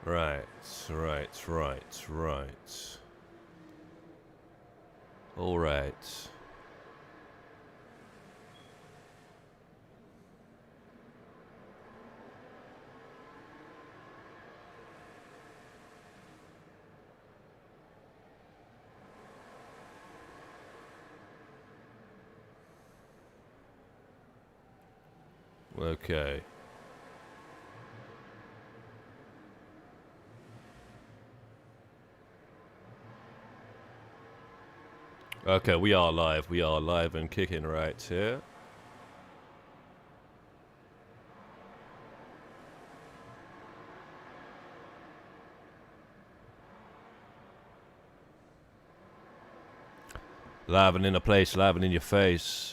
Right. All right. Okay. Okay, we are live. We are live and kicking right here. Live and in a place, live and in your face.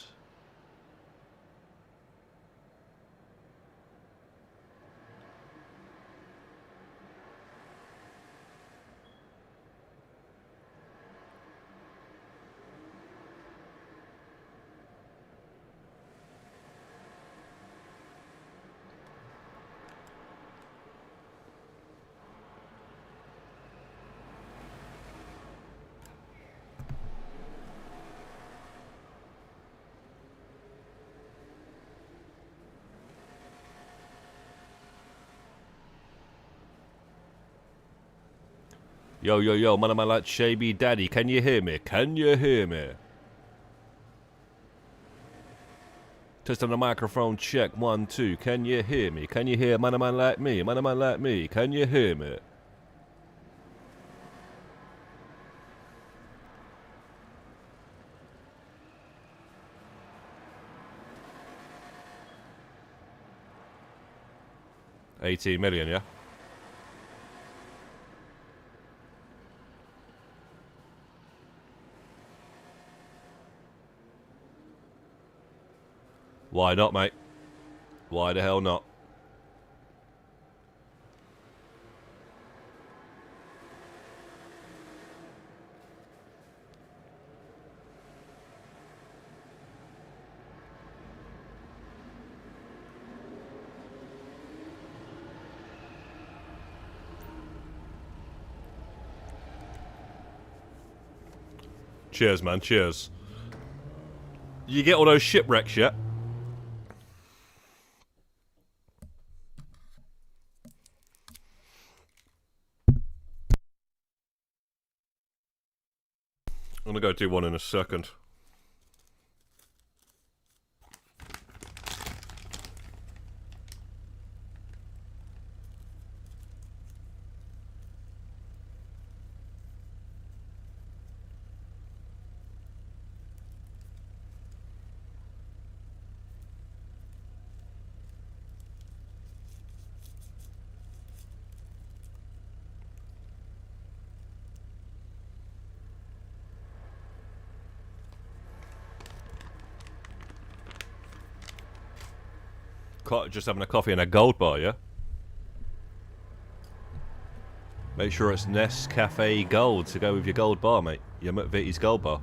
Yo, man, like Shaby Daddy. Can you hear me? Can you hear me? Testing the microphone, check 1, 2. Can you hear me? Can you hear man like me? Man like me. Can you hear me? $18 million, yeah? Why not, mate? Why the hell not? Cheers, man. Cheers. You get all those shipwrecks yet? I'm gonna go do one in a second. Just having a coffee and a gold bar, yeah? Make sure it's Nescafe Gold to go with your gold bar, mate. Your McVitie's gold bar.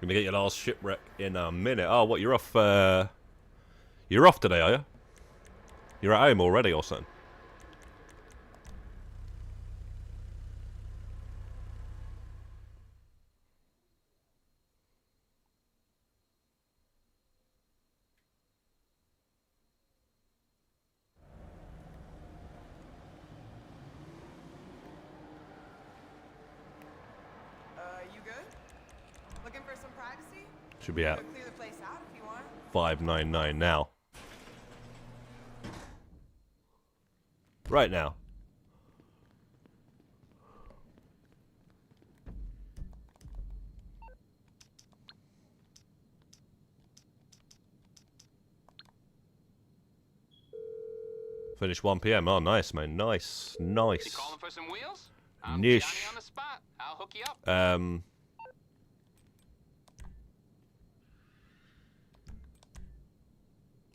Gonna get your last shipwreck in a minute. Oh, what, you're off, you're off today, are you? You're at home already or something? You good? Looking for some privacy? Should be out. Clear the place out if you want. 599 now. Right now. Finish 1 p.m. Oh, nice, man. Nice. Nice. You calling for some wheels? I'm Niche. Johnny on the spot. I'll hook you up.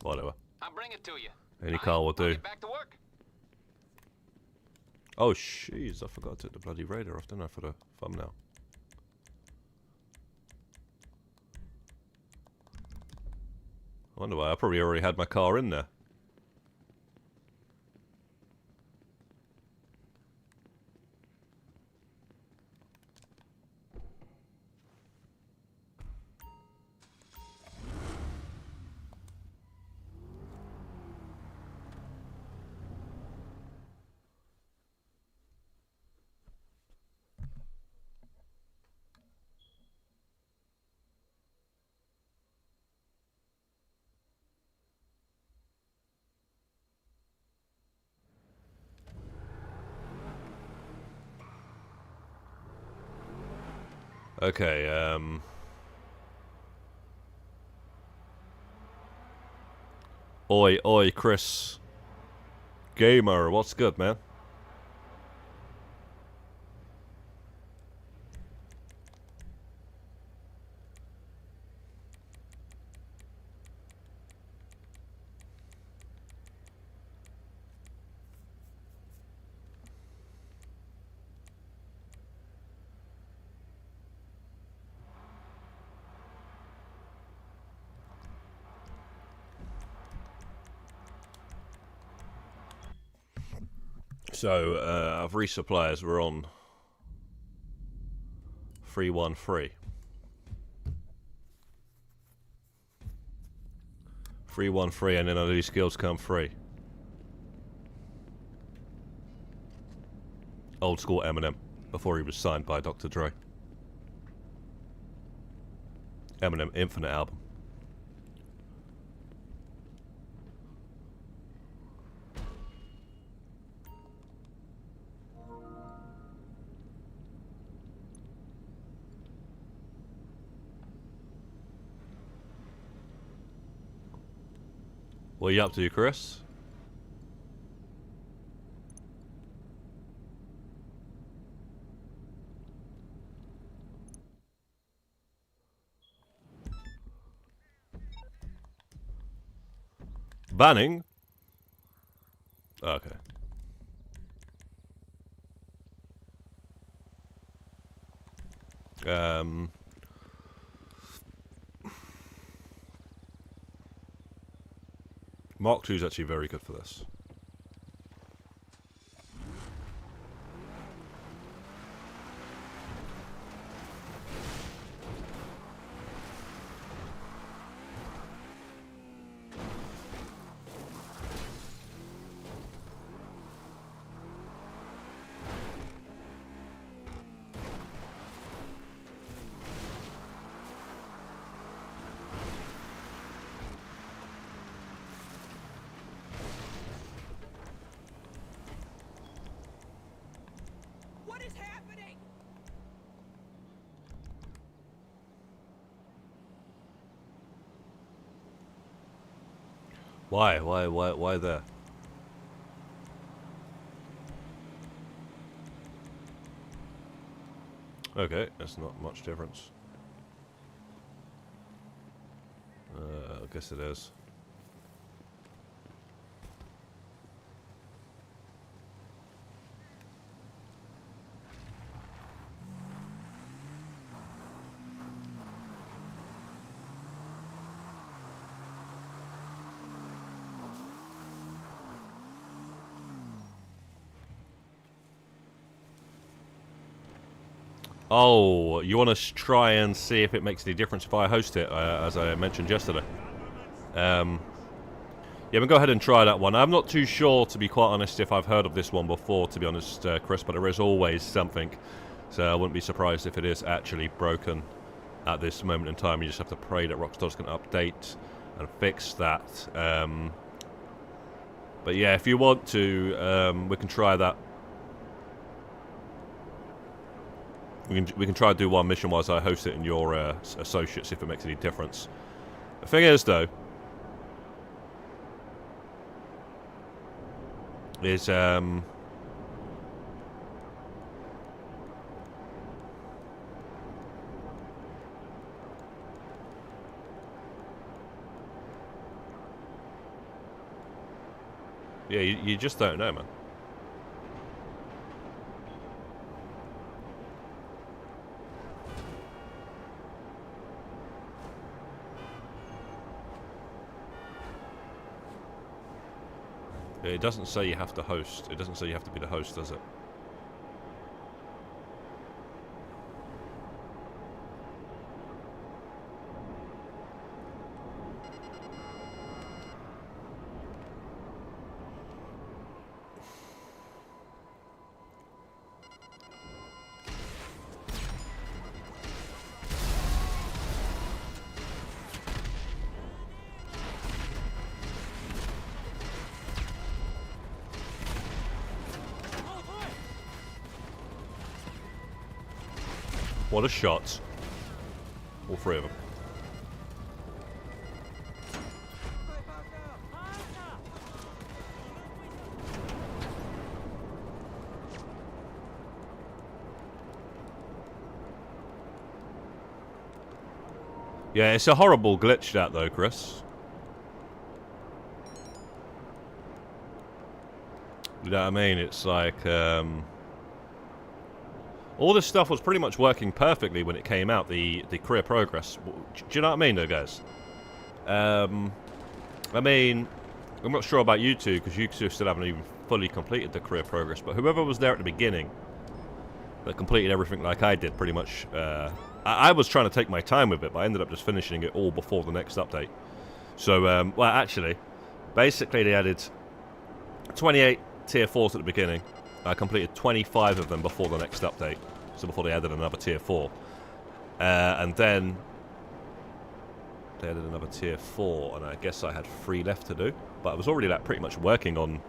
Whatever. I'll bring it to you. Any car will do. Get back to work. Oh, jeez. I forgot to take the bloody radar off, didn't I, for the thumbnail? I wonder why. I probably already had my car in there. Okay, Oi, oi, Chris. Gamer, what's good, man? So, I've resupplies. We're on 313. 313, and then all these skills come free. Old school Eminem, before he was signed by Dr. Dre. Eminem Infinite album. What are you up to, Chris? Banning? Okay. Mark II is actually very good for this. What is happening? Why there? Okay, that's not much difference. I guess it is. Oh, you want to try and see if it makes any difference if I host it, as I mentioned yesterday. Yeah, we'll go ahead and try that one. I'm not too sure, to be quite honest, if I've heard of this one before, to be honest, Chris, but there is always something. So I wouldn't be surprised if it is actually broken at this moment in time. You just have to pray that Rockstar's going to update and fix that. But yeah, if you want to, we can try that. We can try to do one mission whilst I host it in your associates, if it makes any difference. The thing is, though, is yeah, you just don't know, man. It doesn't say you have to host. It doesn't say you have to be the host, does it? What a shot. All three of them. Yeah, it's a horrible glitch that though, Chris. You know what I mean? It's like, all this stuff was pretty much working perfectly when it came out, the career progress. Do you know what I mean, though, guys? I mean, I'm not sure about you two, because you two still haven't even fully completed the career progress, but whoever was there at the beginning that completed everything like I did, pretty much, I was trying to take my time with it, but I ended up just finishing it all before the next update. So, well, actually, basically they added 28 tier 4s at the beginning. I completed 25 of them before the next update, so before they added another tier 4. And then they added another tier 4, and I guess I had 3 left to do. But I was already like pretty much working on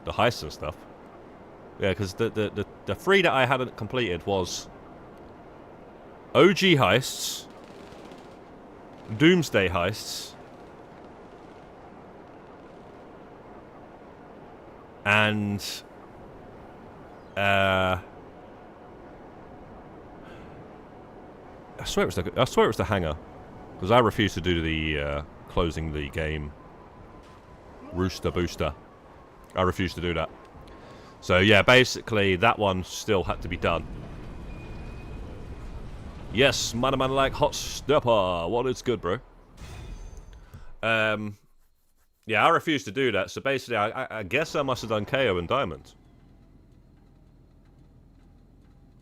the heists and stuff. Yeah, because the 3 that I hadn't completed was OG heists, Doomsday heists, and I swear it was the hangar, because I refused to do the closing the game rooster booster. I refused to do that. So yeah, basically that one still had to be done. Yes, man like hot stepper. What is good, bro? Yeah, I refused to do that. So basically, I guess I must have done KO and Diamond.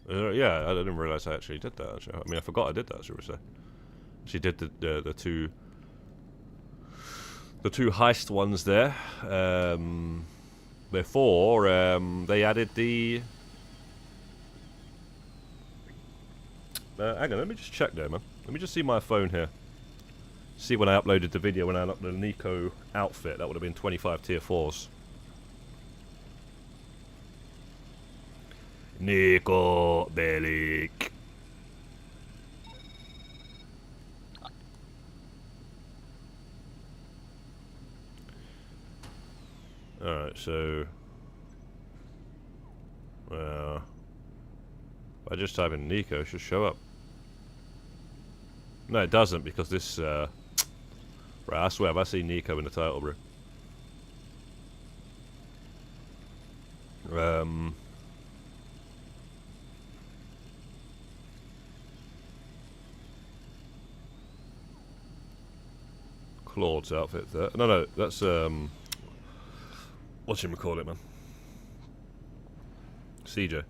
Yeah, I didn't realize I actually did that. Actually. I mean, I forgot I did that. Should we say? She did the two heist ones there. Before they added the. Hang on, let me just check there, man. Let me just see my phone here. See when I uploaded the video when I uploaded the Nico outfit. That would have been 25 tier 4s. Nico Bellic. Alright, so if I just type in Nico, it should show up. No, it doesn't, because this right, I swear if I see Nico in the title, bro. Claude's outfit there. No, that's whatchamacallit, man. CJ.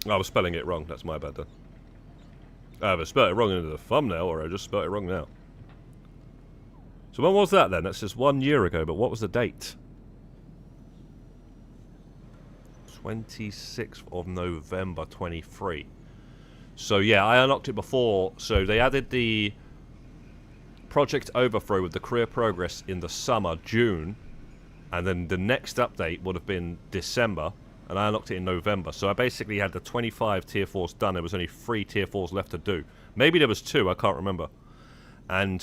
I was spelling it wrong, that's my bad then. I either spelled it wrong in the thumbnail or I just spelled it wrong now. So when was that then? That's just 1 year ago, but what was the date? 26th of November 23. So yeah, I unlocked it before. So they added the Project Overthrow with the career progress in the summer, June, and then the next update would have been December, and I unlocked it in November. So I basically had the 25 tier 4s done. There was only 3 tier 4s left to do. Maybe there was 2, I can't remember. And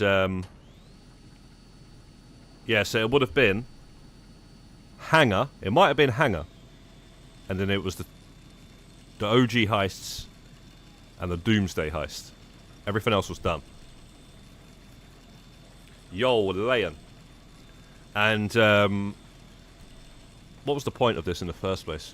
yeah, so it would have been Hangar. It might have been Hangar, and then it was the OG heists and the Doomsday heist. Everything else was done. Yo, Leon. And what was the point of this in the first place?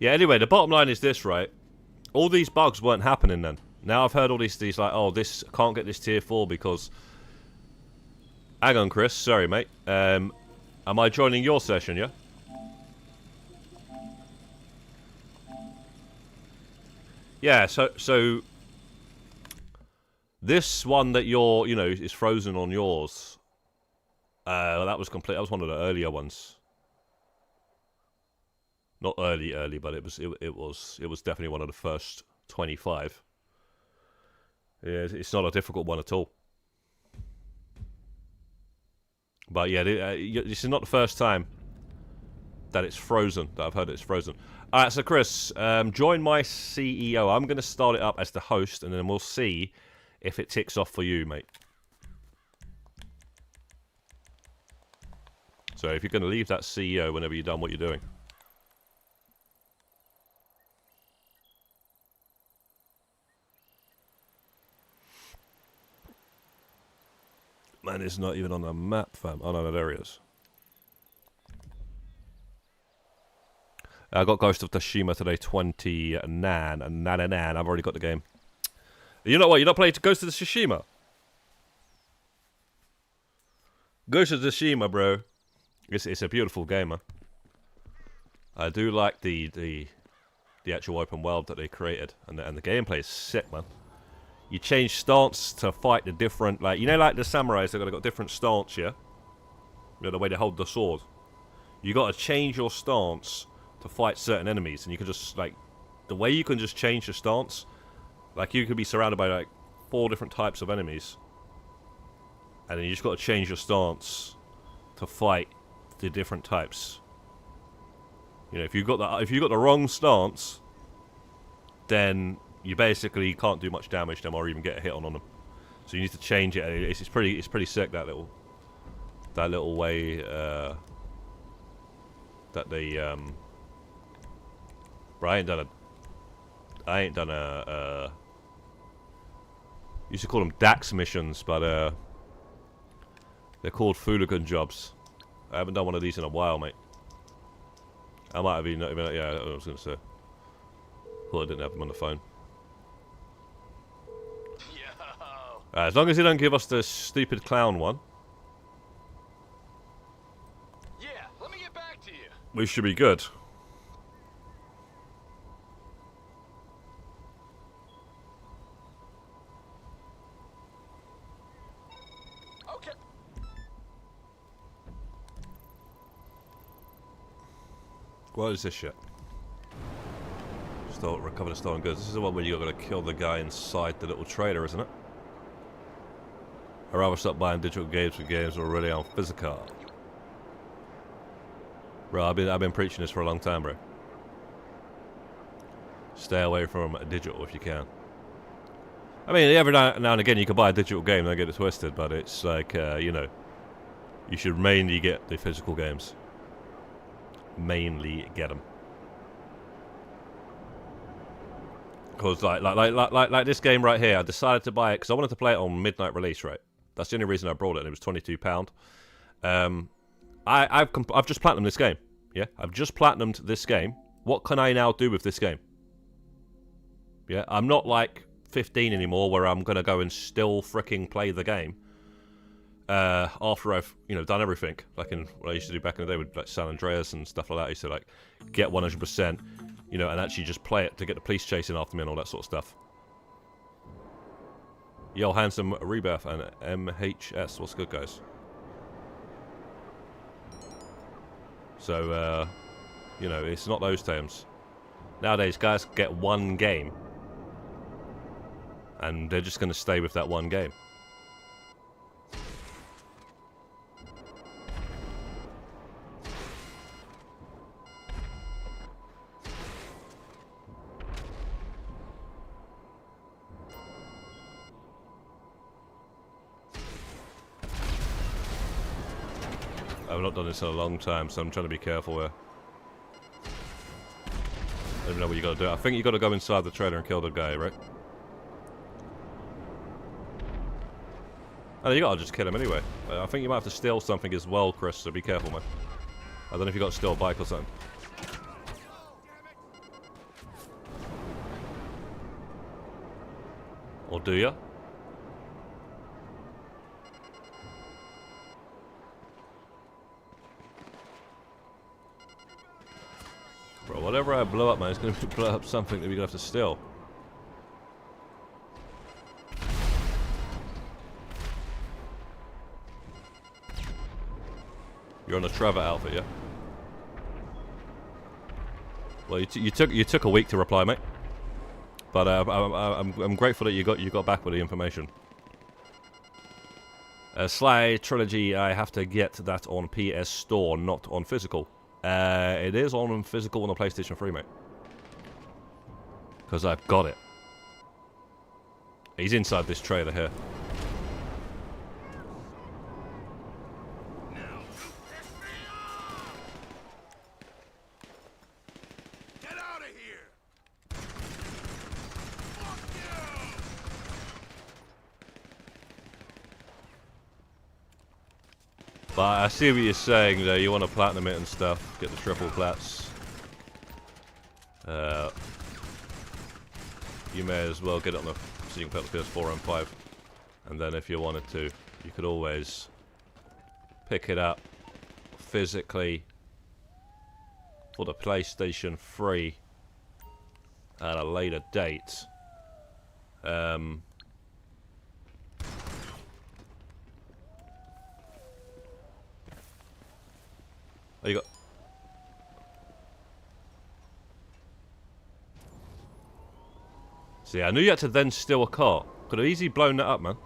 Yeah, anyway, the bottom line is this, right? All these bugs weren't happening then. Now I've heard all these like, oh, this can't get this tier 4 because... Hang on, Chris. Sorry, mate. Am I joining your session, yeah? Yeah, so... This one that you're, you know, is frozen on yours. That was complete. That was one of the earlier ones. Not early, but it was definitely one of the first 25. Yeah, it's not a difficult one at all. But yeah, this is not the first time that it's frozen. That I've heard it's frozen. All right, so Chris, join my CEO. I'm going to start it up as the host, and then we'll see if it ticks off for you, mate. So if you're going to leave that CEO whenever you're done what you're doing. Man, it's not even on the map, fam. Oh, no, there he is. I got Ghost of Tsushima today, 29. I've already got the game. You know what? You're not playing Ghost of Tsushima? Ghost of Tsushima, bro. It's a beautiful game, man. I do like the actual open world that they created, and the gameplay is sick, man. You change stance to fight the different, like, you know, like the samurais, they've got different stance, yeah? You know, the way they hold the sword. You got to change your stance to fight certain enemies, and you can just, like, the way you can just change your stance, like, you could be surrounded by, like, 4 different types of enemies, and then you just got to change your stance to fight the different types. You know, if you've got the wrong stance, then you basically can't do much damage to them or even get a hit on them. So you need to change it. It's pretty sick, that little way that they Bro, I ain't done a used to call them DAX missions, but they're called Fooligan jobs. I haven't done one of these in a while, mate. I might have been, yeah, I was gonna say. Thought I didn't have them on the phone. As long as they don't give us the stupid clown one. Yeah, let me get back to you. We should be good. Okay. What is this shit? Recover the stolen goods. This is the one where you're gonna kill the guy inside the little trailer, isn't it? I'd rather stop buying digital games for games already on physical. Bro, I've been preaching this for a long time, bro. Stay away from digital if you can. I mean, every now and again you can buy a digital game, don't get it twisted, but it's like, you know, you should mainly get the physical games. Mainly get them. Because like this game right here, I decided to buy it because I wanted to play it on midnight release, right? That's the only reason I brought it, and it was £22. I've just platinumed this game. Yeah, I've just platinumed this game. What can I now do with this game? Yeah, I'm not like 15 anymore, where I'm gonna go and still freaking play the game after I've, you know, done everything. Like in what I used to do back in the day with like San Andreas and stuff like that. I used to like get 100%, you know, and actually just play it to get the police chasing after me and all that sort of stuff. Yo, Handsome Rebirth and MHS. What's good, guys? So, you know, it's not those terms. Nowadays, guys get one game. And they're just going to stay with that one game. I've not done this in a long time, so I'm trying to be careful here. I don't even know what you got to do. I think you got to go inside the trailer and kill the guy, right? Oh, you got to just kill him anyway. I think you might have to steal something as well, Chris, so be careful, man. I don't know if you got to steal a bike or something. Or do you? Bro, whatever I blow up, man, it's going to blow up something that we're going to have to steal. You're on a Trevor outfit, yeah? Well, you took a week to reply, mate. But I'm grateful that you got back with the information. Sly Trilogy, I have to get that on PS Store, not on physical. It is on physical on the PlayStation 3, mate. Because I've got it. He's inside this trailer here. But I see what you're saying though, you want to platinum it and stuff, get the triple plats. You may as well get it on the, so you can play the PS4 and 5. And then if you wanted to, you could always pick it up physically for the PlayStation 3 at a later date. Oh, you got... See, I knew you had to then steal a car. Could have easily blown that up, man.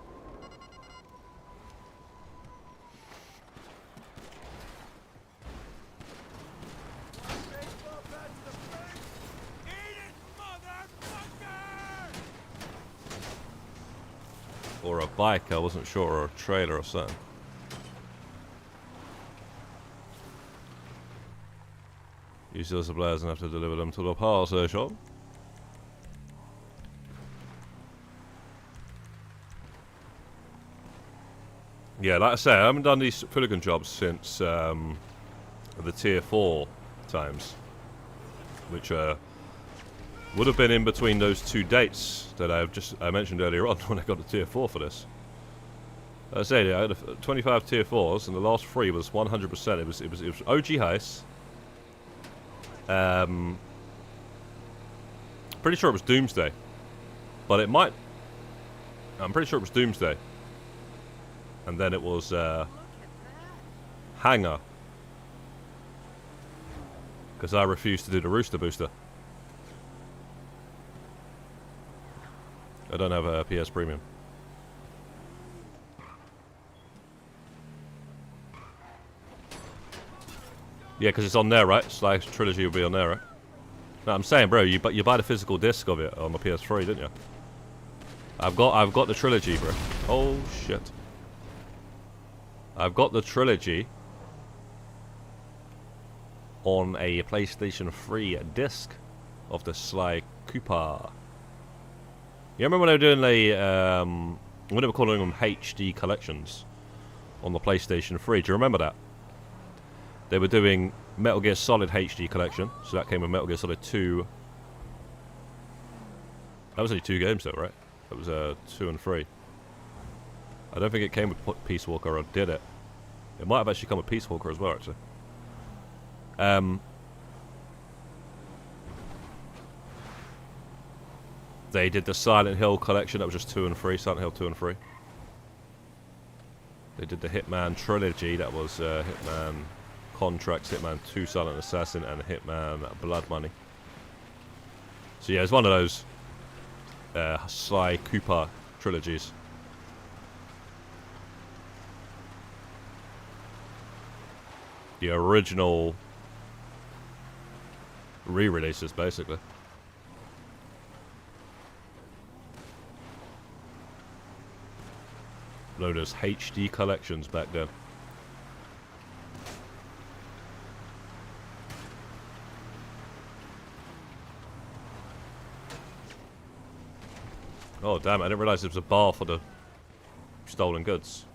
Or a bike, I wasn't sure, or a trailer or something. Use those suppliers and have to deliver them to the parcel shop. Yeah, like I say, I haven't done these Fooligan jobs since the tier 4 times, which would have been in between those 2 dates that I mentioned earlier on when I got to tier 4 for this. Like I say, I had 25 tier 4s, and the last 3 was 100%. It was OG Heist. Pretty sure it was Doomsday, but it might. I'm pretty sure it was Doomsday, and then it was Hangar, because I refused to do the Rooster Booster. I don't have a PS Premium. Yeah, because it's on there, right? Sly Trilogy will be on there, right? No, I'm saying, bro, you buy the physical disc of it on the PS3, didn't you? I've got the trilogy, bro. Oh shit! I've got the trilogy on a PlayStation 3 disc of the Sly Cooper. You remember when they were doing when they were calling them HD collections on the PlayStation 3? Do you remember that? They were doing Metal Gear Solid HD collection, so that came with Metal Gear Solid 2. That was only 2 games though, right? That was 2 and 3. I don't think it came with Peace Walker, or did it? It might have actually come with Peace Walker as well, actually. They did the Silent Hill collection, that was just 2 and 3, Silent Hill 2 and 3. They did the Hitman trilogy, that was Hitman Contracts, Hitman 2 Silent Assassin, and Hitman Blood Money. So yeah, it's one of those Sly Cooper trilogies. The original re-releases, basically. Known as HD collections back then. Oh damn, I didn't realise there was a bar for the stolen goods.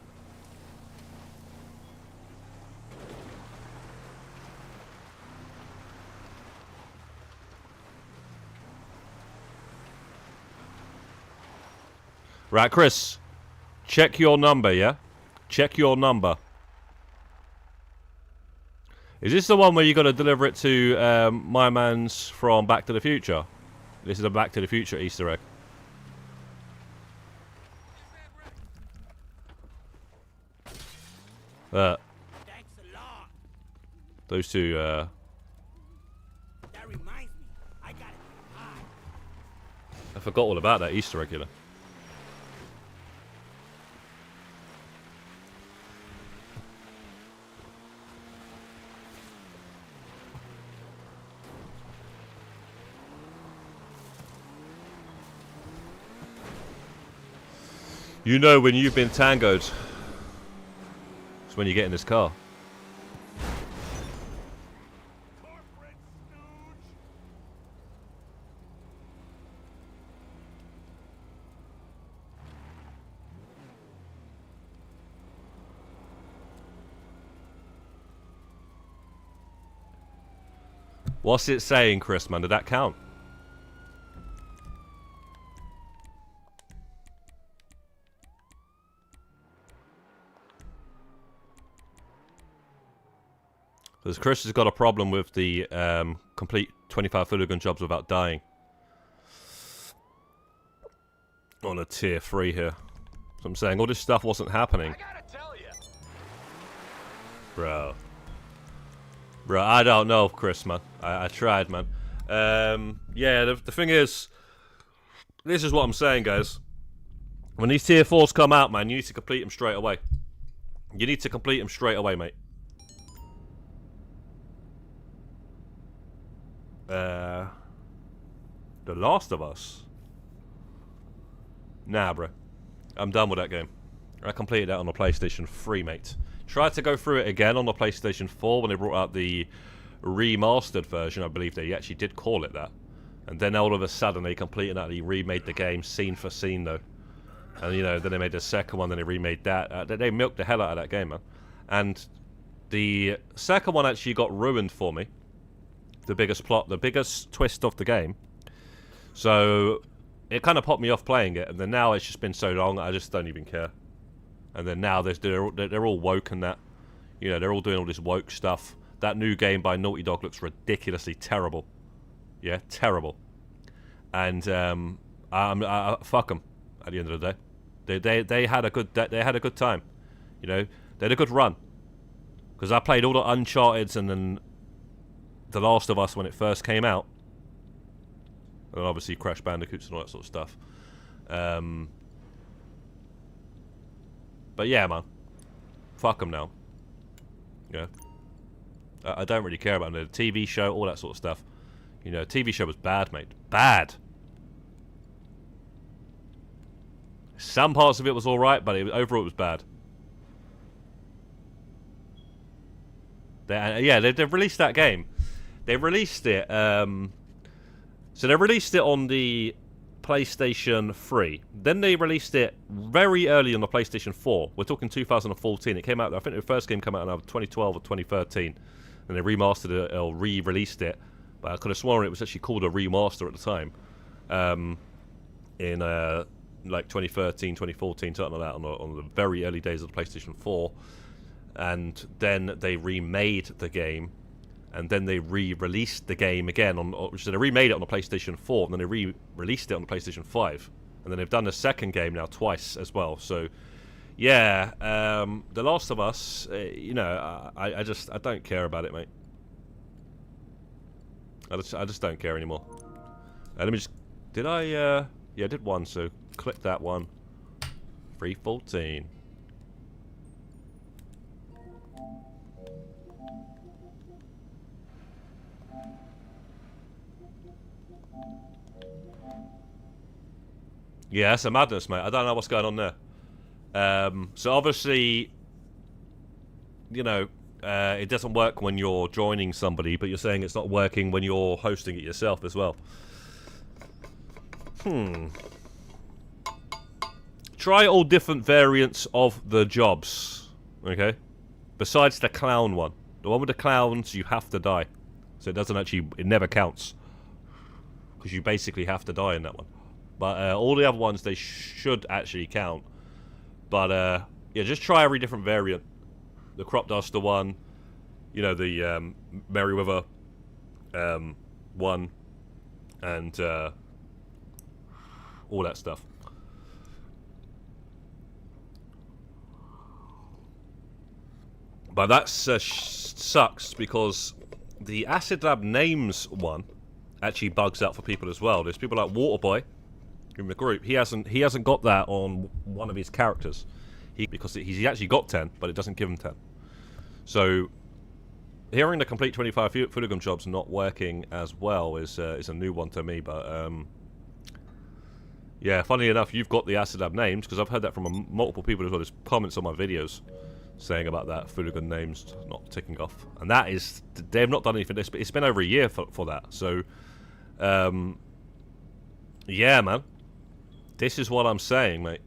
Right, Chris. Check your number, yeah? Check your number. Is this the one where you got to deliver it to my man's from Back to the Future? This is a Back to the Future Easter egg. Those two, That reminds me, I got it. I forgot all about that Easter egg, you know. You know when you've been tangoed. It's when you get in this car. What's it saying, Chris, man? Did that count? Because Chris has got a problem with the complete 25 Fooligan jobs without dying. On a tier 3 here. So I'm saying all this stuff wasn't happening. I gotta tell you. Bro, I don't know, Chris, man. I tried, man. Yeah, the thing is, this is what I'm saying, guys. When these tier 4s come out, man, you need to complete them straight away. You need to complete them straight away, mate. The Last of Us? Nah, bro. I'm done with that game. I completed that on the PlayStation 3, mate. Tried to go through it again on the PlayStation 4 when they brought out the remastered version. I believe they actually did call it that. And then all of a sudden they completely remade the game scene for scene, though. And, you know, then they made the second one, then they remade that. They milked the hell out of that game, man. And the second one actually got ruined for me. The biggest twist of the game. So it kind of popped me off playing it, and then now it's just been so long, I just don't even care. And then now they're all woke and that, you know, they're all doing all this woke stuff. That new game by Naughty Dog looks ridiculously terrible. Yeah, terrible. And fuck them. At the end of the day, they had a good time. You know, they had a good run. Because I played all the Uncharted's and then The Last of Us when it first came out. And obviously Crash Bandicoots and all that sort of stuff. But yeah, man. Fuck them now. Yeah. I don't really care about them. The TV show, all that sort of stuff. You know, TV show was bad, mate. Bad. Some parts of it was alright, but overall it was bad. They've released that game. They released it, so they released it on the PlayStation 3. Then they released it very early on the PlayStation 4. We're talking 2014. It came out, I think the first game came out in 2012 or 2013. And they remastered it, or re-released it. But I could have sworn it was actually called a remaster at the time. In like 2013, 2014, something like that, on the very early days of the PlayStation 4. And then they remade the game. And then they re-released the game again so they remade it on the PlayStation 4, and then they re-released it on the PlayStation 5, and then they've done the second game now twice as well. So, yeah, The Last of Us, you know, I don't care about it, mate. I just don't care anymore. Let me just, did I? Yeah, I did one. So click that one. 314. Yeah, that's a madness, mate. I don't know what's going on there. So obviously, you know, it doesn't work when you're joining somebody, but you're saying it's not working when you're hosting it yourself as well. Try all different variants of the jobs, okay? Besides the clown one. The one with the clowns, you have to die. So it doesn't actually, it never counts. Because you basically have to die in that one. But all the other ones, they should actually count. But yeah, just try every different variant. The crop duster one, you know, the Merryweather one, and all that stuff. But that sucks because the Acid Lab Names one actually bugs out for people as well. There's people like Waterboy in the group. He hasn't got that on one of his characters. Because he's actually got 10, but it doesn't give him 10. So hearing the complete 25 Fooligan jobs not working as well is a new one to me. But yeah, funnily enough, you've got the Acid Lab Names, because I've heard that from multiple people as well. There's comments on my videos saying about that Fooligan Names not ticking off, and that is, they've not done anything. It's been over a year for that. So yeah, man, this is what I'm saying, mate.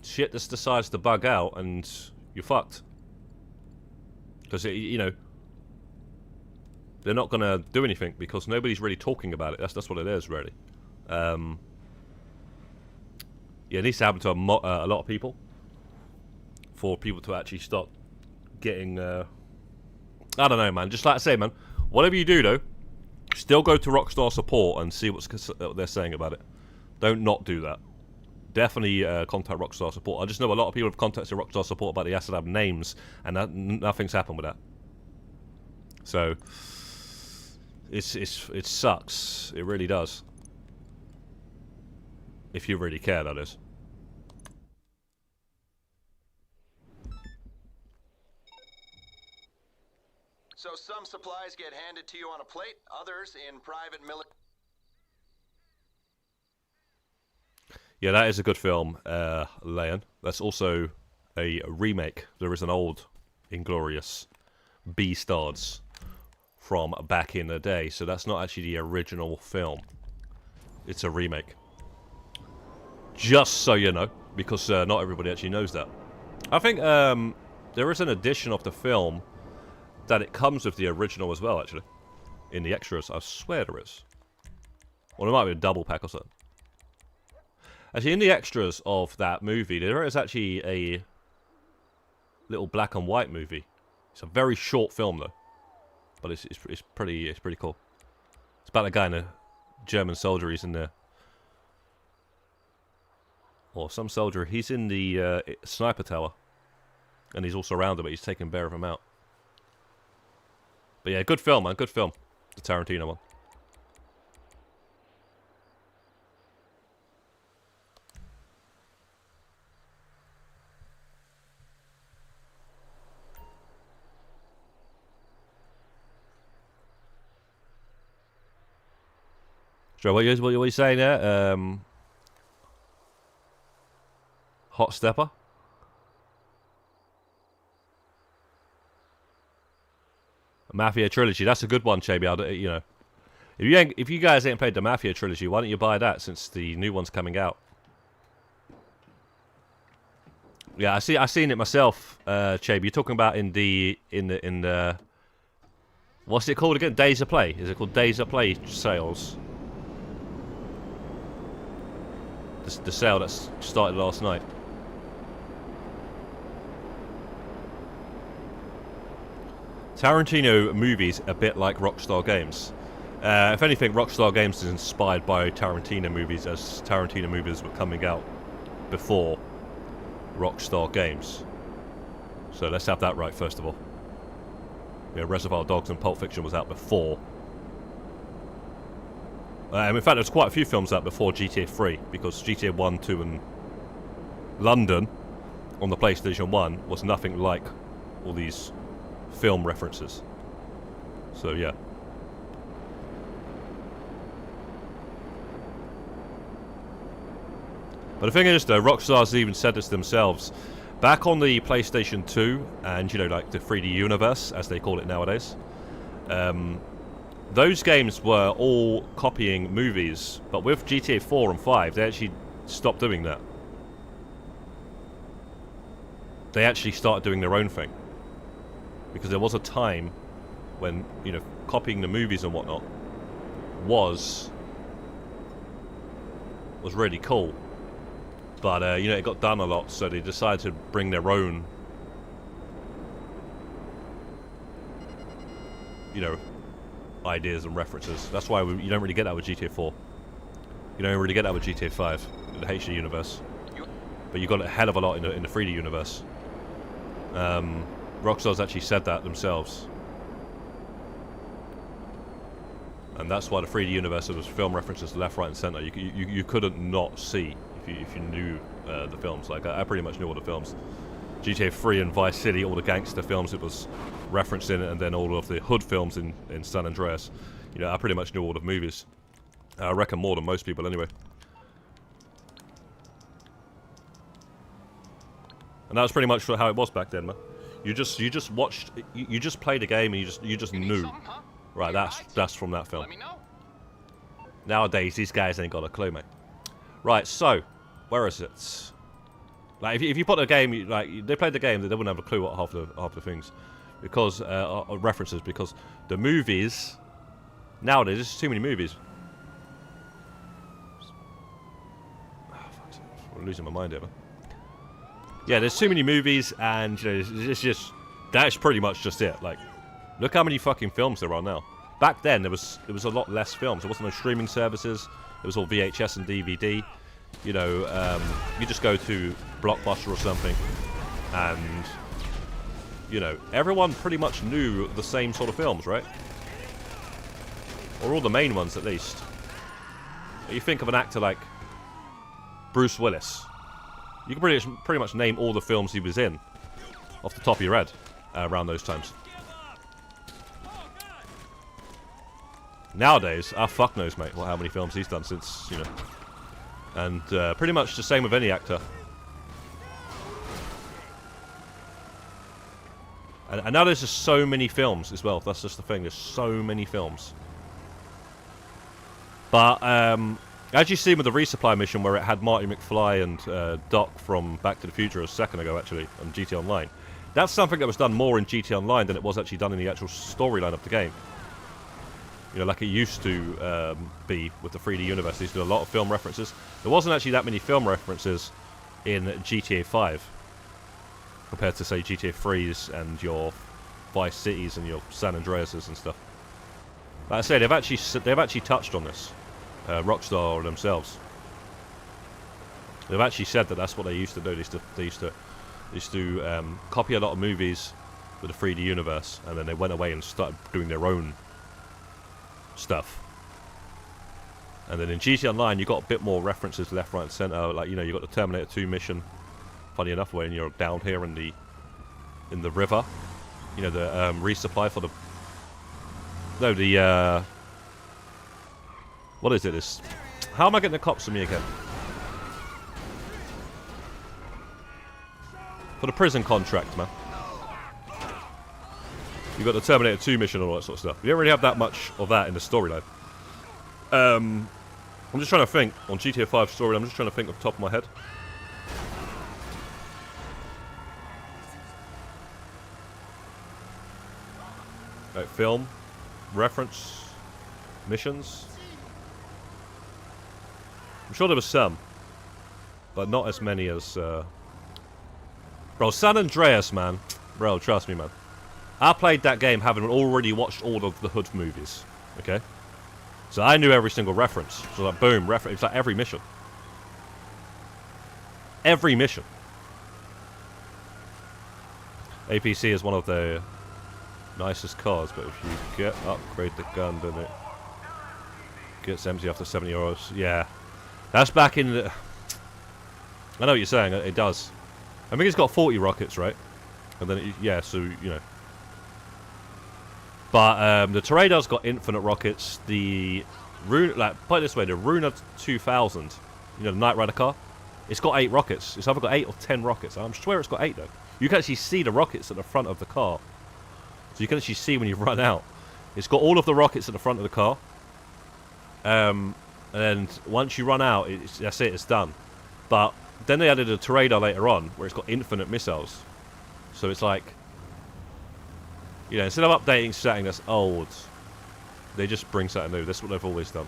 Shit just decides to bug out and you're fucked, because you know, they're not gonna do anything because nobody's really talking about it. That's what it is, really. Yeah, it needs to happen to a lot of people for people to actually start getting I don't know, man. Just like I say, man, whatever you do though, still go to Rockstar support and see what they're saying about it. Don't not do that. Definitely contact Rockstar support. I just know a lot of people have contacted Rockstar support about the Acid Lab Names, and nothing's happened with that. So it sucks. It really does. If you really care, that is. So some supplies get handed to you on a plate, others in private military. Yeah, that is a good film, Leon. That's also a remake. There is an old Inglorious B-Stars from back in the day, so that's not actually the original film. It's a remake. Just so you know, because not everybody actually knows that. I think there is an edition of the film that it comes with the original as well, actually. In the extras, I swear there is. Or there might be a double pack or something. Actually, in the extras of that movie, there is actually a little black and white movie. It's a very short film, though. But it's pretty cool. It's about a guy in a German soldier. He's in there. Or some soldier. He's in the sniper tower. And he's all surrounded, but he's taking care of him out. But yeah, good film, man. Good film. The Tarantino one. So what are you saying there? Hot Stepper? A Mafia trilogy. That's a good one, Chaby. You know, if you guys ain't played the Mafia trilogy, why don't you buy that since the new one's coming out? Yeah, I seen it myself, Chaby. You're talking about in the what's it called again? Days of Play. Is it called Days of Play sales? The sale that started last night. Tarantino movies a bit like Rockstar Games. If anything, Rockstar Games is inspired by Tarantino movies, as Tarantino movies were coming out before Rockstar Games. So let's have that right first of all. Yeah, Reservoir Dogs and Pulp Fiction was out before. In fact, there's quite a few films out before GTA 3, because GTA 1, 2 and London on the PlayStation 1 was nothing like all these film references. So yeah. But the thing is though, Rockstar's even said this themselves. Back on the PlayStation 2 and, you know, like the 3D universe, as they call it nowadays, those games were all copying movies, but with GTA 4 and 5, they actually stopped doing that. They actually started doing their own thing. Because there was a time when, you know, copying the movies and whatnot was was really cool. But, you know, it got done a lot, so they decided to bring their own, you know, ideas and references. That's why you don't really get that with GTA 4. You don't really get that with GTA 5, in the HD universe. But you got a hell of a lot in the 3D universe. Rockstar's actually said that themselves. And that's why the 3D universe, there was film references left, right, and center. You couldn't not see if you knew the films. Like I pretty much knew all the films. GTA 3 and Vice City, all the gangster films, it was referenced in it, and then all of the hood films in San Andreas. You know, I pretty much knew all the movies. I reckon more than most people, anyway. And that was pretty much how it was back then, man. You just watched, you just played a game, and you just knew. Right, that's from that film. Nowadays, these guys ain't got a clue, mate. Right, so where is it? Like, if you put a game, like they played the game, they wouldn't have a clue what half the things, because references. Because the movies nowadays, there's too many movies. Oh, fuck, I'm losing my mind here, man. Yeah, there's too many movies, and you know, it's just that's pretty much just it. Like, look how many fucking films there are now. Back then, there was a lot less films. There wasn't no streaming services. It was all VHS and DVD. You know, you just go to Blockbuster or something, and you know, everyone pretty much knew the same sort of films, right? Or all the main ones, at least. You think of an actor like Bruce Willis. You can pretty much name all the films he was in off the top of your head around those times. Nowadays, fuck knows, mate, how many films he's done since, you know. And pretty much the same with any actor. And now there's just so many films as well. That's just the thing. There's so many films. But as you see with the resupply mission, where it had Marty McFly and Doc from Back to the Future a second ago, actually, on GT Online, that's something that was done more in GT Online than it was actually done in the actual storyline of the game. You know, like it used to be with the 3D universe. They used to do a lot of film references. There wasn't actually that many film references in GTA 5 compared to, say, GTA 3s and your Vice Cities and your San Andreases and stuff. Like I say, they've actually touched on this. Rockstar themselves. They've actually said that that's what they used to do. They used to copy a lot of movies with the 3D universe, and then they went away and started doing their own stuff. And then in GT Online, you got a bit more references left, right, and center. Like, you know, you got the Terminator 2 mission. Funny enough, when you're down here in the river, you know, the resupply for the what is it? How am I getting the cops on me again? For the prison contract, man. You got the Terminator 2 mission and all that sort of stuff. You don't really have that much of that in the storyline. I'm just trying to think on GTA 5 story. I'm just trying to think off the top of my head. Like film, reference, missions. I'm sure there was some, but not as many as. Bro, San Andreas, man. Bro, trust me, man. I played that game having already watched all of the Hood movies. Okay, so I knew every single reference. So like, boom, reference. It's like every mission. Every mission. APC is one of the nicest cars, but if you upgrade the gun, then it gets empty after 70 euros. Yeah, that's back in the... I know what you're saying, it does. I think it's got 40 rockets, right? And then, yeah, so, you know. But the Toredo's got infinite rockets. The Runa, like, put it this way, the Runa 2000, you know, the Knight Rider car, it's got 8 rockets. It's either got 8 or 10 rockets. I'm sure it's got 8, though. You can actually see the rockets at the front of the car. So you can actually see when you run out. It's got all of the rockets at the front of the car. And once you run out, that's it, it's done. But then they added a Toredo later on, where it's got infinite missiles. So it's like, you know, instead of updating something that's old, they just bring something new. That's what they've always done.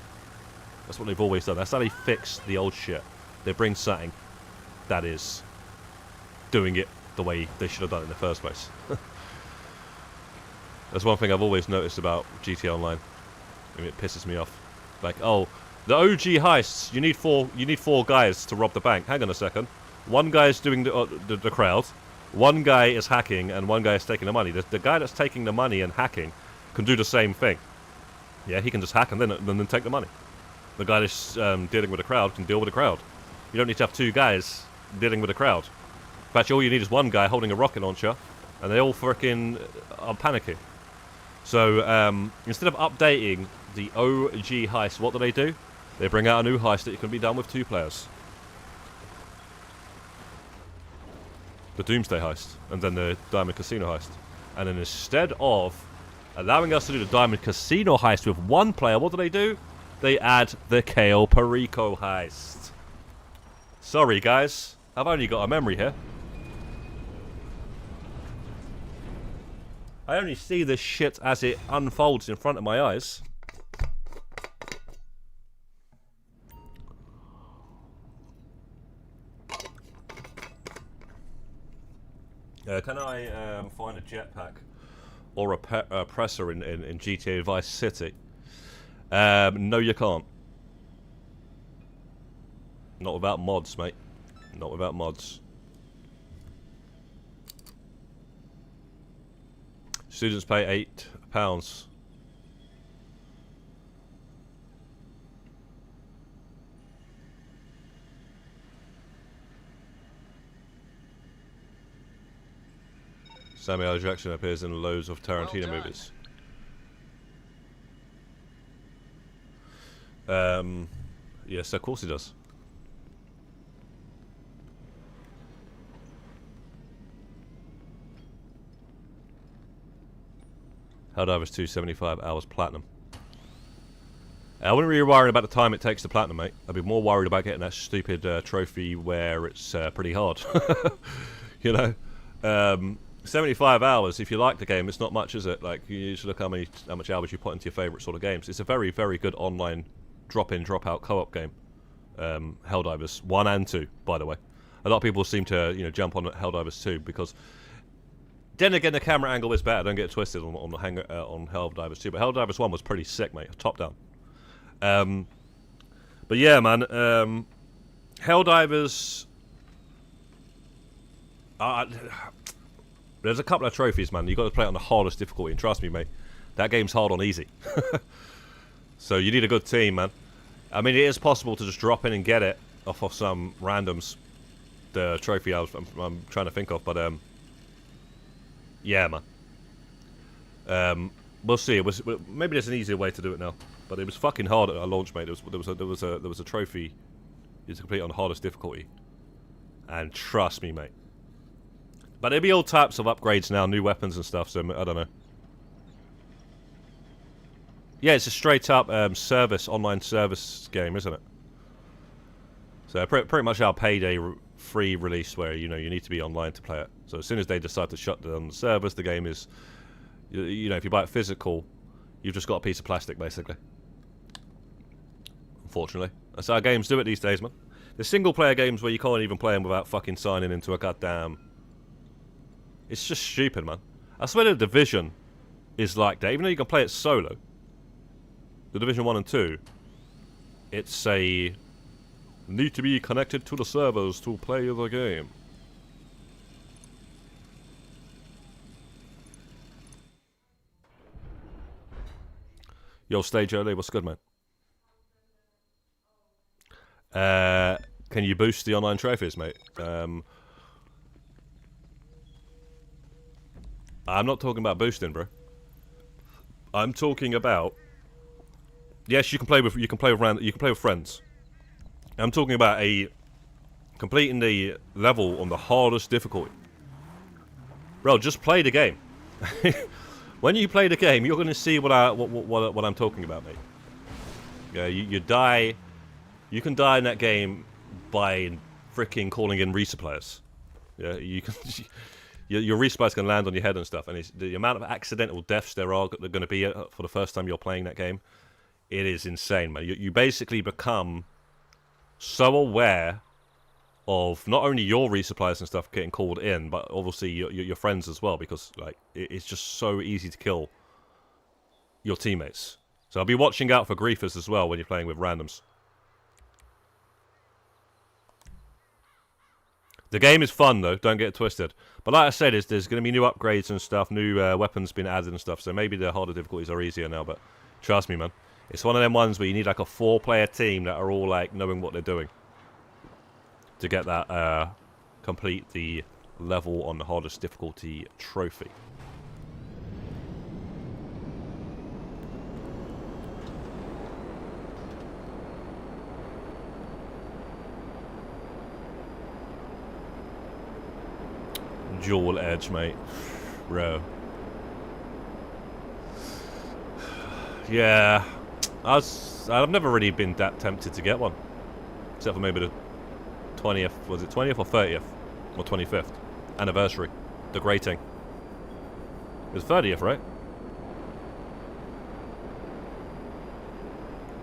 That's what they've always done. That's how they fix the old shit. They bring something that is doing it the way they should have done it in the first place. That's one thing I've always noticed about GTA Online. I mean, it pisses me off. Like, oh, the OG heists. You need four guys to rob the bank. Hang on a second. One guy is doing the crowd. One guy is hacking, and one guy is taking the money. The guy that's taking the money and hacking can do the same thing. Yeah, he can just hack and then take the money. The guy that's dealing with the crowd can deal with the crowd. You don't need to have two guys dealing with the crowd. In fact, all you need is one guy holding a rocket launcher, and they all freaking are panicking. So instead of updating the OG heist, what do? They bring out a new heist that can be done with 2 players. The Doomsday heist, and then the Diamond Casino heist. And then instead of allowing us to do the Diamond Casino heist with 1 player, what do? They add the Kale Perico heist. Sorry guys, I've only got a memory here. I only see this shit as it unfolds in front of my eyes. Can I find a jetpack or a presser in GTA Vice City? No, you can't. Not without mods, mate. Not without mods. Students pay £8. Samuel L. Jackson appears in loads of Tarantino movies. Yes, of course he does. Helldivers 2, 75 hours platinum. I wouldn't really worry about the time it takes to platinum, mate. I'd be more worried about getting that stupid trophy where it's pretty hard. You know? 75 hours, if you like the game, it's not much, is it? Like, you just look how much hours you put into your favourite sort of games. It's a very, very good online drop-in, drop-out co-op game. Helldivers 1 and 2, by the way. A lot of people seem to, jump on Helldivers 2 because... Then again, the camera angle is better. Don't get it twisted on Helldivers 2. But Helldivers 1 was pretty sick, mate. Top down. But yeah, man. Helldivers... There's a couple of trophies, man. You've got to play it on the hardest difficulty. And trust me, mate, that game's hard on easy. So you need a good team, man. I mean, it is possible to just drop in and get it off of some randoms. The trophy I'm trying to think of, but... yeah, man. We'll see. Maybe there's an easier way to do it now, but it was fucking hard at our launch, mate. There was a trophy to complete on the hardest difficulty, and trust me, mate. But there'll be all types of upgrades now, new weapons and stuff. So I don't know. Yeah, it's a straight up online service game, isn't it? So pretty much our payday free release where you need to be online to play it. So as soon as they decide to shut down the servers, the game is, if you buy it physical, you've just got a piece of plastic basically. Unfortunately, that's how games do it these days, man. The single player games where you can't even play them without fucking signing into a goddamn. It's just stupid, man. I swear the Division is like that. Even though you can play it solo, the Division 1 and 2, it's a need to be connected to the servers to play the game. Yo, Stage Early, what's good, man? Can you boost the online trophies, mate? I'm not talking about boosting, bro. I'm talking about... Yes, you can play with friends. I'm talking about completing the level on the hardest difficulty. Bro, just play the game. When you play the game, you're going to see what I'm talking about, mate. Yeah, you die. You can die in that game by freaking calling in resupplies. Yeah, you can. Your resupplies can land on your head and stuff, and the amount of accidental deaths there are going to be for the first time you're playing that game it is insane, man. You basically become so aware of not only your resupplies and stuff getting called in, but obviously your friends as well, because like it's just so easy to kill your teammates. So I'll be watching out for griefers as well when you're playing with randoms. The game is fun though, don't get it twisted. But like I said, there's going to be new upgrades and stuff, new weapons been added and stuff, so maybe the harder difficulties are easier now, but trust me, man. It's one of them ones where you need like a 4-player team that are all like knowing what they're doing to get that complete the level on the hardest difficulty trophy. Dual edge, mate. Bro. Yeah. I've never really been that tempted to get one. Except for maybe the 20th, was it 20th or 30th? Or 25th anniversary. The grating. It was 30th, right?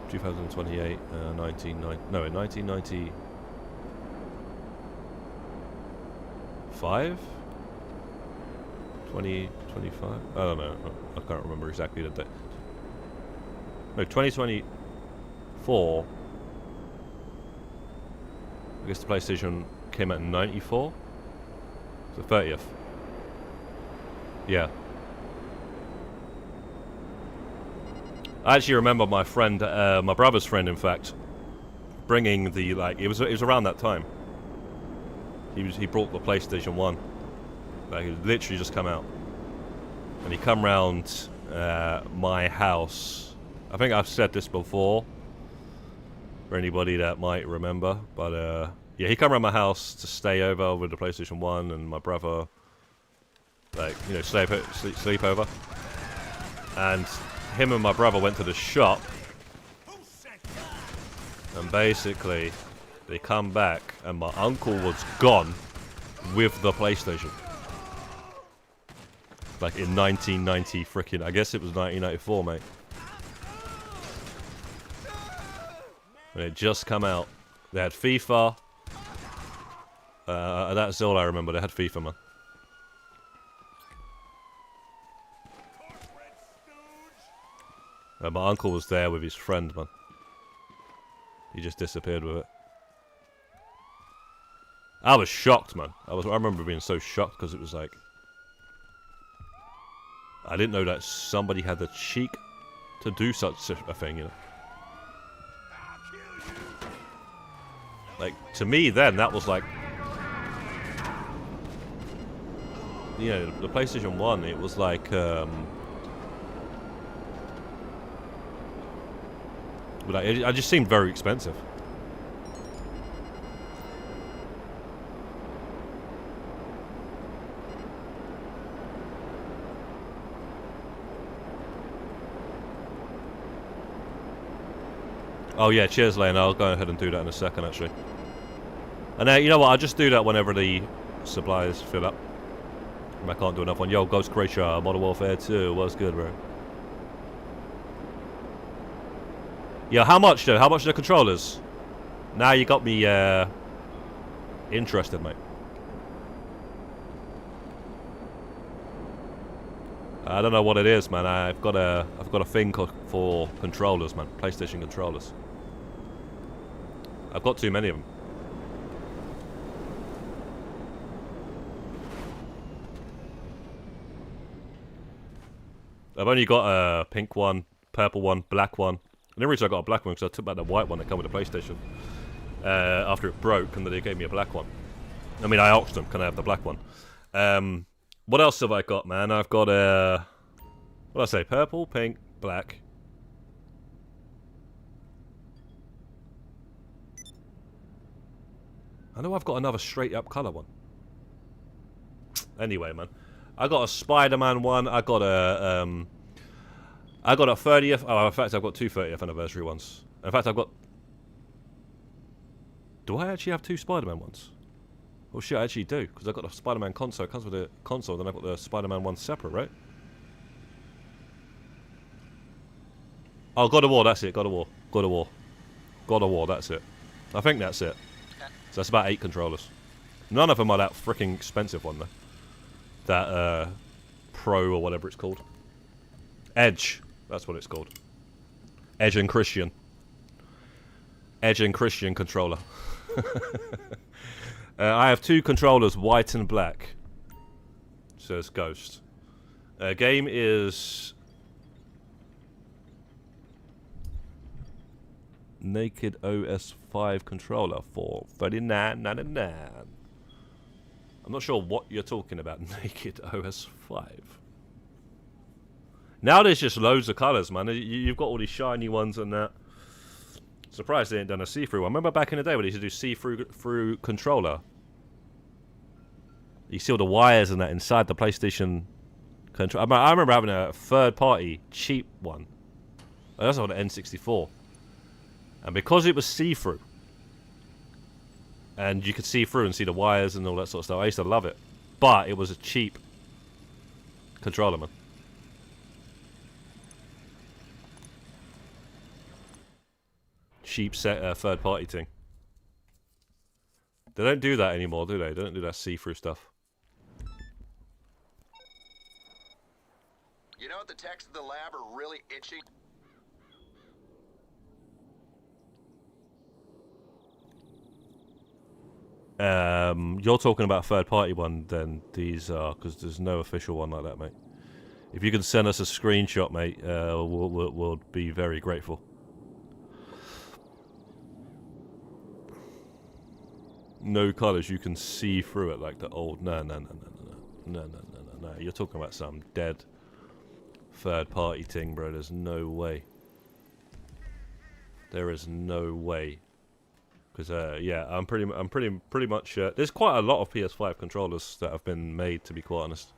2028, 1990, no, 1995? 2025? I don't know. I can't remember exactly the date. No, 2024. I guess the PlayStation came out in 94? So 30th. Yeah. I actually remember my friend, my brother's friend in fact, bringing the, like, it was around that time. He brought the PlayStation 1. Like, it literally just come out. And he come round my house. I think I've said this before, for anybody that might remember. But, yeah, he come around my house to stay over with the PlayStation 1, and my brother, like, you know, sleep over. And him and my brother went to the shop. And basically, they come back, and my uncle was gone with the PlayStation. Like in 1990 frickin', I guess it was 1994, mate. When it just come out. They had FIFA. That's all I remember. They had FIFA, man. My uncle was there with his friend, man. He just disappeared with it. I was shocked, man. I remember being so shocked because it was like, I didn't know that somebody had the cheek to do such a thing, you know. Like, to me then, that was like, you know, the PlayStation 1, it was like, it just seemed very expensive. Oh yeah, cheers Lane, I'll go ahead and do that in a second actually. And you know what, I'll just do that whenever the supplies fill up. I can't do enough one. Yo, Ghost Creature, Modern Warfare 2, what's good, bro? Yeah, how much though? How much are the controllers? Now you got me interested, mate. I don't know what it is, man. I've got a thing for controllers, man. PlayStation controllers. I've got too many of them. I've only got a pink one, purple one, black one. And the reason I got a black one because I took back the white one that came with the PlayStation after it broke, and then they gave me a black one. I mean, I asked them, can I have the black one? What else have I got, man? I've got a... what did I say? Purple, pink, black. I know I've got another straight up colour one. Anyway, man. I got a Spider-Man one. I got a 30th... oh, in fact, I've got two 30th anniversary ones. In fact, I've got... do I actually have two Spider-Man ones? Oh shit, I actually do, because I've got the Spider-Man console. It comes with the console, then I've got the Spider-Man one separate, right? Oh, God of War, that's it. God of War. God of War. God of War, that's it. I think that's it. So that's about 8 controllers. None of them are that freaking expensive one, though. That, Pro or whatever it's called. Edge. That's what it's called. Edge and Christian. Edge and Christian controller. I have 2 controllers, white and black. Says Ghost. Game is... Naked OS 5 controller for $39.99. I'm not sure what you're talking about, Naked OS 5. Now there's just loads of colours, man. You've got all these shiny ones and that. Surprised they ain't done a see-through one. Remember back in the day when they used to do see-through controller? You see all the wires and that inside the PlayStation controller. I remember having a third-party cheap one. That's on the N64. And because it was see-through, and you could see through and see the wires and all that sort of stuff, I used to love it. But it was a cheap controller, man. Cheap set third-party thing. They don't do that anymore, do they? They don't do that see-through stuff. You know what the techs at the lab are really itching? You're talking about a third-party one, then these are, because there's no official one like that, mate. If you can send us a screenshot, mate, we'll be very grateful. No colours, you can see through it like the old. No. You're talking about some dead third-party thing, bro. There's no way. There is no way. Because yeah, I'm pretty much. There's quite a lot of PS5 controllers that have been made, to be quite honest.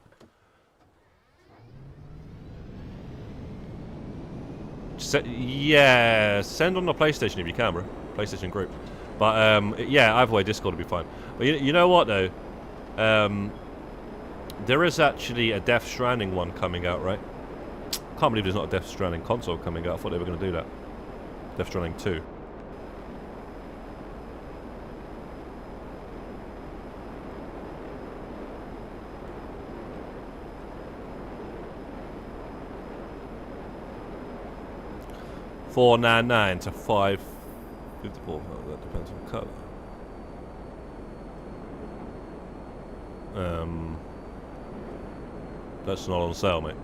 Yeah, send on the PlayStation if you can, bro. PlayStation group. But yeah, either way, Discord will be fine. But you know what though? There is actually a Death Stranding one coming out, right? Can't believe there's not a Death Stranding console coming out. I thought they were going to do that. Death Stranding 2. $4.99 to $5.54. That depends on colour. That's not on sale, mate.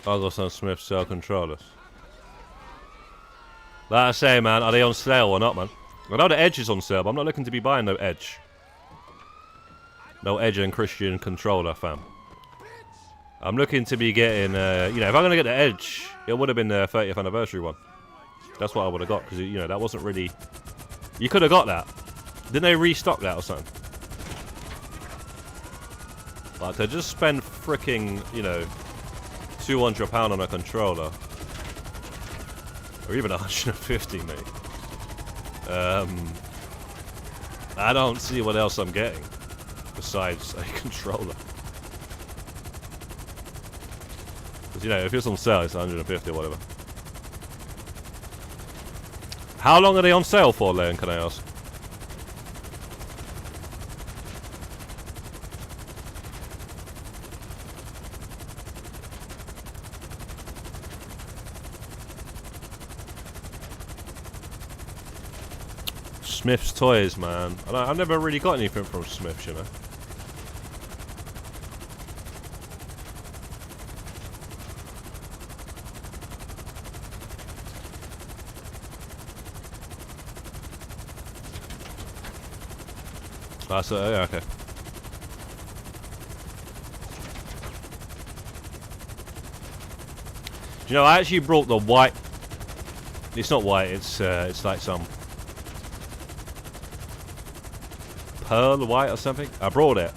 I got some Smith Cell controllers. Like I say, man, are they on sale or not, man? I know the Edge is on sale, but I'm not looking to be buying no Edge. No Edge and Christian controller, fam. I'm looking to be getting, you know, if I'm going to get the Edge, it would have been the 30th anniversary one. That's what I would have got, because, you know, that wasn't really... You could have got that. Didn't they restock that or something? Like, to just spend freaking, you know... £200 on a controller, or even 150, mate. I don't see what else I'm getting besides a controller. Because, you know, if it's on sale, it's 150 or whatever. How long are they on sale for, Leon, can I ask? Smith's Toys, man. I've never really got anything from Smith's, you know. So, yeah, okay. You know, I actually brought the white. It's not white. It's like some pearl white or something. I brought it,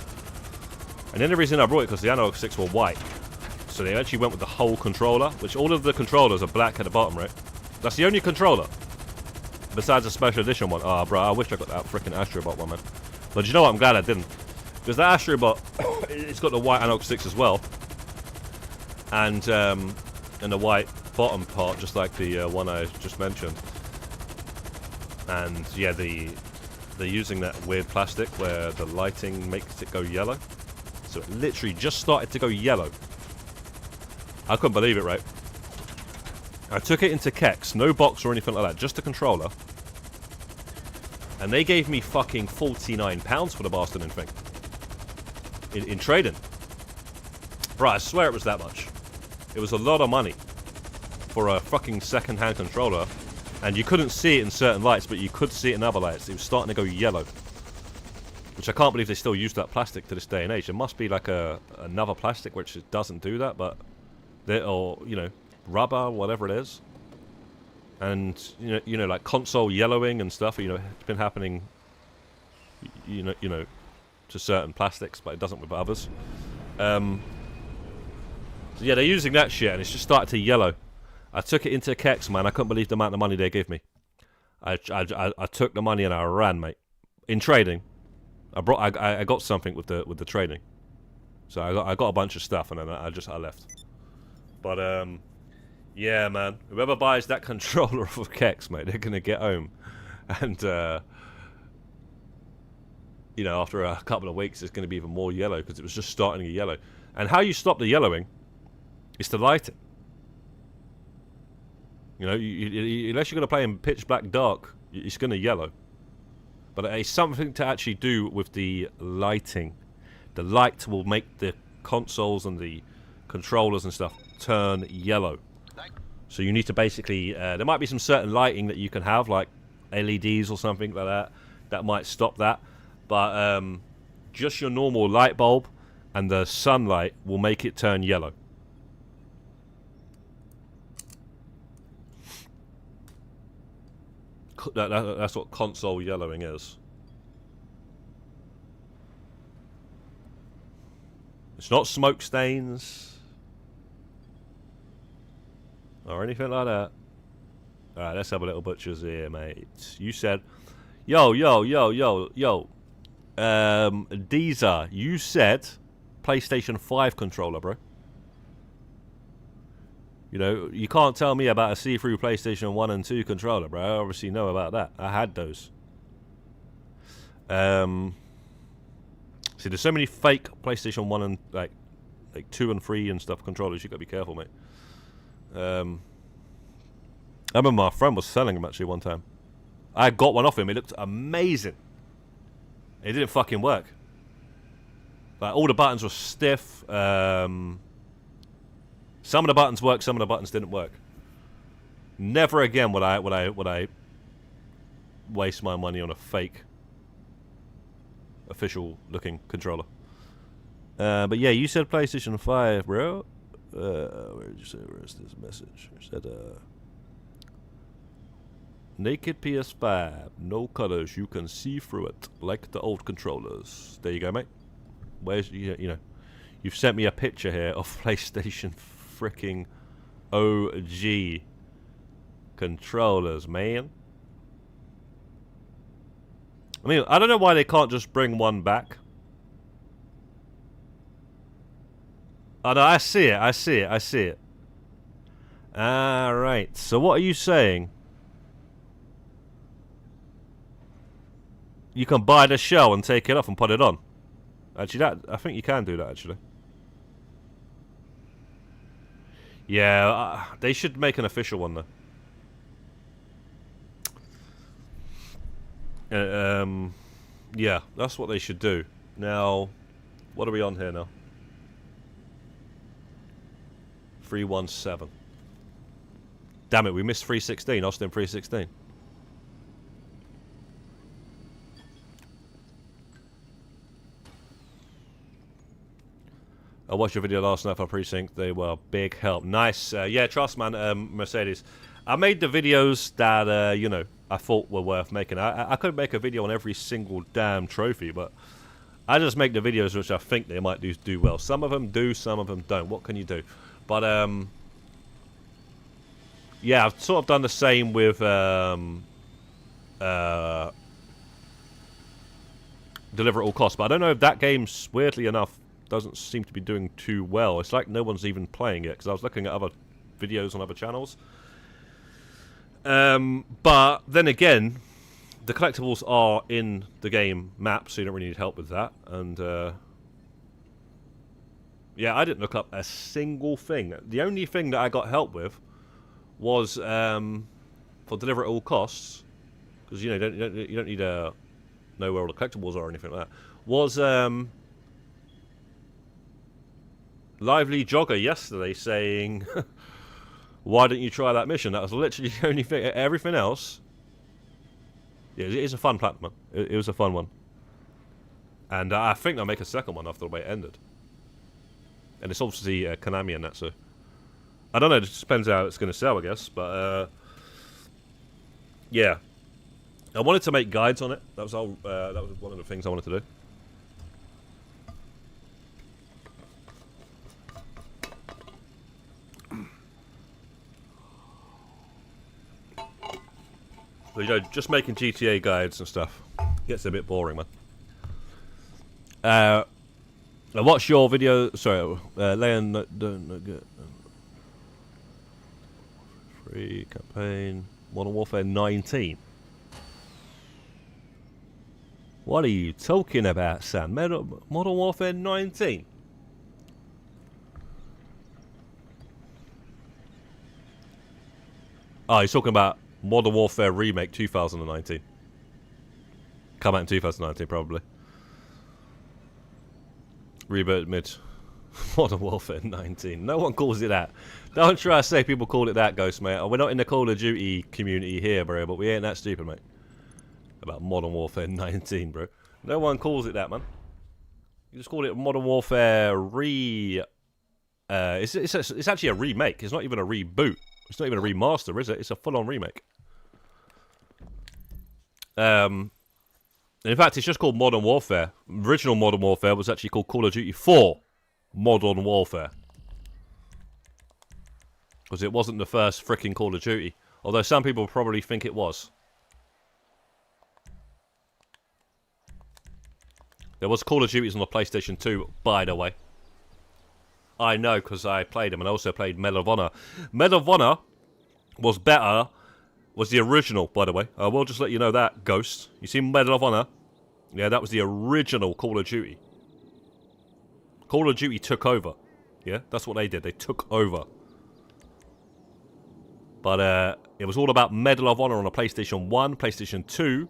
and the only reason I brought it because the analog sticks were white, so they actually went with the whole controller. Which all of the controllers are black at the bottom, right? That's the only controller besides the special edition one. Oh, bro, I wish I got that freaking Astrobot one, man. But you know what? I'm glad I didn't, because that Astrobot, it's got the white analog sticks as well, and the white bottom part, just like the one I just mentioned. And yeah, they're using that weird plastic where the lighting makes it go yellow. So it literally just started to go yellow. I couldn't believe it, right? I took it into Kex, no box or anything like that, just a controller. And they gave me fucking £49 for the bastard thing. In trading. Bro, I swear it was that much. It was a lot of money for a fucking second-hand controller, and you couldn't see it in certain lights, but you could see it in other lights. It was starting to go yellow, which I can't believe they still use that plastic to this day and age. It must be like another plastic which doesn't do that, but or you know, rubber, whatever it is. And you know, like console yellowing and stuff. You know, it's been happening. You know, to certain plastics, but it doesn't with others. So yeah, they're using that shit, and it's just started to yellow. I took it into Kex, man. I couldn't believe the amount of money they gave me. I took the money and I ran, mate. In trading, I got something with the trading. So I got a bunch of stuff, and then I left. But yeah, man. Whoever buys that controller off of Kex, mate, they're gonna get home, and you know, after a couple of weeks, it's gonna be even more yellow because it was just starting to get yellow. And how you stop the yellowing is to light it. You know, unless you're going to play in pitch black dark, it's going to yellow. But it's something to actually do with the lighting. The light will make the consoles and the controllers and stuff turn yellow. So you need to basically, there might be some certain lighting that you can have, like LEDs or something like that might stop that. But just your normal light bulb and the sunlight will make it turn yellow. That's what console yellowing is. It's not smoke stains or anything like that. Alright, let's have a little butcher's here, mate. You said, yo, Deezer, you said PlayStation 5 controller, bro. You know, you can't tell me about a see-through PlayStation 1 and 2 controller, bro. I obviously know about that. I had those. See, there's so many fake PlayStation 1 and like 2 and 3 and stuff controllers. You gotta be careful, mate. I remember my friend was selling them actually one time. I got one off him. It looked amazing. It didn't fucking work. Like all the buttons were stiff. Some of the buttons worked, some of the buttons didn't work. Never again would I waste my money on a fake official looking controller. But yeah, you said PlayStation 5, bro. Where did you say? Where's this message? You said naked PS5, no colors, you can see through it like the old controllers. There you go, mate. Where's you know, you've sent me a picture here of PlayStation freaking OG controllers, man. I mean, I don't know why they can't just bring one back. Oh no, I see it. Alright, so what are you saying? You can buy the shell and take it off and put it on. Actually, I think you can do that, actually. Yeah, they should make an official one, though. Yeah, that's what they should do. Now, what are we on here now? 317. Damn it, we missed 316. Austin 316. I watched your video last night for Precinct. They were a big help. Nice. Yeah, trust, man, Mercedes. I made the videos that, you know, I thought were worth making. I couldn't make a video on every single damn trophy, but I just make the videos which I think they might do well. Some of them do, some of them don't. What can you do? But, yeah, I've sort of done the same with, Deliver at All Costs. But I don't know if that game's, weirdly enough, doesn't seem to be doing too well. It's like no one's even playing it, because I was looking at other videos on other channels. But then again, the collectibles are in the game map, so you don't really need help with that. And yeah, I didn't look up a single thing. The only thing that I got help with was for Deliver at All Costs, because you know you don't need to know where all the collectibles are or anything like that. Was Lively Jogger yesterday saying, why don't you try that mission? That was literally the only thing. Everything else, yeah, it is a fun platform. It was a fun one. And I think they'll make a second one after the way it ended. And it's obviously Konami and that, so I don't know, it just depends how it's going to sell, I guess. But yeah, I wanted to make guides on it. That was all. That was one of the things I wanted to do. But, you know, just making GTA guides and stuff gets a bit boring, man. Now what's your video? Sorry, Leon, don't get free campaign Modern Warfare 19. What are you talking about, Sam? Modern Warfare 19. Oh, he's talking about Modern Warfare Remake 2019. Come out in 2019, probably. Reboot mid. Modern Warfare 19. No one calls it that. Don't try to say people call it that, Ghost, mate. We're not in the Call of Duty community here, bro, but we ain't that stupid, mate. About Modern Warfare 19, bro. No one calls it that, man. You just call it Modern Warfare it's actually a remake. It's not even a reboot. It's not even a remaster, is it? It's a full-on remake. In fact, it's just called Modern Warfare. Original Modern Warfare was actually called Call of Duty 4 Modern Warfare. Because it wasn't the first frickin' Call of Duty. Although some people probably think it was. There was Call of Duties on the PlayStation 2, by the way. I know, because I played them, and I also played Medal of Honor. Medal of Honor was better, was the original, by the way. I will just let you know that, Ghost. You see Medal of Honor? Yeah, that was the original Call of Duty. Call of Duty took over. Yeah, that's what they did. They took over. But it was all about Medal of Honor on a PlayStation 1, PlayStation 2,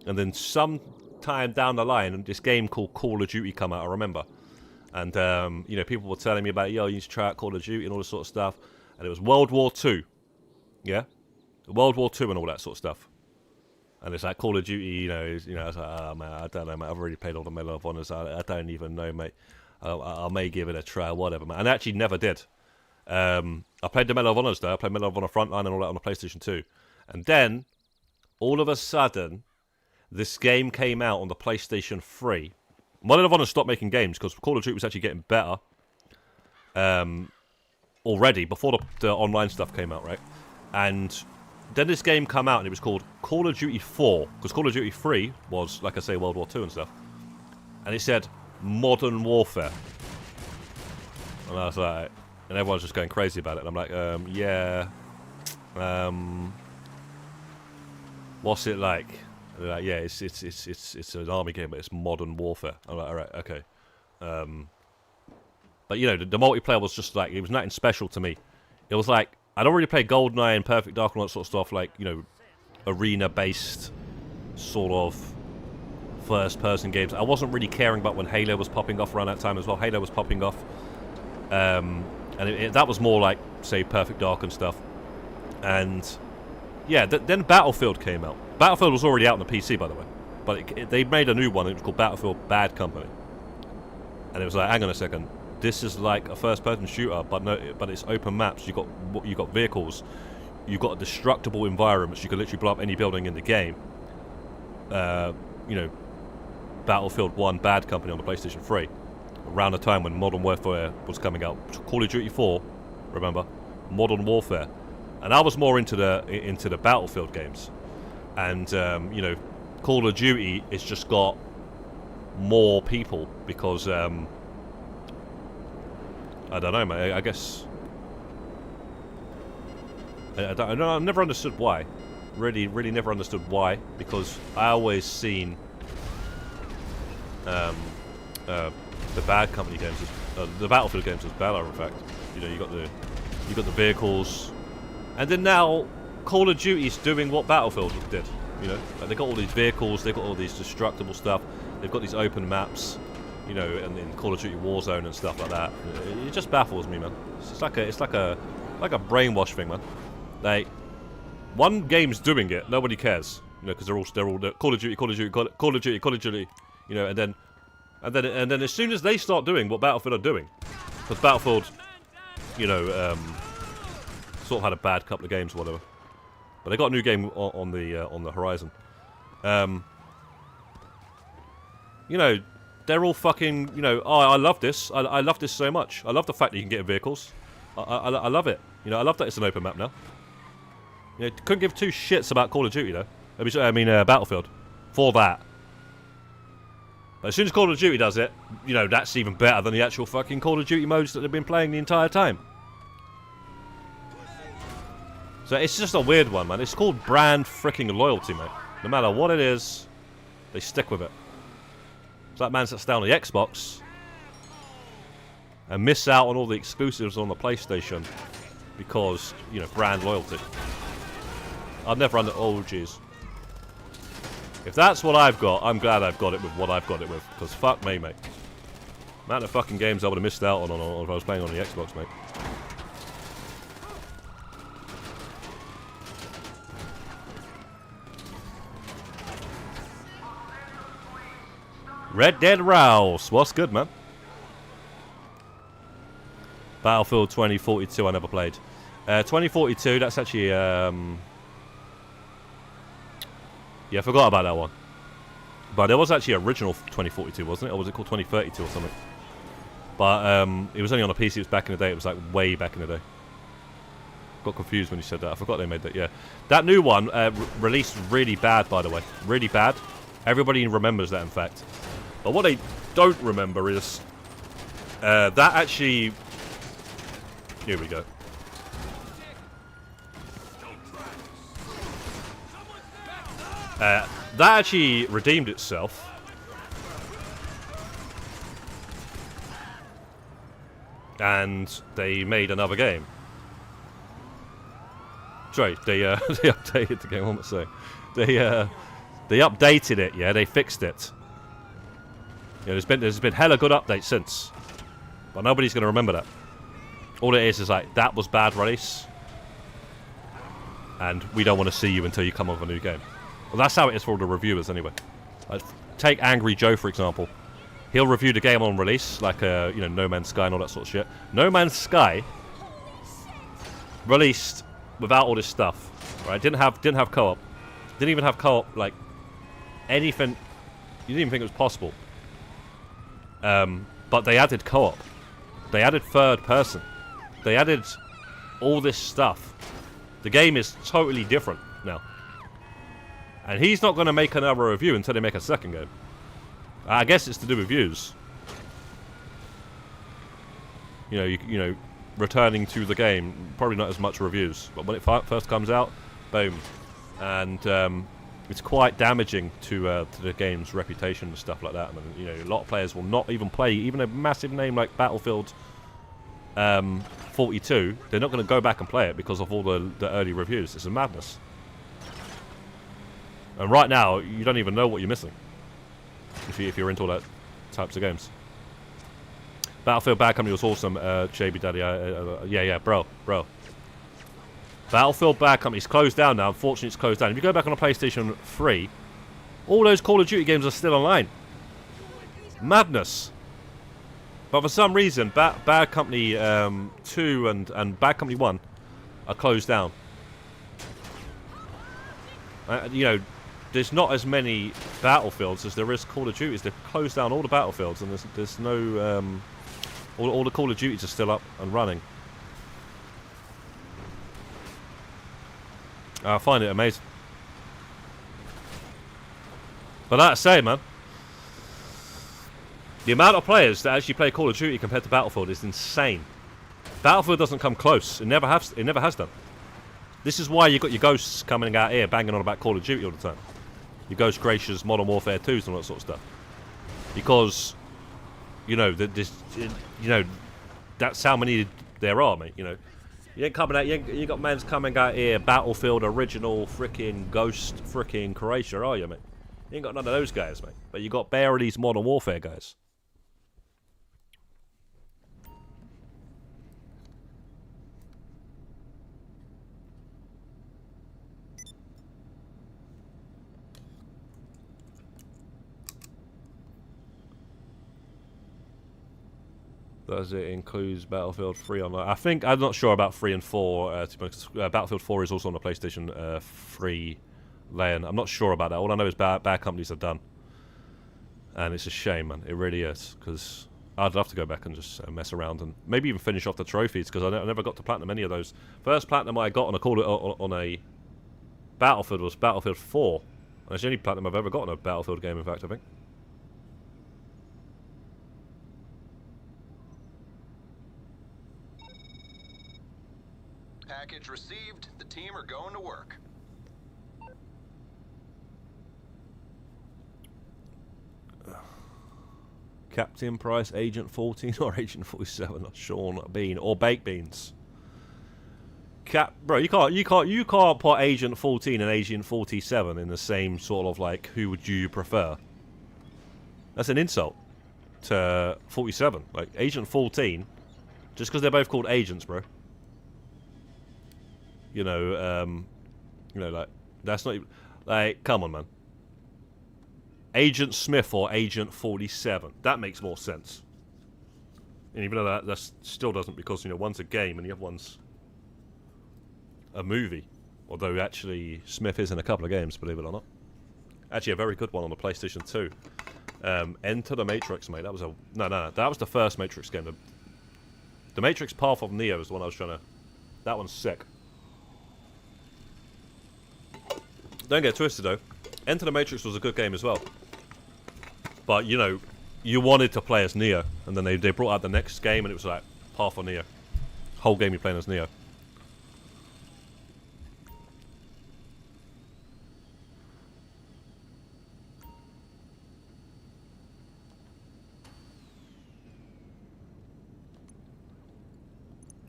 and then sometime down the line, this game called Call of Duty come out, I remember. And, you know, people were telling me about, yo, you need to try out Call of Duty and all this sort of stuff. And it was World War II. Yeah? World War II and all that sort of stuff. And it's like Call of Duty, I was like, oh, man, I don't know, mate. I've already played all the Medal of Honors. I don't even know, mate. I may give it a try, whatever, man. And I actually never did. I played the Medal of Honors, though. I played Medal of Honor Frontline and all that on the PlayStation 2. And then, all of a sudden, this game came out on the PlayStation 3. Medal of Honor stopped making games because Call of Duty was actually getting better already before the online stuff came out, right? And then this game came out and it was called Call of Duty 4 because Call of Duty 3 was, like I say, World War II and stuff. And it said Modern Warfare. And I was like, and everyone's just going crazy about it. And I'm like, yeah. What's it like? And they're like, yeah, it's an army game, but it's Modern Warfare. I'm like, all right, okay. But you know, the multiplayer was just like, it was nothing special to me. It was like, I'd already played GoldenEye and Perfect Dark and all that sort of stuff, like, you know, arena-based sort of first-person games. I wasn't really caring about when Halo was popping off around that time as well. Halo was popping off. And that was more like, say, Perfect Dark and stuff. And yeah, then Battlefield came out. Battlefield was already out on the PC, by the way. But they made a new one. It was called Battlefield Bad Company. And it was like, hang on a second. this is like a first-person shooter, but it's open maps. You got vehicles, you've got a destructible environment, so you can literally blow up any building in the game. You know, Battlefield 1 Bad Company on the PlayStation 3, around the time when Modern Warfare was coming out. Call of Duty 4, remember, Modern Warfare, and I was more into the Battlefield games, and you know, Call of Duty it's just got more people because I don't know, mate. I guess I've never understood why. Really never understood why, because I always seen the Bad Company games, the Battlefield games as better. In fact, you know, you got the vehicles, and then now Call of Duty's doing what Battlefield did. You know, like they got all these vehicles, they got all these destructible stuff, they've got these open maps, you know, and in Call of Duty Warzone and stuff like that. It just baffles me, man. It's like a brainwash thing, man. Like, one game's doing it, nobody cares, you know, because they're all Call of Duty, Call of Duty, Call of Duty, Call of Duty, you know, and then as soon as they start doing what Battlefield are doing, because Battlefield, you know, sort of had a bad couple of games or whatever, but they got a new game on the horizon. You know, they're all fucking, you know, oh, I love this. I love this so much. I love the fact that you can get in vehicles. I love it. You know, I love that it's an open map now. You know, couldn't give two shits about Call of Duty though. I mean, Battlefield, for that. But as soon as Call of Duty does it, you know, that's even better than the actual fucking Call of Duty modes that they've been playing the entire time. So it's just a weird one, man. It's called brand freaking loyalty, mate. No matter what it is, they stick with it. So that man sits down on the Xbox and miss out on all the exclusives on the PlayStation because, you know, brand loyalty. I'd never oh jeez. If that's what I've got, I'm glad I've got it with what I've got it with, because fuck me, mate. Amount of fucking games I would have missed out on if I was playing on the Xbox, mate. Red Dead Rouse, what's good, man? Battlefield 2042, I never played. 2042, that's actually, yeah, I forgot about that one. But there was actually original 2042, wasn't it? Or was it called 2032 or something? But it was only on a PC, it was back in the day, it was like way back in the day. Got confused when you said that, I forgot they made that, yeah. That new one released really bad, by the way. Really bad. Everybody remembers that, in fact. But what they don't remember is that actually... Here we go. That actually redeemed itself. And they made another game. Sorry, they updated the game, what am I saying? They updated it, yeah, they fixed it. Yeah, there's been hella good updates since, but nobody's going to remember that. All it is like, that was bad release, and we don't want to see you until you come up with a new game. Well, that's how it is for all the reviewers anyway. Like, take Angry Joe, for example. He'll review the game on release, like you know, No Man's Sky and all that sort of shit. No Man's Sky released without all this stuff, right? Didn't have co-op. Didn't even have co-op, like, anything. You didn't even think it was possible. But they added co-op. They added third person. They added all this stuff. The game is totally different now. And he's not going to make another review until they make a second game. I guess it's to do with views. You know, returning to the game, probably not as much reviews. But when it first comes out, boom. And it's quite damaging to the game's reputation and stuff like that. I mean, you know, a lot of players will not even play even a massive name like Battlefield 42. They're not going to go back and play it because of all the early reviews. It's a madness. And right now, you don't even know what you're missing if you're into all that types of games. Battlefield Bad Company was awesome, JB Daddy. Yeah, bro. Battlefield Bad Company's closed down now. Unfortunately, it's closed down. If you go back on a PlayStation 3, all those Call of Duty games are still online. Madness. But for some reason, Bad Company 2 and Bad Company 1 are closed down. You know, there's not as many battlefields as there is Call of Duties. They've closed down all the battlefields, and there's no all the Call of Duties are still up and running. I find it amazing. But that say, man, the amount of players that actually play Call of Duty compared to Battlefield is insane. Battlefield doesn't come close. It never has done. This is why you got your ghosts coming out here banging on about Call of Duty all the time. Your Ghost Gracious, Modern Warfare 2s and all that sort of stuff. Because, you know, that's how many there are, mate. You know, you ain't coming out. You got men's coming out here Battlefield original freaking Ghost freaking Croatia, are you, mate? You ain't got none of those guys, mate. But you got bare of these Modern Warfare guys. Does it include Battlefield 3 online? I think, I'm not sure about 3 and 4. Battlefield 4 is also on the PlayStation 3 lane. I'm not sure about that. All I know is bad companies are done. And it's a shame, man. It really is. Because I'd love to go back and just mess around and maybe even finish off the trophies. Because I never got to platinum any of those. First platinum I got on a Battlefield was Battlefield 4. And it's the only platinum I've ever got on a Battlefield game, in fact, I think. Package received. The team are going to work. Captain Price, Agent 14 or Agent 47, or Sean Bean or Baked Beans. Bro, you can't put Agent 14 and Agent 47 in the same sort of like who would you prefer. That's an insult to 47. Like Agent 14, just because they're both called agents, bro. You know, like that's not even, like, come on, man. Agent Smith or Agent 47. That makes more sense. And even though that still doesn't, because, you know, one's a game and the other one's a movie. Although actually Smith is in a couple of games, believe it or not. Actually, a very good one on the PlayStation 2. Enter the Matrix, mate. That was a no. That was the first Matrix game. The Matrix Path of Neo is the one I was trying to. That one's sick. Don't get twisted though. Enter the Matrix was a good game as well. But, you know, you wanted to play as Neo, and then they brought out the next game, and it was like Path of Neo. Whole game you're playing as Neo.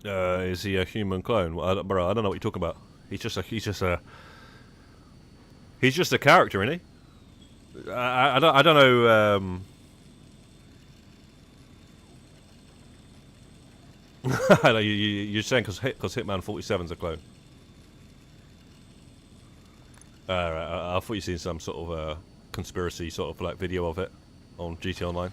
Is he a human clone? Well, bro, I don't know what you're talking about. He's just a character, isn't he? I don't know. You're saying because Hitman 47's a clone. Right, I thought you seen some sort of conspiracy sort of like video of it on GT Online.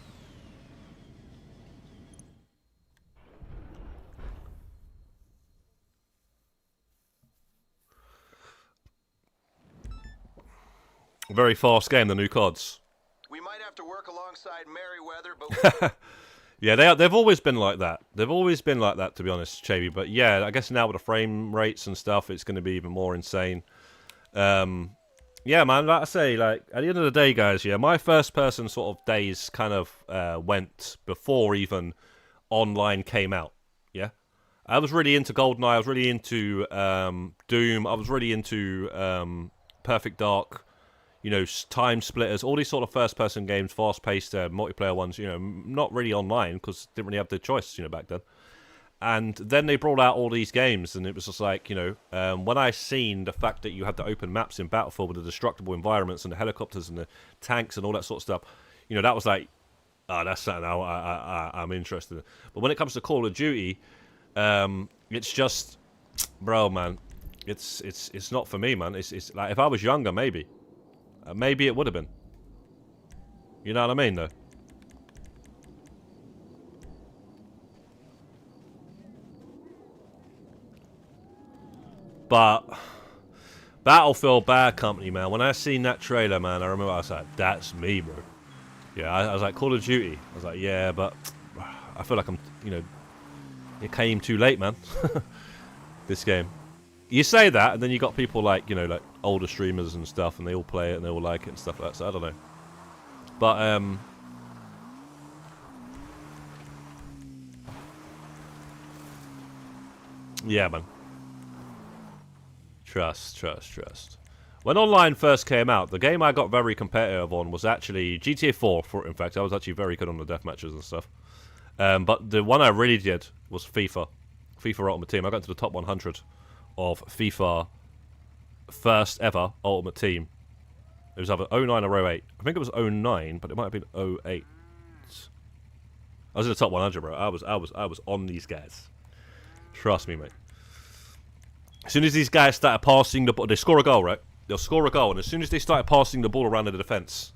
Very fast game, the new CODs. We might have to work alongside Merryweather, but yeah, they've always been like that. They've always been like that, to be honest, Chavy. But yeah, I guess now with the frame rates and stuff, it's going to be even more insane. Yeah, man, like I say, like at the end of the day, guys, yeah, my first person sort of days kind of went before even online came out. Yeah, I was really into GoldenEye. I was really into Doom. I was really into Perfect Dark. You know, Time Splitters, all these sort of first-person games, fast-paced multiplayer ones, you know, not really online because didn't really have the choice, you know, back then. And then they brought out all these games, and it was just like, you know, when I seen the fact that you had the open maps in Battlefield with the destructible environments and the helicopters and the tanks and all that sort of stuff, you know, that was like, oh, that's something I'm interested in. But when it comes to Call of Duty, it's just, bro, man, it's not for me, man. It's like, if I was younger, maybe. Maybe it would have been. You know what I mean, though? But Battlefield Bad Company, man. When I seen that trailer, man, I remember I was like, "That's me, bro." Yeah, I was like, Call of Duty. I was like, yeah, but I feel like I'm, you know, it came too late, man. This game. You say that, and then you got people like, you know, like older streamers and stuff, and they all play it and they all like it and stuff like that. So I don't know. But yeah, man. Trust. When online first came out, the game I got very competitive on was actually GTA 4. In fact, I was actually very good on the death matches and stuff. But the one I really did was FIFA Ultimate Team. I got into the top 100 of FIFA first ever Ultimate Team. It was either 09 or 08. I think it was 09, but it might have been 08. I was in the top 100, bro. I was on these guys. Trust me, mate. As soon as these guys started passing the ball, they score a goal, right? They'll score a goal, and as soon as they started passing the ball around in the defense,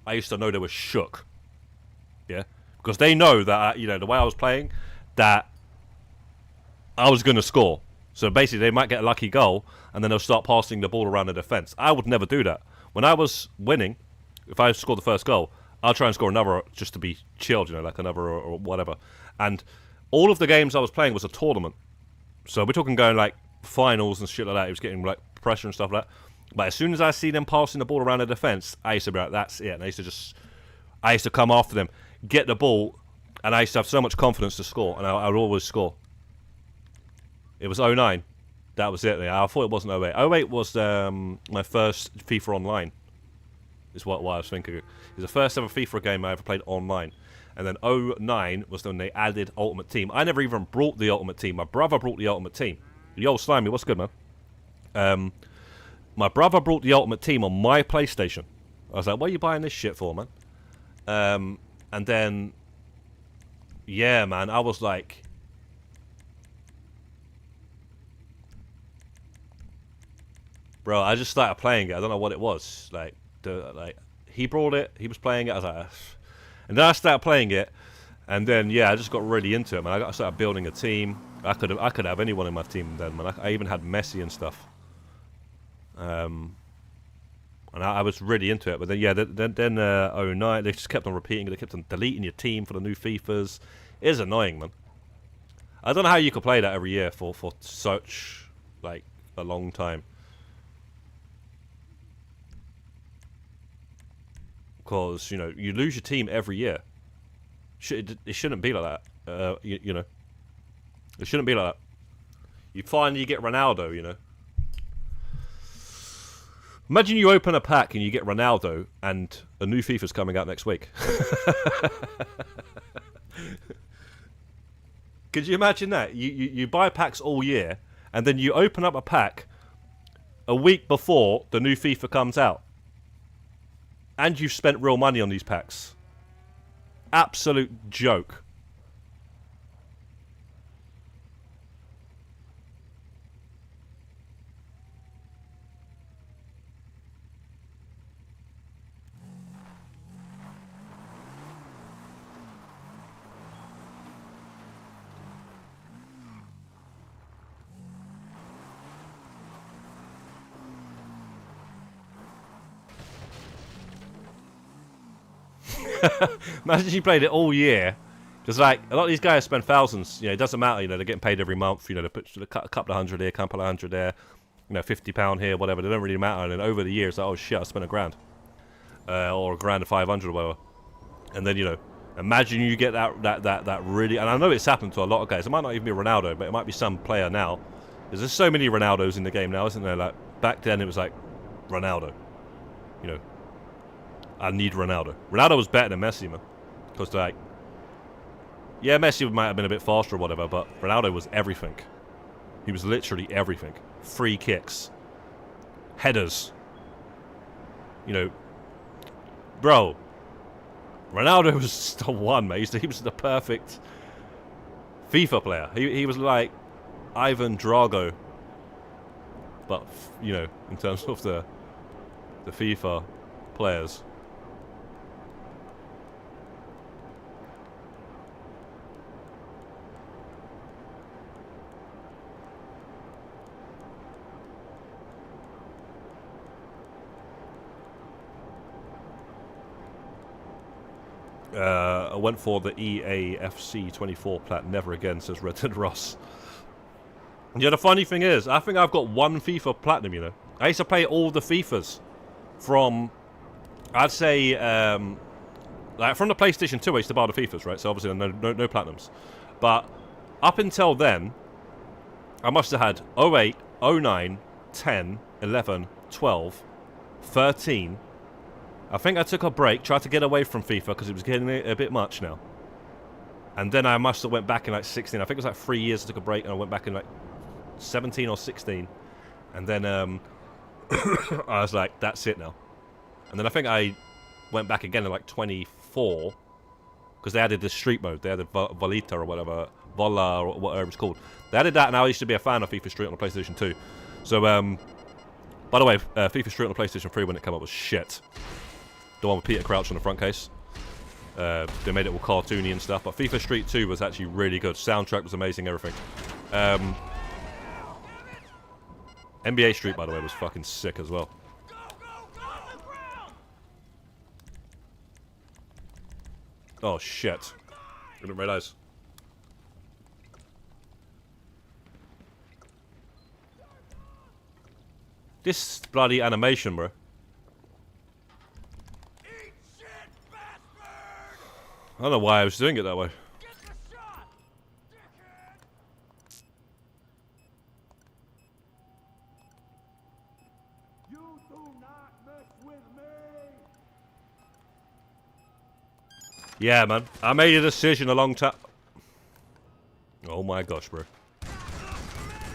I used to know they were shook. Yeah, because they know that you know the way I was playing, that I was going to score. So basically, they might get a lucky goal, and then they'll start passing the ball around the defense. I would never do that. When I was winning, if I scored the first goal, I'll try and score another just to be chilled, you know, like another or whatever. And all of the games I was playing was a tournament. So we're talking going like finals and shit like that. It was getting like pressure and stuff like that. But as soon as I see them passing the ball around the defense, I used to be like, that's it. And I used to come after them, get the ball, and I used to have so much confidence to score, and I would always score. It was 09. That was it. I thought it wasn't 08. 08 was my first FIFA Online, is what I was thinking. It was the first ever FIFA game I ever played online. And then 09 was when they added Ultimate Team. I never even brought the Ultimate Team. My brother brought the Ultimate Team. Yo, Slimy, what's good, man? My brother brought the Ultimate Team on my PlayStation. I was like, what are you buying this shit for, man? And then, yeah, man, I was like, bro, I just started playing it. I don't know what it was. Like he brought it. He was playing it. I was like, and then I started playing it, and then yeah, I just got really into it, man. I started building a team. I could have anyone in my team then, man. I even had Messi and stuff. And I was really into it. But then yeah, then 09, they just kept on repeating it. They kept on deleting your team for the new FIFAs. It is annoying, man. I don't know how you could play that every year for such like a long time. Because, you know, you lose your team every year. It shouldn't be like that. You know. It shouldn't be like that. You finally get Ronaldo, you know. Imagine you open a pack and you get Ronaldo and a new FIFA's coming out next week. Could you imagine that? You buy packs all year and then you open up a pack a week before the new FIFA comes out. And you've spent real money on these packs. Absolute joke. Imagine you played it all year. Because like a lot of these guys spend thousands. You know, it doesn't matter. You know, they're getting paid every month. You know, they put a couple of hundred here, a couple of hundred there. You know, £50 here, whatever. They don't really matter. And then over the years, like, oh shit, I spent $1,000, or $1,000 and 500 or whatever. And then you know, imagine you get that really. And I know it's happened to a lot of guys. It might not even be Ronaldo, but it might be some player now. Because there's so many Ronaldos in the game now, isn't there? Like back then, it was like Ronaldo. You know. I need Ronaldo. Ronaldo was better than Messi, man. Because, like, yeah, Messi might have been a bit faster or whatever, but Ronaldo was everything. He was literally everything. Free kicks. Headers. You know. Bro. Ronaldo was the one, mate. He was the perfect FIFA player. He was like Ivan Drago. But, you know, in terms of the FIFA players. I went for the EAFC 24 plat. Never again, says Red Ross. Yeah, the funny thing is, I think I've got one FIFA Platinum, you know. I used to play all the FIFAs from, I'd say, like from the PlayStation 2, I used to buy the FIFAs, right? So obviously no Platinums. But up until then, I must have had 08, 09, 10, 11, 12, 13. I think I took a break, tried to get away from FIFA because it was getting a bit much now. And then I must have went back in like 16. I think it was like 3 years I took a break and I went back in like 17 or 16. And then I was like, that's it now. And then I think I went back again in like 24 because they added this street mode. They added Volita or whatever, Vola or whatever it's called. They added that and I used to be a fan of FIFA Street on the PlayStation 2. So, by the way, FIFA Street on the PlayStation 3 when it came out was shit. The one with Peter Crouch on the front case. They made it all cartoony and stuff, but FIFA Street 2 was actually really good. Soundtrack was amazing, everything. NBA Street, by the way, was fucking sick as well. Oh shit! I didn't realize. This bloody animation, bro. I don't know why I was doing it that way. You do not mess with me. Yeah, man. I made a decision a long time. Oh my gosh, bro.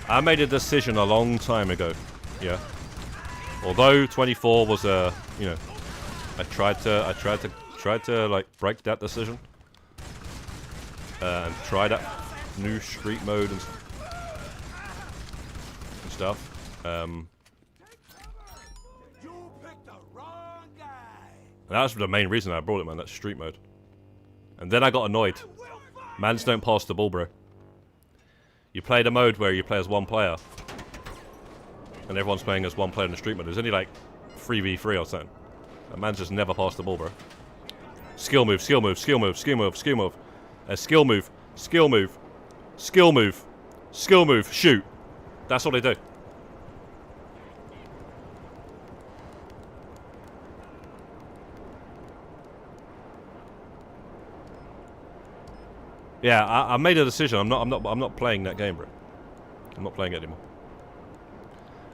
I made a decision a long time ago. Yeah. Although 24 was a, you know, I tried to like break that decision and try that new street mode and stuff. You picked the wrong guy. And that was the main reason I brought it, man. That street mode. And then I got annoyed. Mans don't pass the ball, bro. You play the mode where you play as one player, and everyone's playing as one player in the street mode. There's only like 3v3 or something. And man's just never passed the ball, bro. Skill move, skill move, skill move, skill move, skill move. Skill move, skill move, skill move, skill move, shoot. That's all they do. Yeah, I made a decision. I'm not playing that game, bro. I'm not playing it anymore.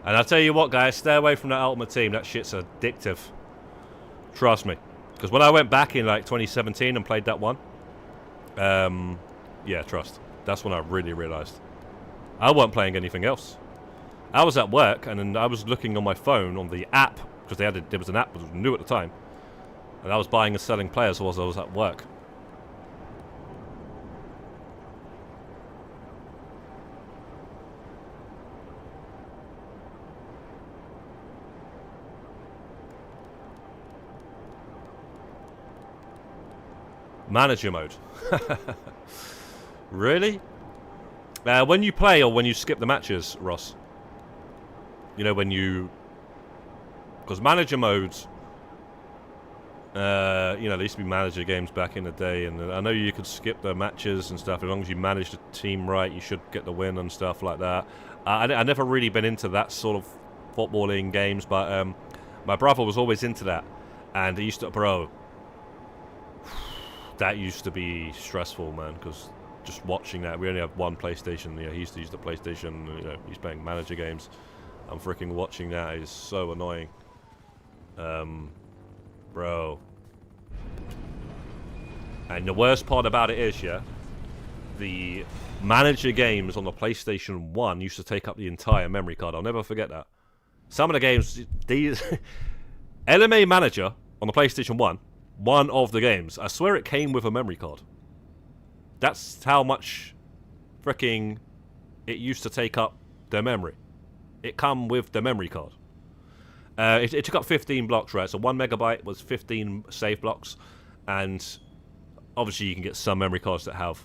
And I'll tell you what, guys, stay away from that Ultimate Team. That shit's addictive. Trust me. Because when I went back in like 2017 and played that one, yeah, trust. That's when I really realized. I wasn't playing anything else. I was at work and then I was looking on my phone on the app, because there was an app that was new at the time. And I was buying and selling players whilst I was at work. Manager mode. Really? When you play or when you skip the matches, Ross? You know, when you... Because manager modes... you know, there used to be manager games back in the day, and I know you could skip the matches and stuff. As long as you manage the team right, you should get the win and stuff like that. I never really been into that sort of footballing games, but my brother was always into that. And he used to... Bro... That used to be stressful, man, because just watching that, we only have one PlayStation. Yeah, he used to use the PlayStation. You know, he's playing manager games. I'm freaking watching that. Is so annoying, bro. And the worst part about it is, yeah, the manager games on the PlayStation 1 used to take up the entire memory card. I'll never forget that. Some of the games, these LMA Manager on the PlayStation 1. One of the games, I swear it came with a memory card. That's how much freaking it used to take up the memory. It come with the memory card. It took up 15 blocks, right? So 1 megabyte was 15 save blocks. And obviously you can get some memory cards that have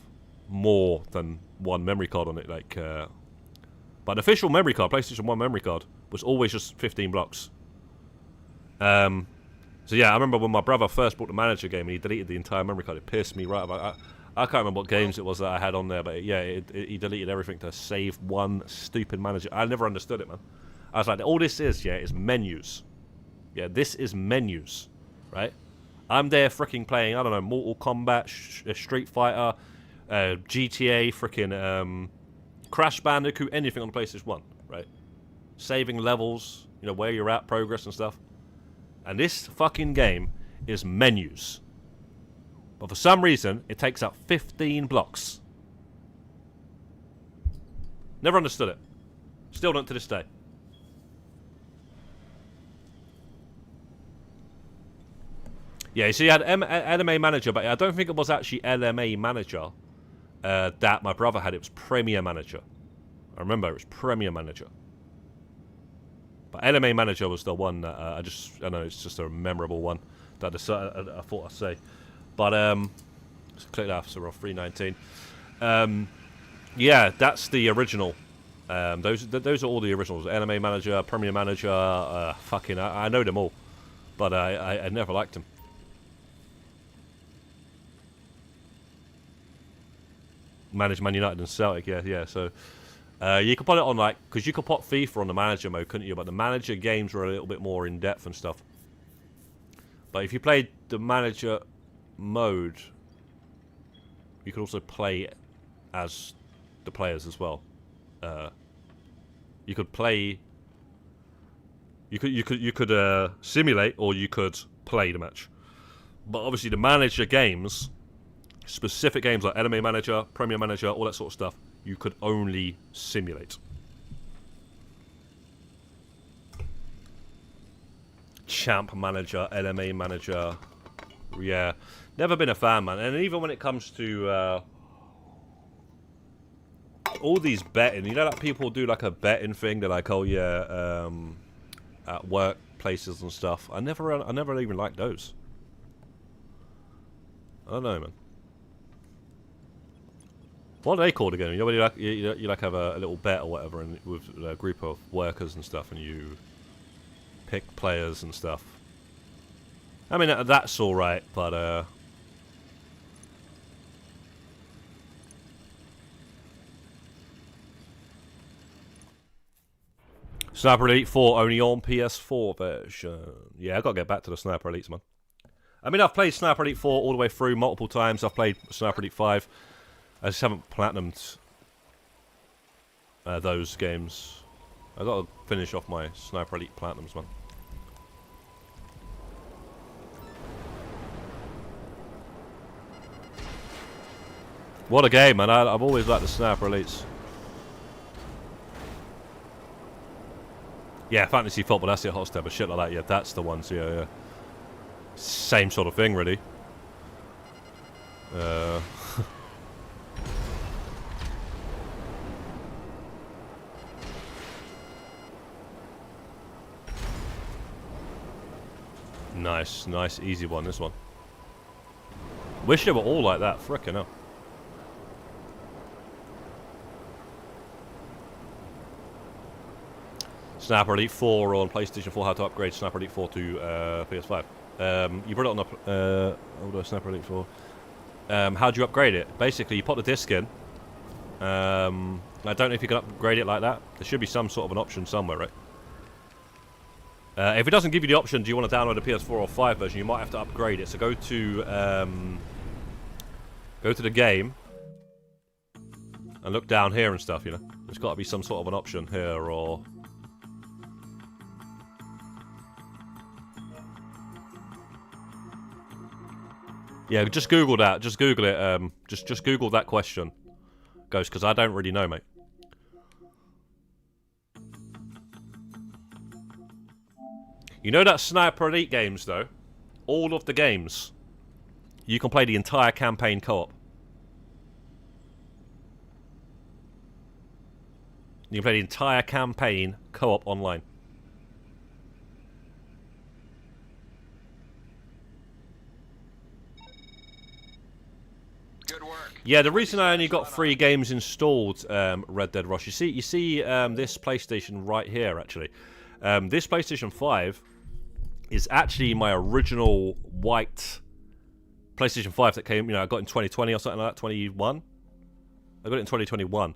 more than one memory card on it. Like, but an official memory card, PlayStation 1 memory card, was always just 15 blocks. So yeah, I remember when my brother first bought the manager game and he deleted the entire memory card. It pissed me right about. I can't remember what games it was that I had on there, but yeah, he deleted everything to save one stupid manager. I never understood it, man. I was like, all this is menus. Yeah, this is menus, right? I'm there freaking playing, I don't know, Mortal Kombat, Street Fighter, GTA, freaking Crash Bandicoot, anything on the PlayStation 1, right? Saving levels, you know, where you're at, progress and stuff. And this fucking game is menus. But for some reason, it takes up 15 blocks. Never understood it. Still don't to this day. Yeah, so you had LMA Manager, but I don't think it was actually LMA Manager that my brother had. It was Premier Manager. I remember it was Premier Manager. But LMA Manager was the one that I know it's just a memorable one that I thought I'd say. But let's click that, so we're on 319. Yeah, that's the original. Those are all the originals. LMA Manager, Premier Manager, fucking I know them all, but I never liked them. Manage Man United and Celtic, yeah. So you could put it on because you could put FIFA on the manager mode, couldn't you? But the manager games were a little bit more in depth and stuff. But if you played the manager mode, you could also play as the players as well. You could play. You could simulate, or you could play the match. But obviously, the manager games, specific games like LMA Manager, Premier Manager, all that sort of stuff, you could only simulate. Champ Manager, LMA Manager, yeah, never been a fan, man. And even when it comes to all these betting, you know, like people do like a betting thing. They're like, oh yeah, at workplaces and stuff. I never even liked those. I don't know, man. What are they called again? You know, when you like have a little bet or whatever, and with a group of workers and stuff, and you pick players and stuff. I mean, that's all right, but Sniper Elite 4 only on PS4 version. Yeah, I gotta get back to the Sniper Elites, man. I mean, I've played Sniper Elite 4 all the way through multiple times. I've played Sniper Elite 5. I just haven't platinumed those games. I gotta finish off my Sniper Elite platinums, man. What a game, man. I've always liked the Sniper Elites. Yeah, Fantasy Football, that's it, Hot Step, shit like that. Yeah, that's the ones, yeah. Same sort of thing, really. Nice, easy one, this one. Wish they were all like that, frickin' hell. Sniper Elite 4 on PlayStation 4, how to upgrade Sniper Elite 4 to PS5. You put it on the Sniper Elite 4. How do you upgrade it? Basically, you put the disc in. I don't know if you can upgrade it like that. There should be some sort of an option somewhere, right? If it doesn't give you the option, do you want to download a PS4 or 5 version, you might have to upgrade it. So go to the game and look down here and stuff, you know. There's got to be some sort of an option here, or... Yeah, just Google that. Just Google it. Just Google that question, Ghost, because I don't really know, mate. You know that Sniper Elite games, though? All of the games, you can play the entire campaign co-op. You can play the entire campaign co-op online. Yeah, the reason I only got 3 games installed, Red Dead Rush. You see, this PlayStation right here. Actually, this PlayStation 5 is actually my original white PlayStation 5 that came, I got in 2020 or something like that, 21. I got it in 2021.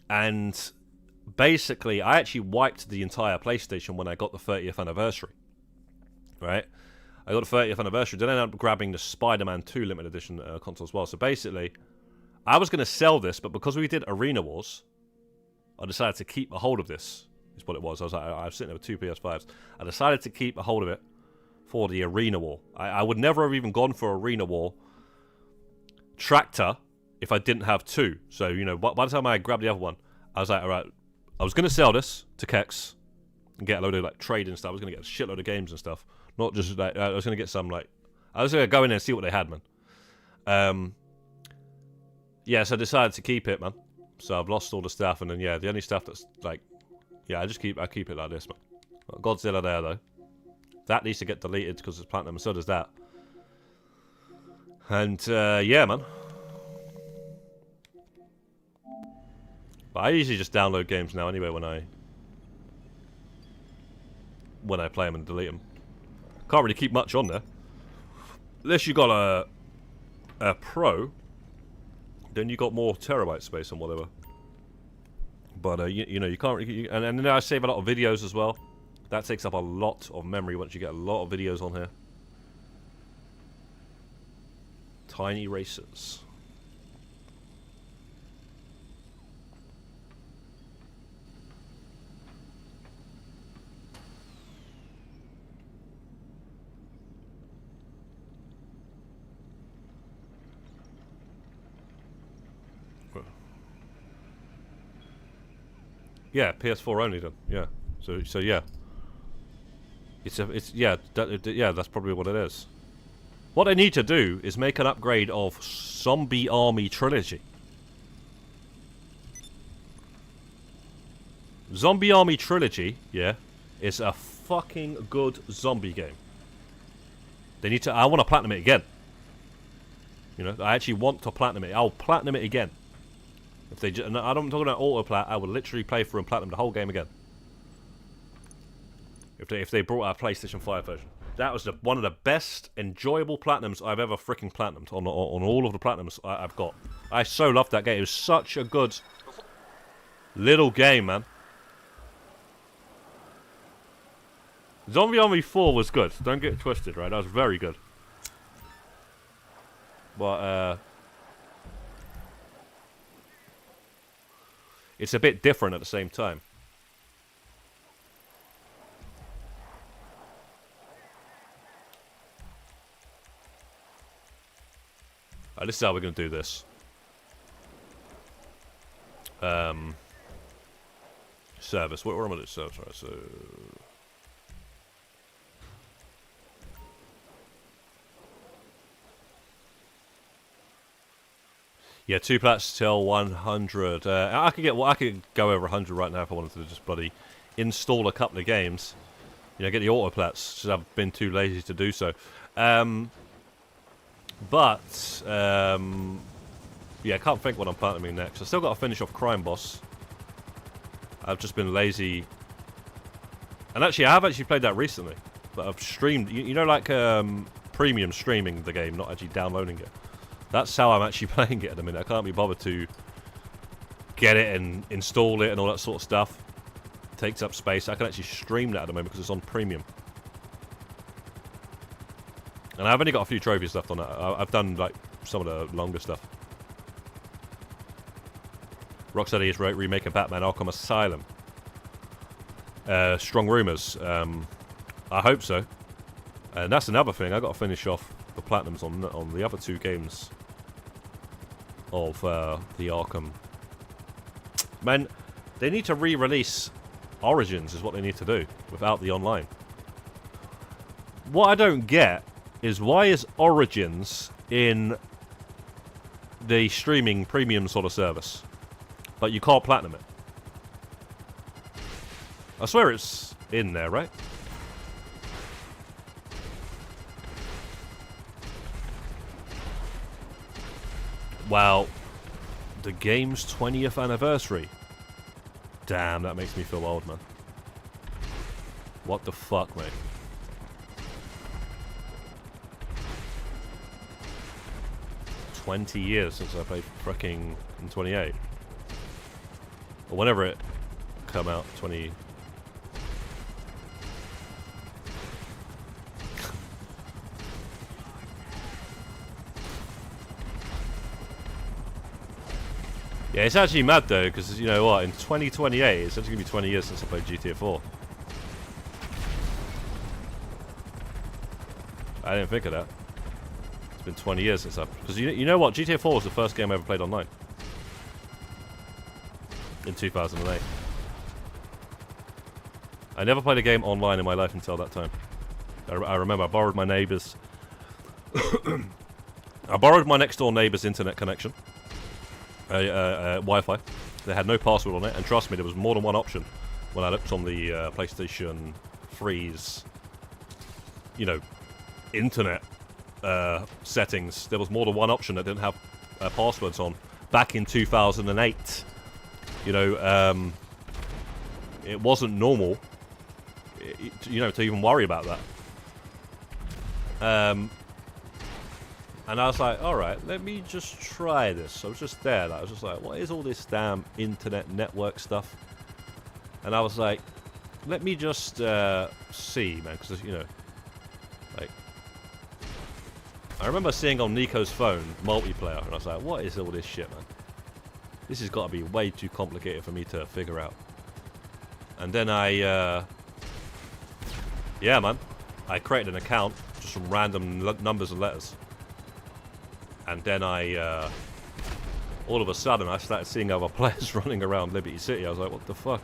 And basically, I actually wiped the entire PlayStation when I got the 30th anniversary. Right? I got the 30th anniversary. Then I ended up grabbing the Spider-Man 2 limited edition console as well. So basically, I was going to sell this, but because we did Arena Wars, I decided to keep a hold of this. Is what it was. I was sitting there with 2 PS5s. I decided to keep a hold of it for the Arena War. I would never have even gone for Arena War Tractor if I didn't have 2. So, by the time I grabbed the other one, I was like, alright, I was going to sell this to Kex and get a load of trade and stuff. I was going to get a shitload of games and stuff. Not just I was going to get some I was going to go in there and see what they had, man. Yeah, so I decided to keep it, man. So I've lost all the stuff, and then the only stuff that's I keep it like this, man. Got Godzilla there though. That needs to get deleted because it's platinum, and so does that. And yeah, man. But I usually just download games now anyway when I play them and delete them. Can't really keep much on there. Unless you got a Pro, then you got more terabyte space and whatever. But you can't really, and then I save a lot of videos as well. That takes up a lot of memory once you get a lot of videos on here. Tiny racers. Yeah, PS4 only then. Yeah. So yeah. That's probably what it is. What they need to do is make an upgrade of Zombie Army Trilogy. Zombie Army Trilogy, is a fucking good zombie game. They need to. I want to platinum it again. I actually want to platinum it. I'll platinum it again. If they, I'm talking about auto plat. I would literally play through and platinum the whole game again. If they brought out a PlayStation 5 version, that was one of the best enjoyable platinums I've ever freaking platinumed on all of the platinums I've got. I so loved that game. It was such a good little game, man. Zombie Army 4 was good. Don't get it twisted, right? That was very good. But it's a bit different at the same time. This is how we're going to do this. Service. What am I doing? Service, right? So. Yeah, 2 plats till 100. I could go over 100 right now if I wanted to just bloody install a couple of games. Get the auto plats. Just I've been too lazy to do so. But yeah, I can't think what I'm platinuming next. I still got to finish off Crime Boss. I've just been lazy. And actually, I have actually played that recently. But I've streamed, premium streaming the game, not actually downloading it. That's how I'm actually playing it at the minute. I can't be bothered to get it and install it and all that sort of stuff. It takes up space. I can actually stream that at the moment because it's on premium. And I've only got a few trophies left on that. I've done some of the longer stuff. Rocksteady is remaking Batman Arkham Asylum. Strong rumours. I hope so. And that's another thing. I've got to finish off the platinums on the other 2 games of the Arkham. Man, they need to re-release Origins is what they need to do without the online. What I don't get is why is Origins in the streaming premium sort of service, but you can't platinum it? I swear it's in there, right? Wow, the game's 20th anniversary. Damn, that makes me feel old, man. What the fuck, mate? 20 years since I played freaking in 28. Or whenever it come out, 20... Yeah, it's actually mad though, because you know what, in 2028, it's actually going to be 20 years since I played GTA 4. I didn't think of that. It's been 20 years since I've... Because you know what, GTA 4 was the first game I ever played online. In 2008. I never played a game online in my life until that time. I remember I borrowed my neighbour's... I borrowed my next door neighbour's internet connection. Wi-Fi. They had no password on it, and trust me, there was more than one option when I looked on the PlayStation 3's, you know, internet settings. There was more than one option that didn't have passwords on back in 2008. You know, it wasn't normal, you know, to even worry about that. And I was like, alright, let me just try this. I was just there. I was just like, what is all this damn internet network stuff? And I was like, let me just see, man. Because, you know, like, I remember seeing on Nico's phone multiplayer. And I was like, what is all this shit, man? This has got to be way too complicated for me to figure out. And then I, yeah, man. I created an account just from random numbers and letters. And then I, all of a sudden, I started seeing other players running around Liberty City. I was like, what the fuck?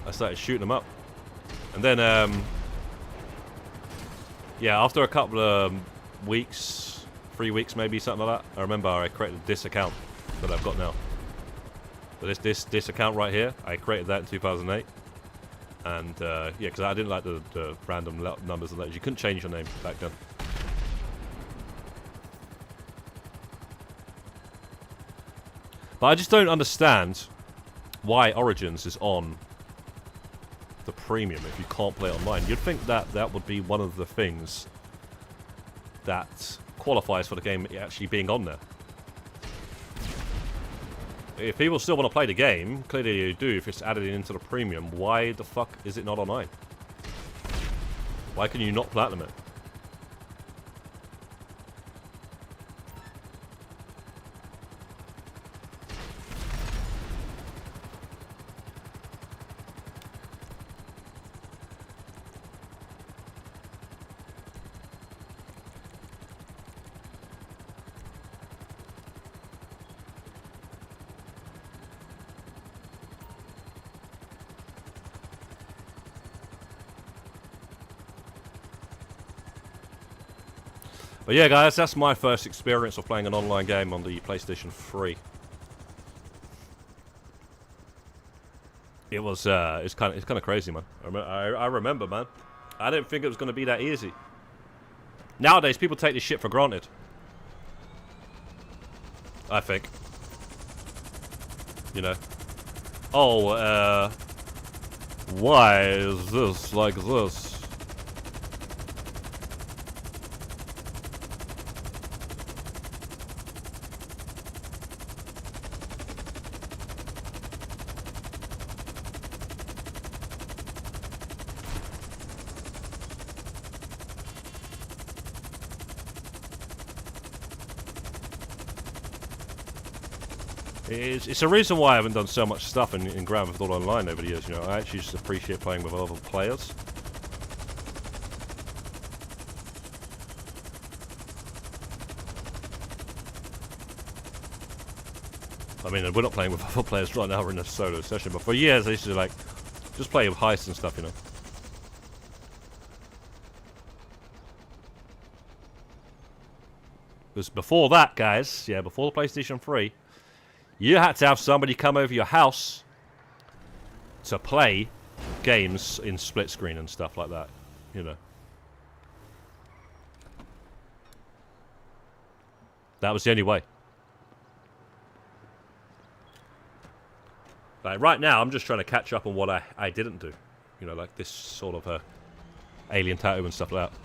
I started shooting them up. And then, yeah, after a couple of weeks, 3 weeks maybe, something like that, I remember I created this account that I've got now. So this account right here, I created that in 2008. And, yeah, because I didn't like the random numbers and letters. You couldn't change your name back then. But I just don't understand why Origins is on the premium if you can't play online. You'd think that that would be one of the things that qualifies for the game actually being on there. If people still want to play the game, clearly you do if it's added into the premium, why the fuck is it not online? Why can you not platinum it? But yeah, guys, that's my first experience of playing an online game on the PlayStation 3. It was, it's kind of crazy, man. I remember, man. I didn't think it was going to be that easy. Nowadays, people take this shit for granted. I think. You know. Oh, why is this like this? It's a reason why I haven't done so much stuff in Grand Theft Auto Online over the years, you know. I actually just appreciate playing with other players. I mean, we're not playing with other players right now, we're in a solo session, but for years I used to, like, just play with heists and stuff, you know. Because before that, guys, yeah, before the PlayStation 3, you had to have somebody come over your house to play games in split screen and stuff like that, you know. That was the only way. Like, right now, I'm just trying to catch up on what I didn't do. You know, like this sort of alien tattoo and stuff like that.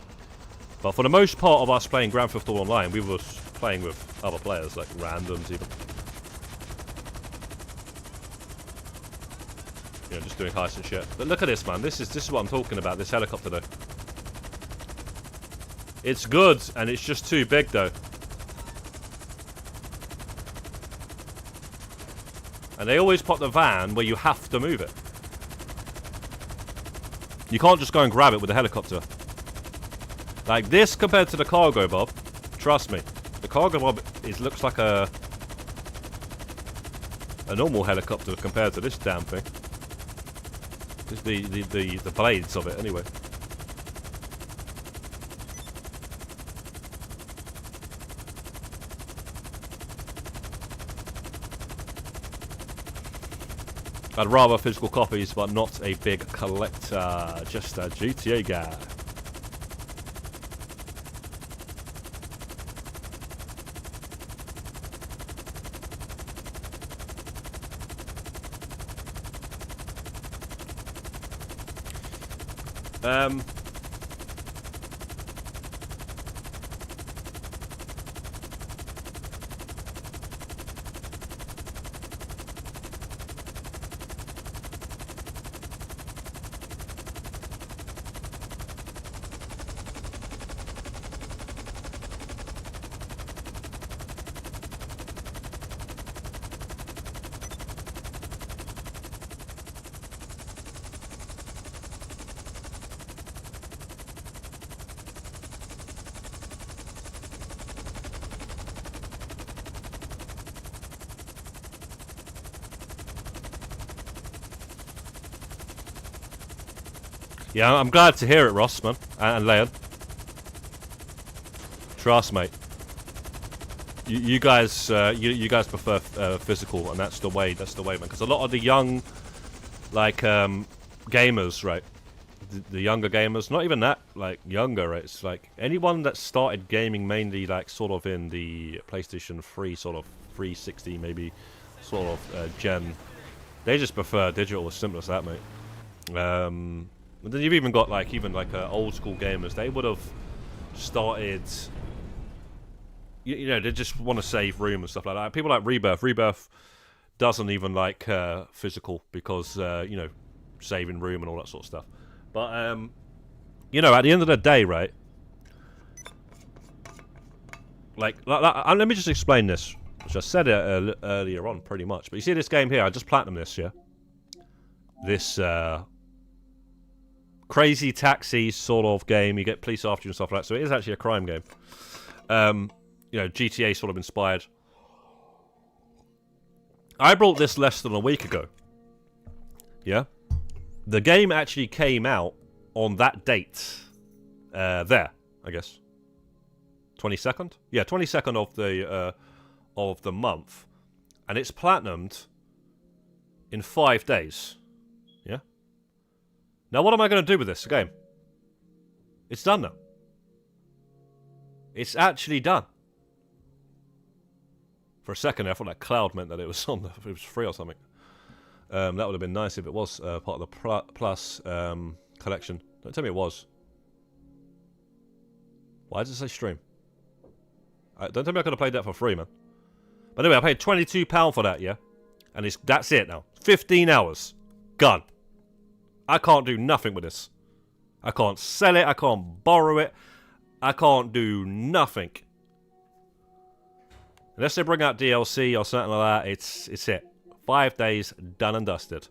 But for the most part of us playing Grand Theft Auto Online, we was playing with other players, like randoms even. You know, just doing heists and shit. But look at this, man. This is what I'm talking about. This helicopter, though. It's good, and it's just too big, though. And they always put the van where you have to move it. You can't just go and grab it with the helicopter. Like this compared to the cargo bob, trust me, the cargo bob looks like a normal helicopter compared to this damn thing. Just the blades of it, anyway. I'd rather physical copies, but not a big collector. Just a GTA guy. Yeah, I'm glad to hear it, Ross, man, and Leon. Trust, mate. You guys, you guys prefer physical, and that's the way, man. Because a lot of the young, like, gamers, right? The younger gamers, not even that, like, younger, right? It's like anyone that started gaming mainly, like, sort of in the PlayStation 3, sort of 360, maybe, sort of gen. They just prefer digital, as simple as that, mate. But then you've even got like old school gamers. They would have started. You know, they just want to save room and stuff like that. People like Rebirth. Rebirth doesn't even like physical because you know, saving room and all that sort of stuff. But you know, at the end of the day, right? Like let me just explain this, which I said it earlier on, pretty much. But you see this game here? I just platinumed this, yeah. This. Crazy taxi sort of game. You get police after you and stuff like that. So it is actually a crime game. You know, GTA sort of inspired. I brought this less than a week ago. Yeah? The game actually came out on that date. There, I guess. 22nd? Yeah, 22nd of the month. And it's platinumed in 5 days. Yeah? Now, what am I going to do with this game? It's done now. It's actually done. For a second, I thought that cloud meant that it was on it was free or something. That would have been nice if it was part of the Plus collection. Don't tell me it was. Why does it say stream? Don't tell me I could have played that for free, man. But anyway, I paid £22 for that, yeah? And that's it now. 15 hours. Gone. I can't do nothing with this. I can't sell it. I can't borrow it. I can't do nothing. Unless they bring out DLC or something like that, it's it. 5 days, done and dusted.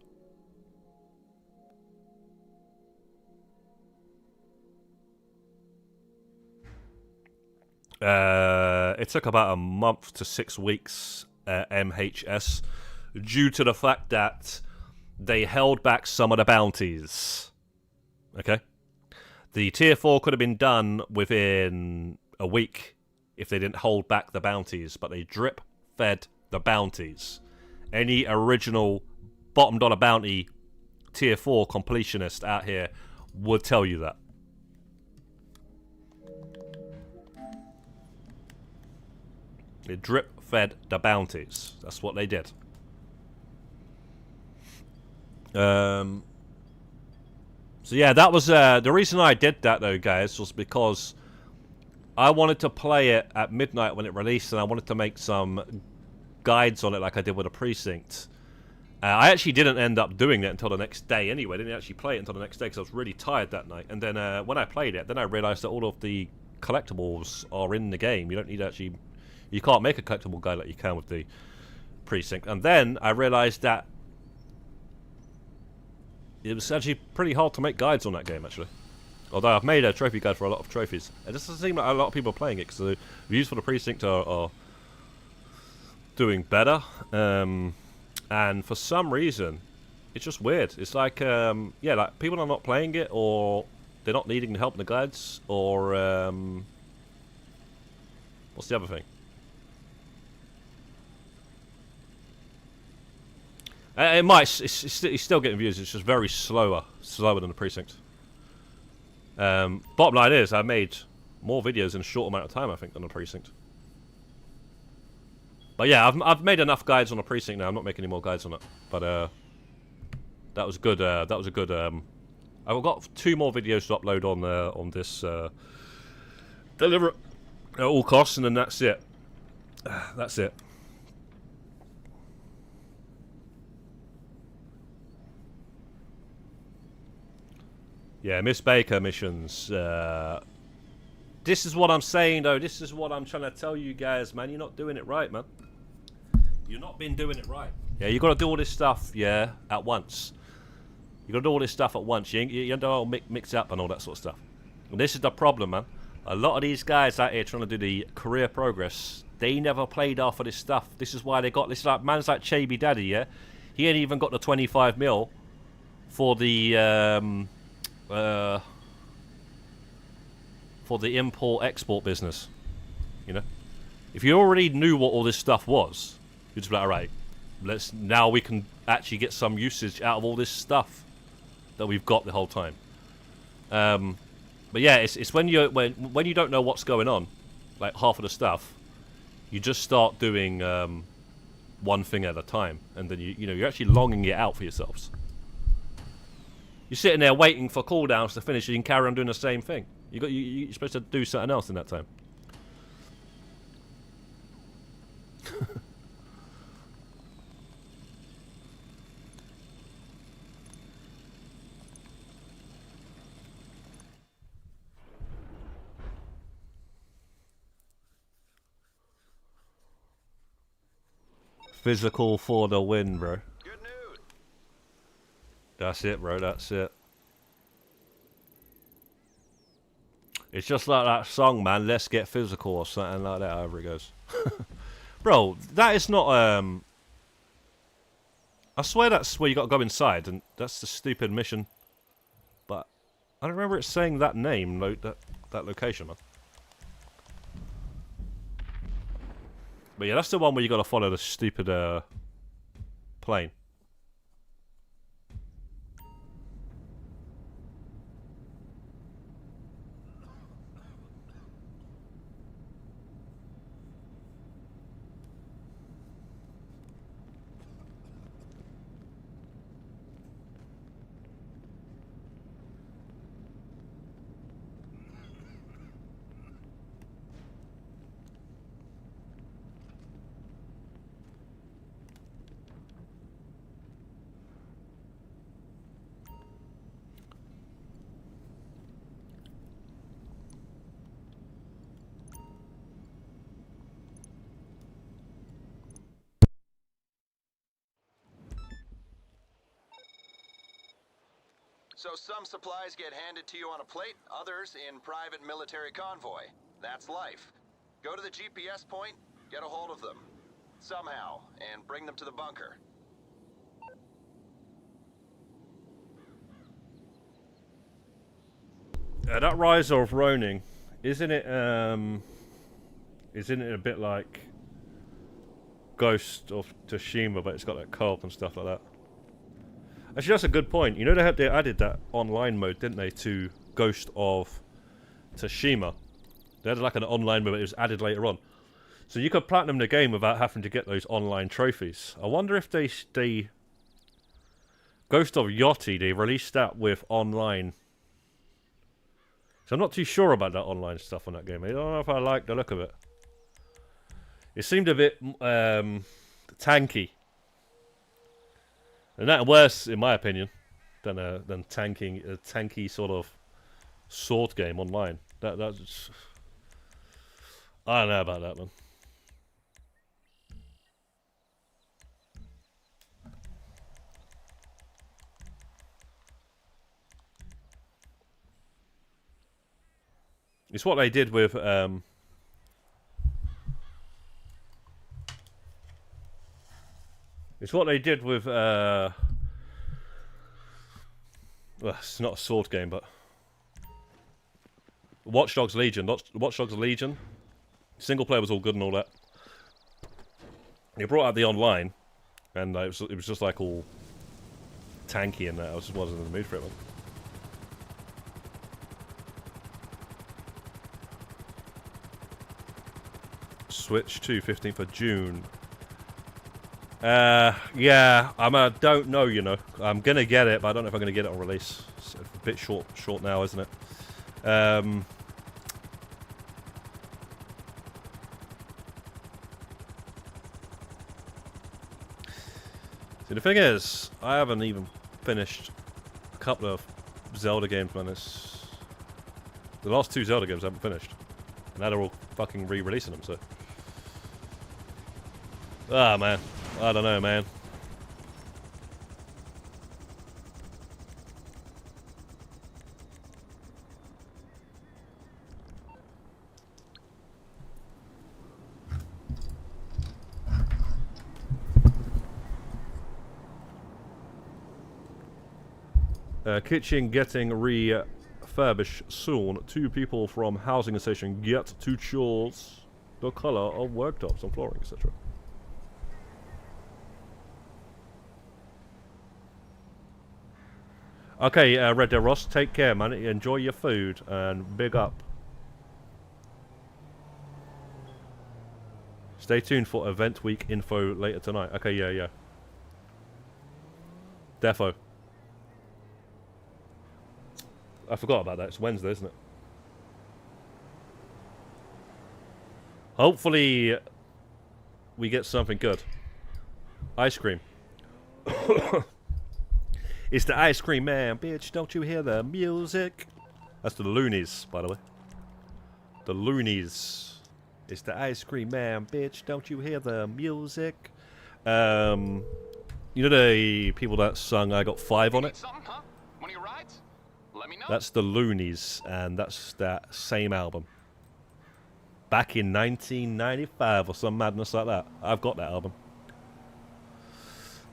It took about a month to 6 weeks, MHS, due to the fact that they held back some of the bounties. Okay? The Tier 4 could have been done within a week if they didn't hold back the bounties, but they drip-fed the bounties. Any original bottom dollar bounty Tier 4 completionist out here would tell you that. They drip-fed the bounties. That's what they did. So yeah, that was the reason I did that though, guys, was because I wanted to play it at midnight when it released, and I wanted to make some guides on it like I did with a precinct. I actually didn't end up doing it until the next day anyway. I didn't actually play it until the next day because I was really tired that night. And then when I played it, then I realised that all of the collectibles are in the game. You don't need to actually... You can't make a collectible guide like you can with the precinct. And then I realised that it was actually pretty hard to make guides on that game, actually. Although I've made a trophy guide for a lot of trophies. It doesn't seem like a lot of people are playing it because the views for the precinct are doing better. And for some reason, it's just weird. It's like, yeah, like people are not playing it, or they're not needing the help in the guides, or what's the other thing? It might. It's still getting views. It's just very slower than the precinct. Bottom line is, I made more videos in a short amount of time, I think, than the precinct. But yeah, I've made enough guides on the precinct now. I'm not making any more guides on it. But that was good. That was a good. I've got 2 more videos to upload on this deliver at all costs, and then that's it. That's it. Yeah, Miss Baker missions. This is what I'm saying, though. This is what I'm trying to tell you guys, man. You're not doing it right, man. You've not been doing it right. Yeah, you got to do all this stuff, yeah, at once. You got to do all this stuff at once. You don't mix up and all that sort of stuff. And this is the problem, man. A lot of these guys out here trying to do the career progress, they never played off of this stuff. This is why they got this. Like man's like Chaby Daddy, yeah. He ain't even got the 25 mil for the import-export business. You know, if you already knew what all this stuff was, you'd just be like, alright, now we can actually get some usage out of all this stuff that we've got the whole time. But yeah, it's when you don't know what's going on, like half of the stuff, you just start doing one thing at a time, and then you're actually longing it out for yourselves. You're sitting there waiting for cooldowns to finish, and you can carry on doing the same thing. You're supposed to do something else in that time. Physical for the win, bro. Good news. That's it, bro. That's it. It's just like that song, man. Let's get physical or something like that. However it goes, bro. That is not. I swear that's where you got to go inside, and that's the stupid mission. But I don't remember it saying that name, that location, man. But yeah, that's the one where you got to follow the stupid plane. So some supplies get handed to you on a plate, others in private military convoy. That's life. Go to the GPS point, get a hold of them. Somehow, and bring them to the bunker. That Rise of Ronin, isn't it a bit like Ghost of Tsushima, but it's got like co-op and stuff like that? Actually, that's a good point. You know, they added that online mode, didn't they, to Ghost of Tsushima? They had like an online mode, but it was added later on. So you could platinum the game without having to get those online trophies. I wonder if they Ghost of Yachty, they released that with online So I'm not too sure about that online stuff on that game. I don't know if I like the look of it. It seemed a bit tanky. And that worse, in my opinion, than tanking a tanky sort of sword game online. That's I don't know about that, man. It's what they did with it's what they did with well, it's not a sword game, but Watch Dogs Legion. Watch Dogs Legion. Single player was all good and all that. They brought out the online, and it was just like all tanky and that. I just wasn't in the mood for it, man. Switch to 15th of June. Yeah, I don't know, you know. I'm gonna get it, but I don't know if I'm gonna get it on release. It's a bit short now, isn't it? See, the thing is, I haven't even finished a couple of Zelda games, man. The last 2 Zelda games I haven't finished. And now they're all fucking re-releasing them, so... Ah, man. I don't know, man. Kitchen getting refurbished soon. 2 people from housing association get to choose the color of worktops and flooring, etc. Okay, Red Dead Ross, take care, man. Enjoy your food and big up. Stay tuned for event week info later tonight. Okay, yeah. Defo. I forgot about that. It's Wednesday, isn't it? Hopefully, we get something good. Ice cream. It's the ice cream man, bitch. Don't you hear the music? That's the Loonies, by the way. The Loonies. It's the ice cream man, bitch. Don't you hear the music? You know the people that sung I Got 5 on it? Huh? One of your rides? Let me know. That's the Loonies, and that's that same album. Back in 1995 or some madness like that. I've got that album.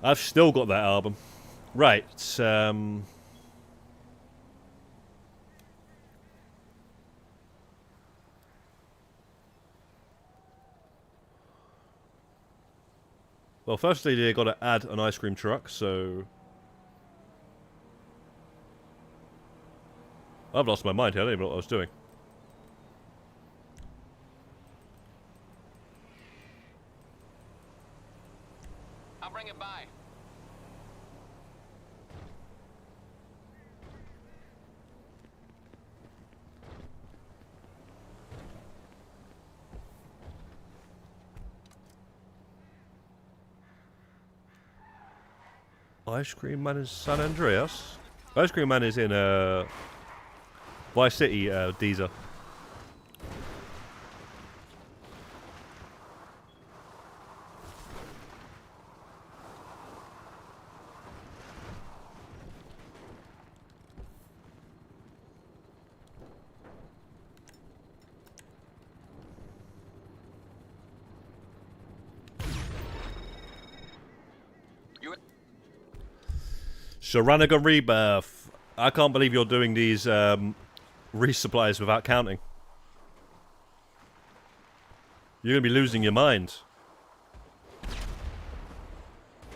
I've still got that album. Right, well, firstly, they got to add an ice cream truck, so... I've lost my mind here, I don't even know what I was doing. I'll bring it by. Ice Cream Man is San Andreas? Ice Cream Man is in, Vice City, Deezer. Sharanaga Rebirth. I can't believe you're doing these resupplies without counting. You're going to be losing your mind.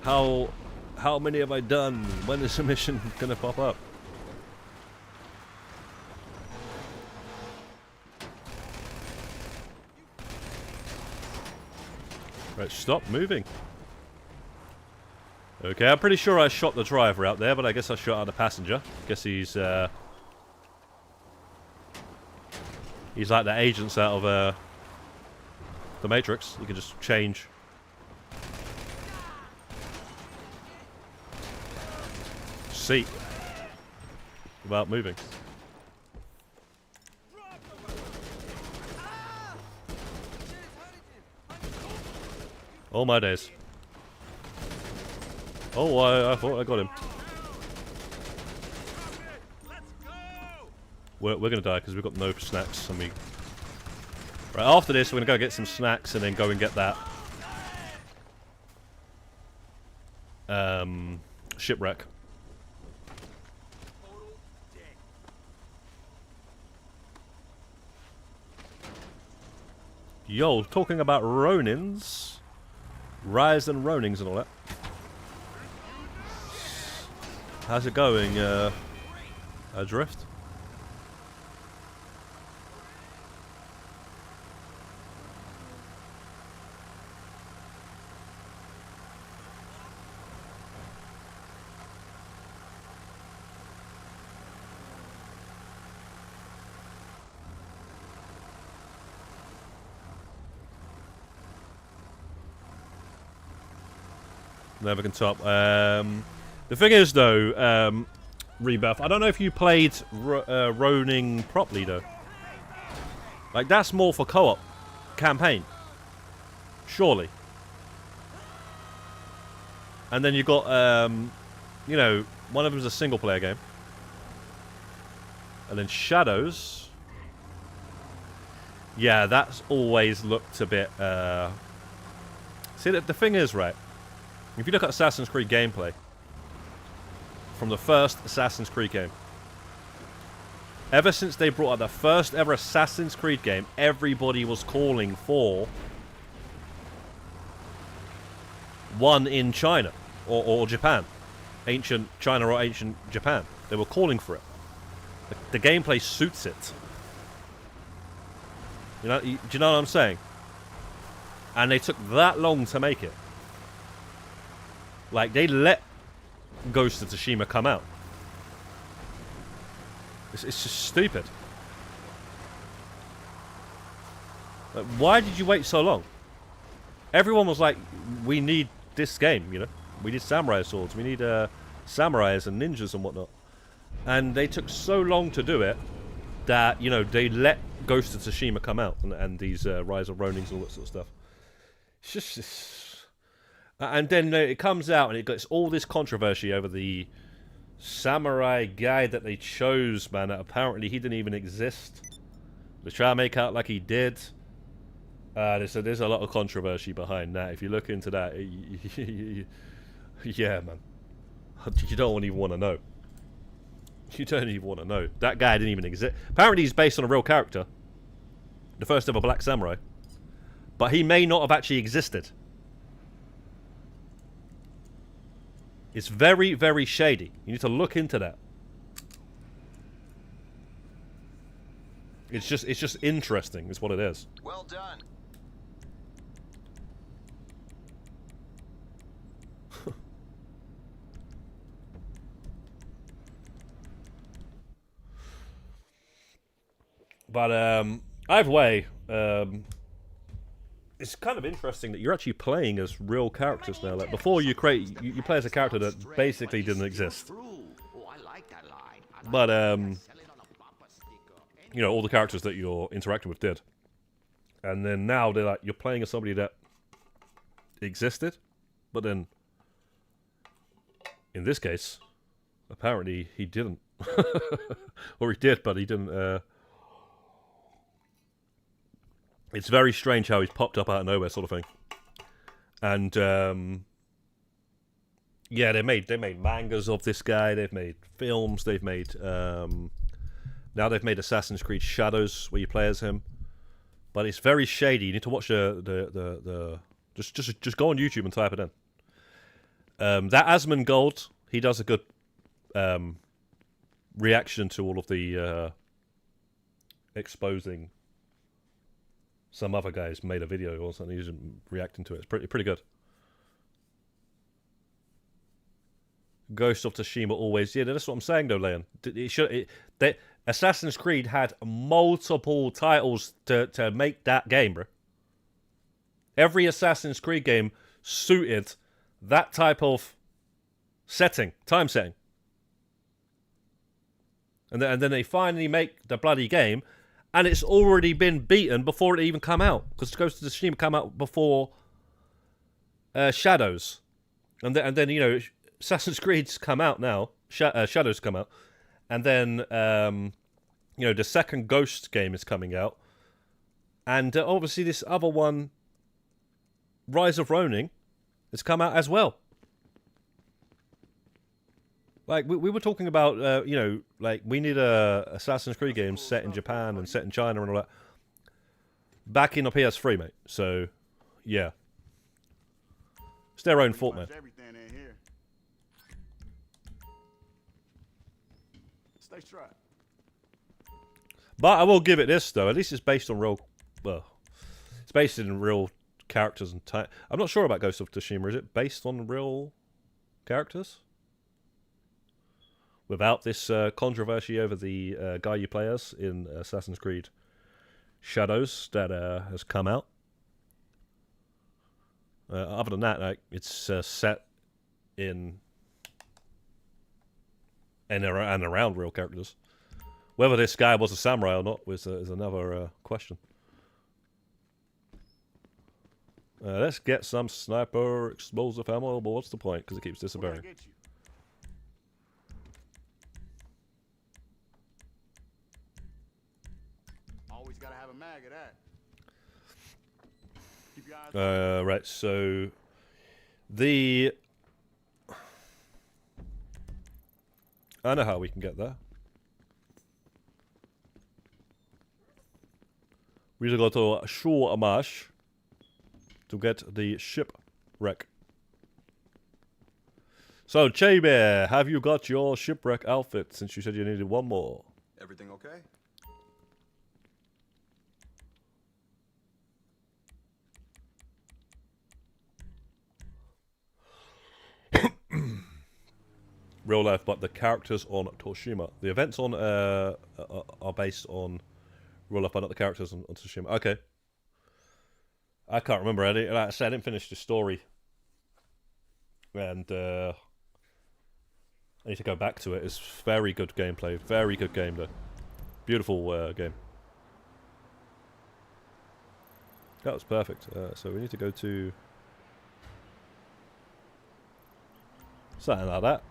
How many have I done? When is the mission going to pop up? Right, stop moving. Okay, I'm pretty sure I shot the driver out there, but I guess I shot out the passenger. Guess he's He's like the agents out of the Matrix. You can just change. Seat. Without moving. All my days. Oh, I thought I got him. We're gonna die because we've got no snacks. Right, after this, we're gonna go get some snacks and then go and get that shipwreck. Yo, talking about Ronins, Rise and Ronings and all that. How's it going, Adrift? Never can top. The thing is, though, Rebuff, I don't know if you played Ronin properly, though. Like, that's more for co-op campaign. Surely. And then you got, you know, one of them is a single-player game. And then Shadows. Yeah, that's always looked a bit, See, the thing is, right, if you look at Assassin's Creed gameplay, from the first Assassin's Creed game, ever since they brought out the first ever Assassin's Creed game, everybody was calling for one in China, or Japan. Ancient China or ancient Japan. They were calling for it. The gameplay suits it. You know, do you know what I'm saying? And they took that long to make it. Like, they let Ghost of Tsushima come out. It's just stupid. Like, why did you wait so long? Everyone was like, we need this game, you know? We need samurai swords. We need samurais and ninjas and whatnot. And they took so long to do it that, you know, they let Ghost of Tsushima come out. And these Rise of Ronins and all that sort of stuff. It's just... And then it comes out and it gets all this controversy over the samurai guy that they chose, man. That apparently he didn't even exist. They try to make out like he did. There's a lot of controversy behind that. If you look into that, yeah, man. You don't even want to know. You don't even want to know. That guy didn't even exist. Apparently he's based on a real character. The first ever black samurai. But he may not have actually existed. It's very, very shady. You need to look into that. It's just interesting, is what it is. Well done. But either way, it's kind of interesting that you're actually playing as real characters now. Like before, you play as a character that basically didn't exist. But you know, all the characters that you're interacting with did. And then now they're like, you're playing as somebody that existed, but then in this case, apparently he didn't. Or he did, but he didn't. It's very strange how he's popped up out of nowhere, sort of thing. And yeah, they made mangas of this guy. They've made films. They've made now they've made Assassin's Creed Shadows, where you play as him. But it's very shady. You need to watch the just go on YouTube and type it in. That Asmongold, he does a good reaction to all of the exposing. Some other guys made a video or something. He's reacting to it. It's pretty good. Ghost of Tsushima always. Yeah, that's what I'm saying though, Leon. Assassin's Creed had multiple titles to make that game, bro. Every Assassin's Creed game suited that type of setting, time setting. And then they finally make the bloody game, and it's already been beaten before it even come out. Because Ghost of Tsushima come out before Shadows. And then, you know, Assassin's Creed's come out now. Shadows come out. And then, you know, the second Ghost game is coming out. And obviously this other one, Rise of Ronin, has come out as well. Like, we were talking about, you know, like, we need a Assassin's Creed game set in Japan and set in China and all that. Back in the PS3, mate. So, yeah. It's their own fault, man. Everything in here. Stay strapped. But I will give it this, though. At least it's based on real... Well, it's based in real characters and time. I'm not sure about Ghost of Tsushima. Is it based on real characters? Without this controversy over the guy you play as in Assassin's Creed Shadows that has come out. Other than that, like, it's set in and around real characters. Whether this guy was a samurai or not is another question. Let's get some sniper explosive ammo, but what's the point? Because it keeps disappearing. Always gotta have a mag of that. Keep your eyes Right, so the... I know how we can get there. We just go to Shore Amash to get the shipwreck. So, Che-Bear, have you got your shipwreck outfit since you said you needed one more? Everything okay? Real life, but the characters on Toshima. The events on are based on real life, but not the characters on Toshima. Okay. I can't remember. Like I said, I didn't finish the story. And I need to go back to it. It's very good gameplay. Very good game, though. Beautiful game. That was perfect. So we need to go to... something like that.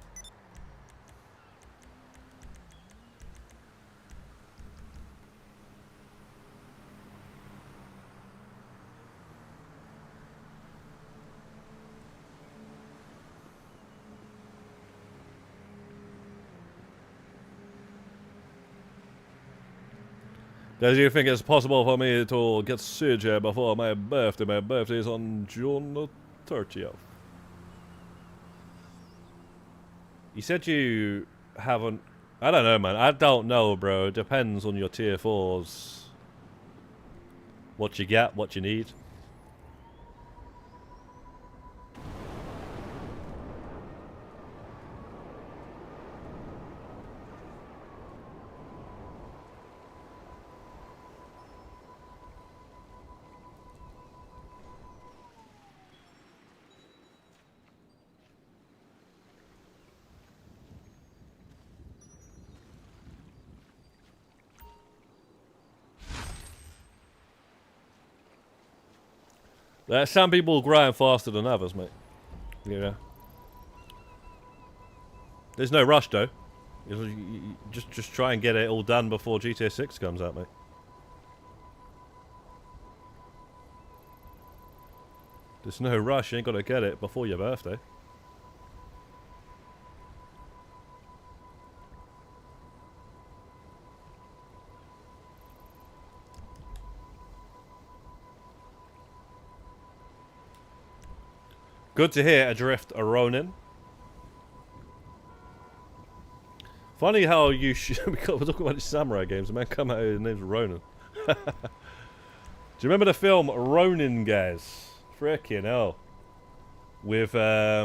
Do you think it's possible for me to get CJ before my birthday? My birthday is on June the 30th. You said you haven't... I don't know, man. I don't know, bro. It depends on your tier 4s. What you get, what you need. Some people grind faster than others, mate. Yeah. There's no rush, though. You just try and get it all done before GTA 6 comes out, mate. There's no rush. You ain't got to get it before your birthday. Good to hear, Adrift a Ronin. Funny how you we're talking about these samurai games. The man come out, his name's Ronin. Do you remember the film Ronin, guys? Frickin' hell. With my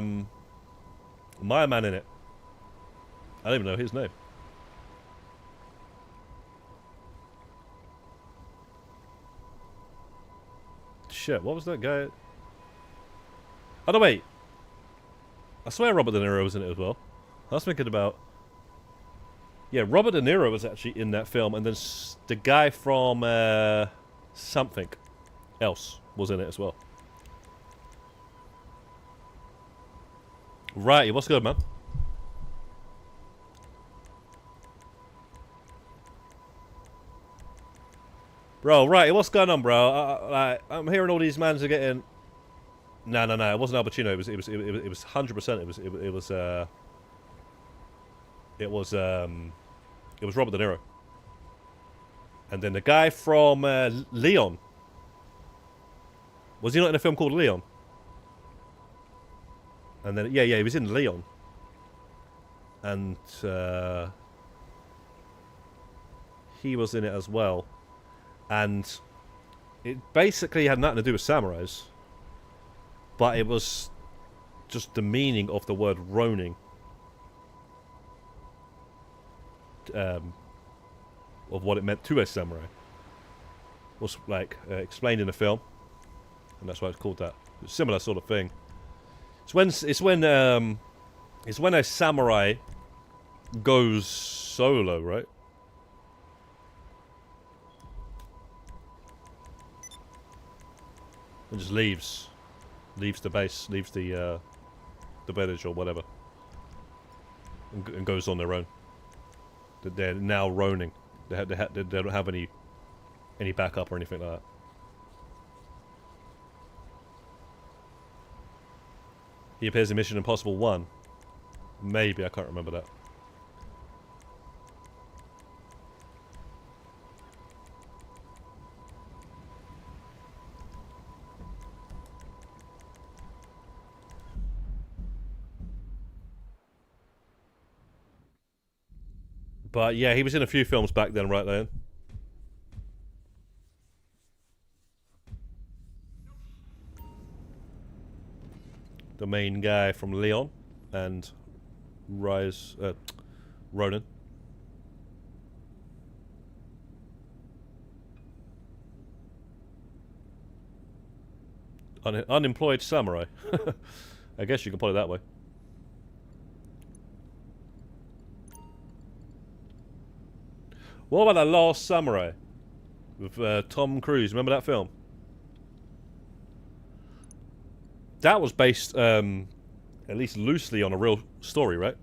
man in it. I don't even know his name. shit. What was that guy? Oh, no, wait. I swear Robert De Niro was in it as well. I was thinking about... Yeah, Robert De Niro was actually in that film, and then the guy from something else was in it as well. Righty, what's good, man? Bro, Righty, what's going on, bro? I'm hearing all these mans are getting... No, it wasn't Al Pacino. It was 100%. It was Robert De Niro. And then the guy from Leon. Was he not in a film called Leon? And then yeah, he was in Leon. And he was in it as well. And it basically had nothing to do with samurais. But it was just the meaning of the word ronin. Of what it meant to a samurai. Was like explained in the film. And that's why it's called that. It's a similar sort of thing. It's when a samurai goes solo, right? And just leaves the base, leaves the village or whatever, and goes on their own. They're now roning. They don't have any backup or anything like that. He appears in Mission Impossible 1. Maybe, I can't remember that. But yeah, he was in a few films back then, right then. The main guy from Leon and Ronan. Unemployed samurai. I guess you can put it that way. What about The Last Samurai with Tom Cruise? Remember that film? That was based, at least loosely, on a real story, right?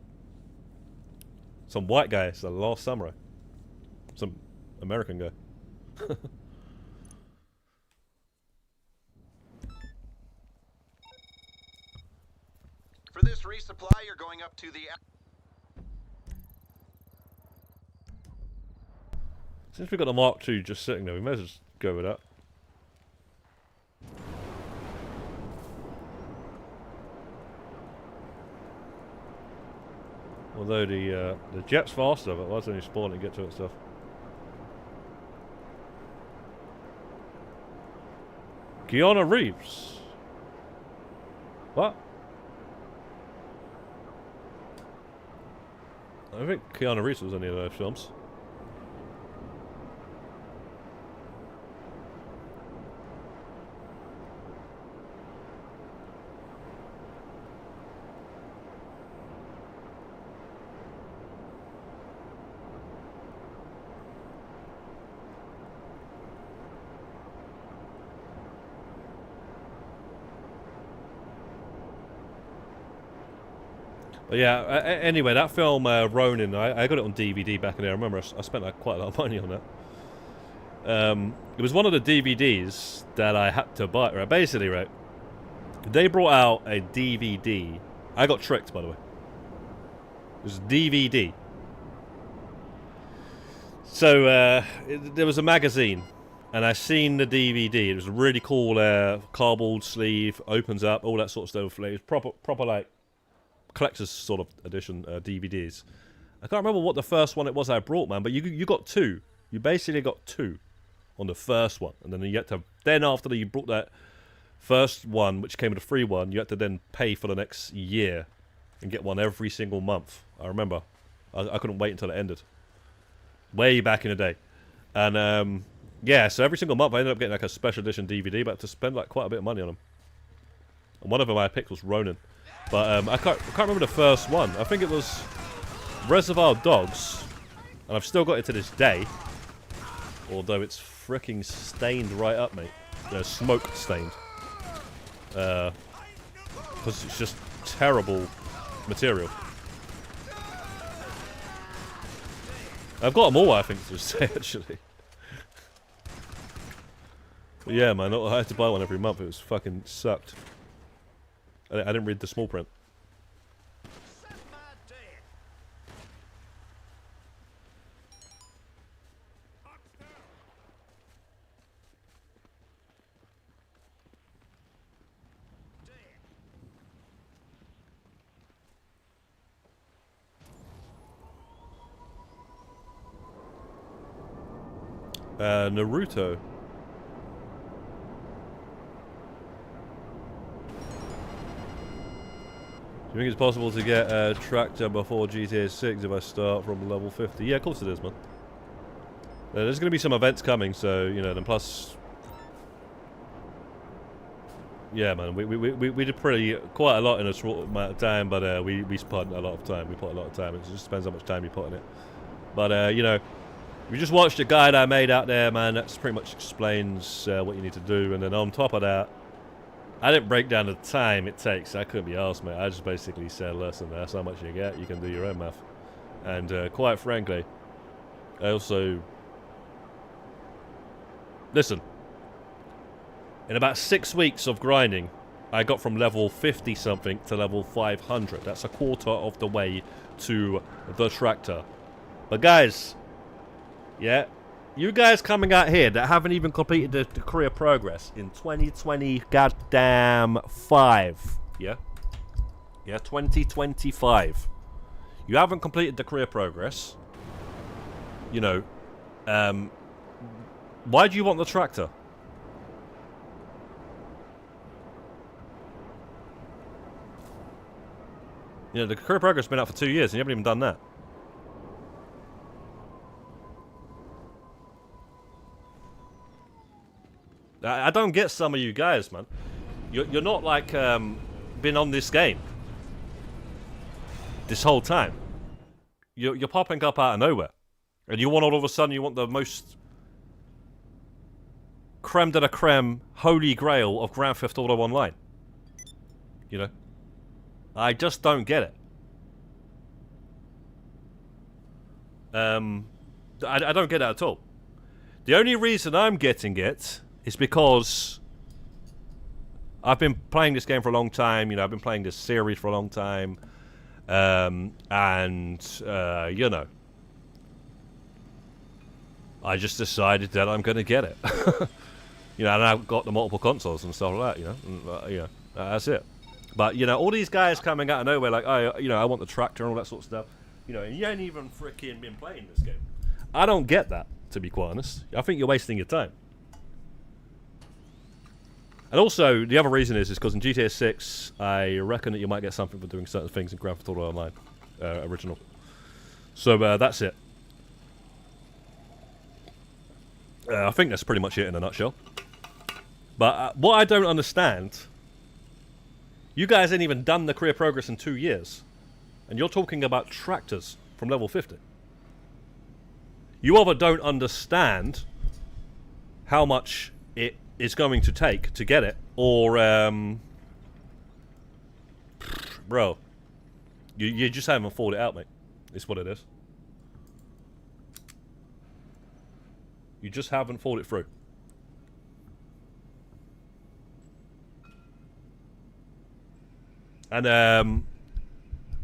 Some white guy, it's The Last Samurai. Some American guy. For this resupply, you're going up to the... Since we've got the Mark II just sitting there, we may as well just go with that. Although the jet's faster, but why don't you spawn and get to it stuff? Keanu Reeves. What? I don't think Keanu Reeves was in any of those films. But yeah, anyway, that film, Ronin, I got it on DVD back in there. I remember I spent like, quite a lot of money on that. It was one of the DVDs that I had to buy. Right, basically, right, they brought out a DVD. I got tricked, by the way. It was a DVD. So, there was a magazine, and I seen the DVD. It was a really cool cardboard sleeve, opens up, all that sort of stuff. It was proper like collector's sort of edition DVDs. I can't remember what the first one it was I brought, man, but you got two. You basically got two on the first one, and then you had to. Then after you brought that first one, which came with a free one, you had to then pay for the next year and get one every single month. I remember. I couldn't wait until it ended. Way back in the day, and Yeah, so every single month I ended up getting like a special edition DVD, but to spend like quite a bit of money on them. And one of them I picked was Ronin. But I can't remember the first one. I think it was Reservoir Dogs. And I've still got it to this day. Although it's freaking stained right up, mate. You know, smoke stained. Because it's just terrible material. I've got them all, I think, to say, actually. But yeah, man, I had to buy one every month. It was fucking sucked. I didn't read the small print. Naruto. Do you think it's possible to get a tractor before GTA 6 if I start from level 50? Yeah, of course it is, man. There's going to be some events coming, so, you know, then plus... Yeah, man, we did quite a lot in a short amount of time, but we spent a lot of time. We put a lot of time. It just depends how much time you put in it. But, you know, we just watched a guide I made out there, man. That pretty much explains what you need to do. And then on top of that, I didn't break down the time it takes. I couldn't be arsed, mate. I just basically said, listen, that's how much you get. You can do your own math. And quite frankly, I also... Listen. In about 6 weeks of grinding, I got from level 50-something to level 500. That's a quarter of the way to the tractor. But guys, yeah, you guys coming out here that haven't even completed the career progress in 2020 goddamn 5, yeah? Yeah, 2025. You haven't completed the career progress. You know, why do you want the tractor? You know, the career progress has been out for 2 years and you haven't even done that. I don't get some of you guys, man. You're not like been on this game this whole time. You're popping up out of nowhere, and you want all of a sudden you want the most creme de la creme, holy grail of Grand Theft Auto Online. You know, I just don't get it. I don't get it at all. The only reason I'm getting it is because I've been playing this game for a long time. You know, I've been playing this series for a long time. You know, I just decided that I'm going to get it. You know, and I've got the multiple consoles and stuff like that, you know. And, you know, that's it. But, you know, all these guys coming out of nowhere like, oh, you know, I want the tractor and all that sort of stuff. You know, and you ain't even freaking been playing this game. I don't get that, to be quite honest. I think you're wasting your time. And also, the other reason is because in GTA 6, I reckon that you might get something for doing certain things in Grand Theft Auto Online original. So that's it. I think that's pretty much it in a nutshell. But what I don't understand, you guys ain't even done the career progress in 2 years. And you're talking about tractors from level 50. You either don't understand how much it is going to take to get it, or bro, you just haven't thought it out, mate. It's what it is. You just haven't thought it through. And I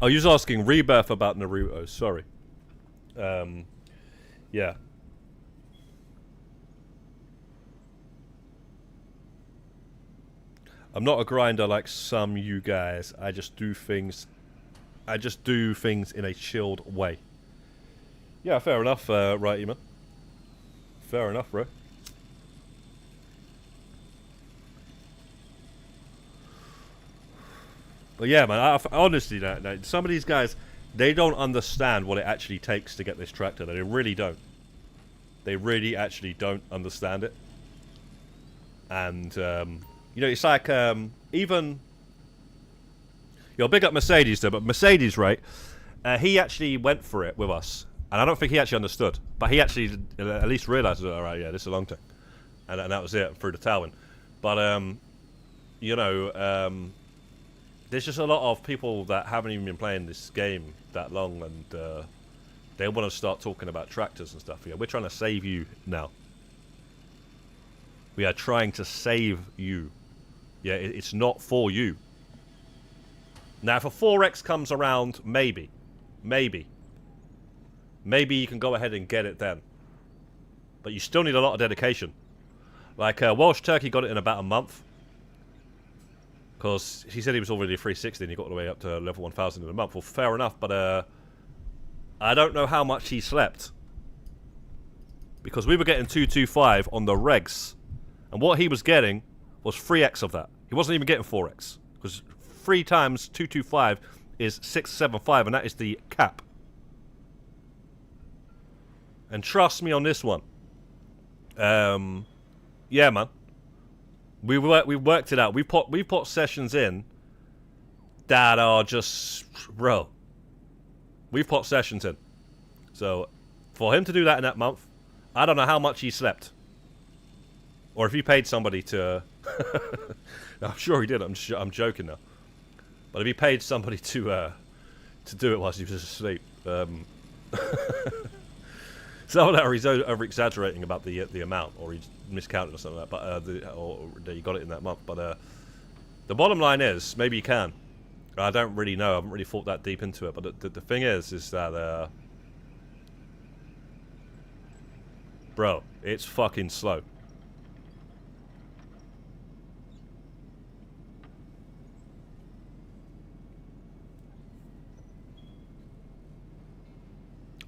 was asking Rebirth about Naruto. Sorry. Yeah. I'm not a grinder like some you guys. I just do things in a chilled way. Yeah, fair enough, right, man. Fair enough, bro. But yeah, man, honestly, some of these guys, they don't understand what it actually takes to get this tractor. They really don't. they really actually don't understand it. And, you know, it's like, even... You'll big up Mercedes, though, but Mercedes, right, he actually went for it with us. And I don't think he actually understood. But he actually at least realised, all right, yeah, this is a long thing. And that was it, through the Talwin. But, you know, there's just a lot of people that haven't even been playing this game that long, and they want to start talking about tractors and stuff. Yeah, we're trying to save you now. We are trying to save you. Yeah, it's not for you. Now, if a 4X comes around, maybe you can go ahead and get it then. But you still need a lot of dedication. Like, Welsh Turkey got it in about a month. Because he said he was already a 360 and he got all the way up to level 1000 in a month. Well, fair enough, but I don't know how much he slept. Because we were getting 225 on the regs. And what he was getting was 3x of that. He wasn't even getting 4x. Because 3 times 225 is 675, and that is the cap. And trust me on this one. Yeah, man. We worked it out. We put sessions in that are just, bro. We've put sessions in. So for him to do that in that month, I don't know how much he slept, or if he paid somebody to. I'm sure he did. I'm joking now. But if he paid somebody to do it whilst he was asleep, some of that, or he's over-exaggerating about the amount, or he's miscounted or something like that. But or you got it in that month. But the bottom line is, maybe you can. I don't really know. I haven't really thought that deep into it. But the thing is that, bro, it's fucking slow.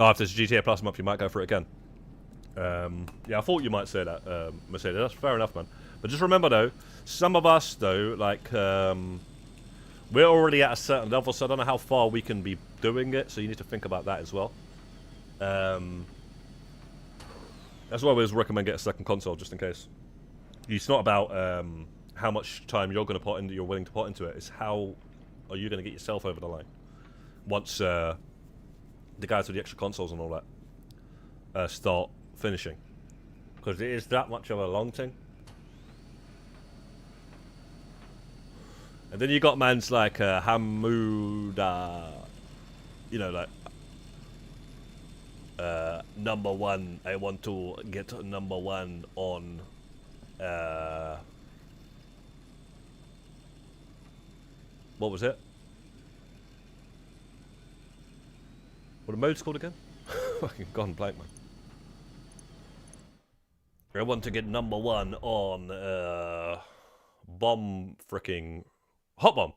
Oh, if there's a GTA Plus month, you might go for it again. Yeah, I thought you might say that, Mercedes. That's fair enough, man. But just remember, though, some of us, though, like, we're already at a certain level, so I don't know how far we can be doing it, so you need to think about that as well. That's why I always recommend get a second console, just in case. It's not about how much time you're going to put into, you're willing to put into it. It's how are you going to get yourself over the line once the guys with the extra consoles and all that start finishing, because it is that much of a long thing. And then you got mans like Hamuda, you know, like number one. I want to get number one on what was it? What are the modes called again? Fucking gone blank, man. I want to get number one on bomb freaking hot bomb.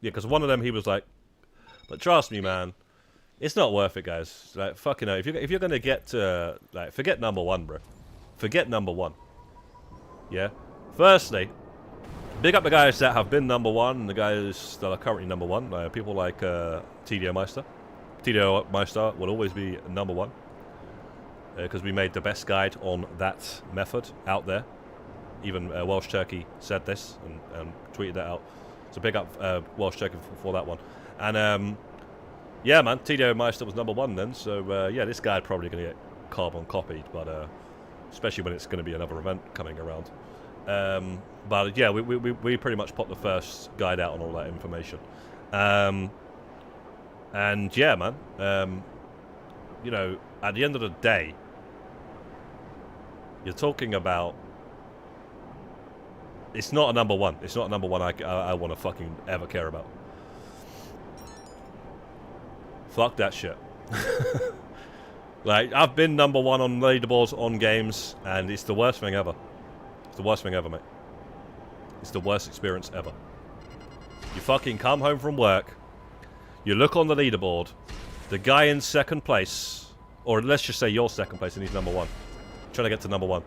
Yeah, because one of them he was like, but trust me, man, it's not worth it, guys. Like, fucking hell, if you're gonna get to, like, forget number one, bro. Forget number one. Yeah. Firstly, big up the guys that have been number one and the guys that are currently number one. People like TDO Meister. TDO Meister will always be number one, because we made the best guide on that method out there. Even Welsh Turkey said this and tweeted that out. So big up Welsh Turkey for that one. And yeah, man, TDO Meister was number one then. So yeah, this guide probably going to get carbon copied, but especially when it's going to be another event coming around. But yeah, we pretty much put the first guide out on all that information. And yeah, man, you know, at the end of the day, you're talking about, it's not a number one. It's not a number one I want to fucking ever care about. Fuck that shit. Like, I've been number one on leaderboards on games, and it's the worst thing ever. It's the worst thing ever, mate. It's the worst experience ever. You fucking come home from work, you look on the leaderboard, the guy in second place, or let's just say you're second place and he's number one, trying to get to number one.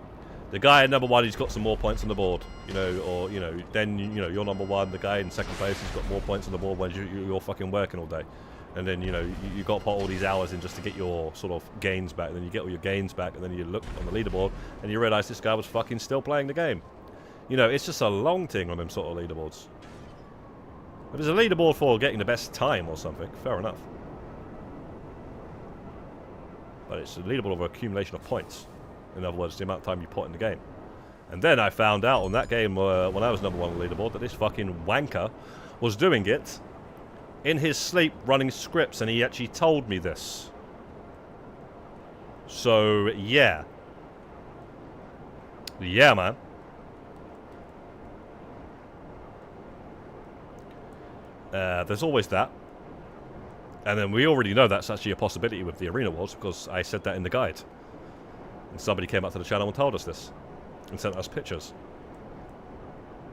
The guy at number one, he's got some more points on the board, you know, or, you know, then, you know, you're number one, the guy in second place, he's got more points on the board when you're fucking working all day. And then, you know, you got to put all these hours in just to get your sort of gains back. And then you get all your gains back, and then you look on the leaderboard, and you realise this guy was fucking still playing the game. You know, it's just a long thing on them sort of leaderboards. If there's a leaderboard for getting the best time or something, fair enough. But it's a leaderboard of accumulation of points. In other words, the amount of time you put in the game. And then I found out on that game when I was #1 on the leaderboard that this fucking wanker was doing it in his sleep running scripts, and he actually told me this. So, yeah. Yeah, man. There's always that. And then we already know that's actually a possibility with the Arena Wars, because I said that in the guide. And somebody came up to the channel and told us this. And sent us pictures.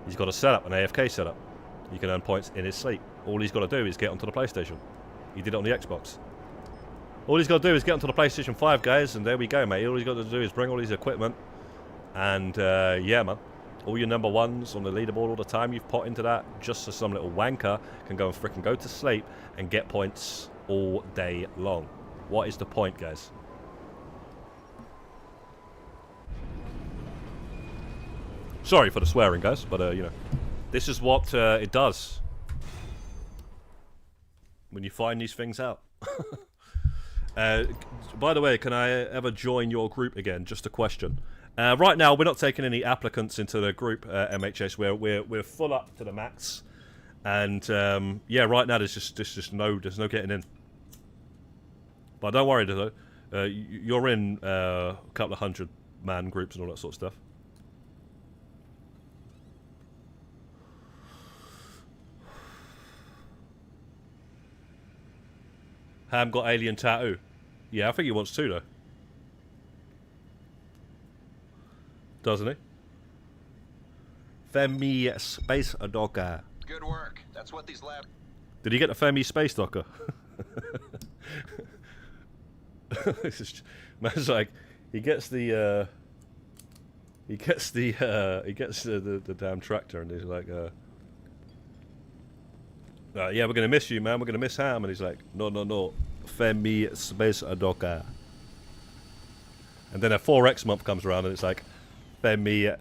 He's got a setup, an AFK setup. He can earn points in his sleep. All he's got to do is get onto the PlayStation. He did it on the Xbox. All he's got to do is get onto the PlayStation 5, guys, and there we go, mate. All he's got to do is bring all his equipment. And, yeah, man. All your #1s on the leaderboard all the time you've put into that, just so some little wanker can go and frickin' go to sleep and get points all day long. What is the point, guys? Sorry for the swearing, guys, but, you know, this is what it does when you find these things out. By the way, can I ever join your group again? Just a question. Right now, we're not taking any applicants into the group, MHS. We're full up to the max, and yeah, right now there's just no getting in. But don't worry, though. You're in a couple of 100-man groups and all that sort of stuff. Ham got alien tattoo. Yeah, I think he wants to, though. Doesn't he? Femi Space Docker. Good work. That's what these lab... Did he get the Femi Space Docker? Man's like, he gets the damn tractor, and he's like, yeah, we're gonna miss you, man. We're gonna miss Ham, and he's like, no, Femi Space Docker. And then a 4X month comes around, and it's like, Femi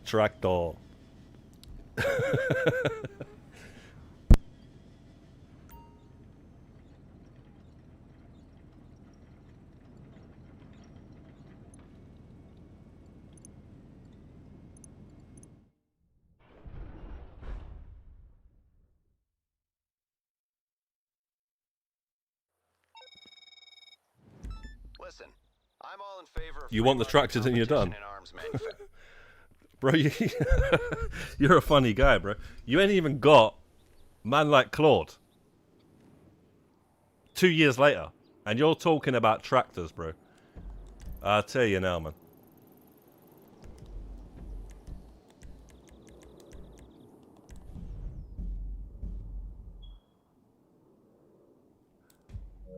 Tractor. Listen, I'm all in favor of You want the tractors and you're done. in arms manufacturing. Bro, you're a funny guy, bro. You ain't even got man like Claude 2 years later, and you're talking about tractors, bro. I'll tell you now, man.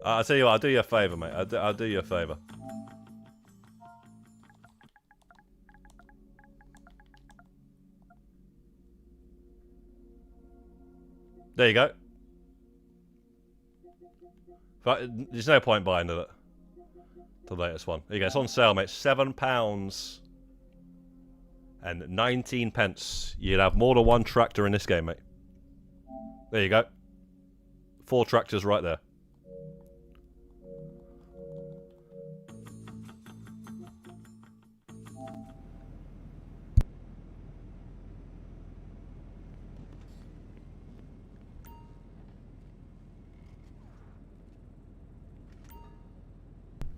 I'll tell you what, I'll do you a favour, mate. I'll do you a favour. There you go. But there's no point buying it. The latest one. There you go. It's on sale, mate. £7 and 19 pence. You'd have more than one tractor in this game, mate. There you go. 4 tractors right there.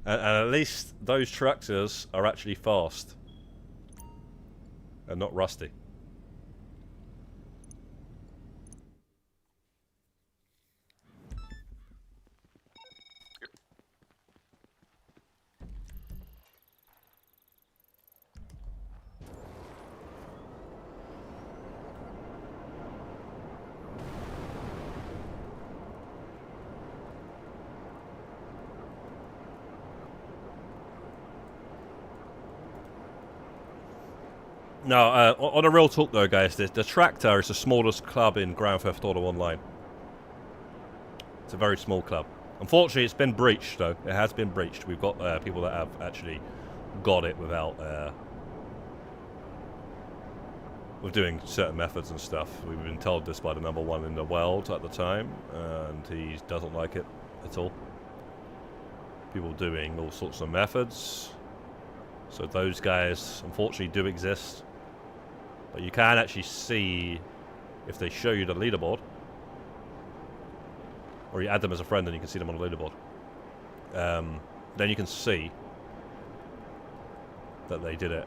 And at least those tractors are actually fast. And not rusty. No, on a real talk though, guys, the Tractor is the smallest club in Grand Theft Auto Online. It's a very small club. Unfortunately, it's been breached, though. It has been breached. We've got people that have actually got it without... with doing certain methods and stuff. We've been told this by the #1 in the world at the time, and he doesn't like it at all. People doing all sorts of methods. So those guys, unfortunately, do exist. But you can actually see, if they show you the leaderboard, or you add them as a friend and you can see them on the leaderboard, then you can see that they did it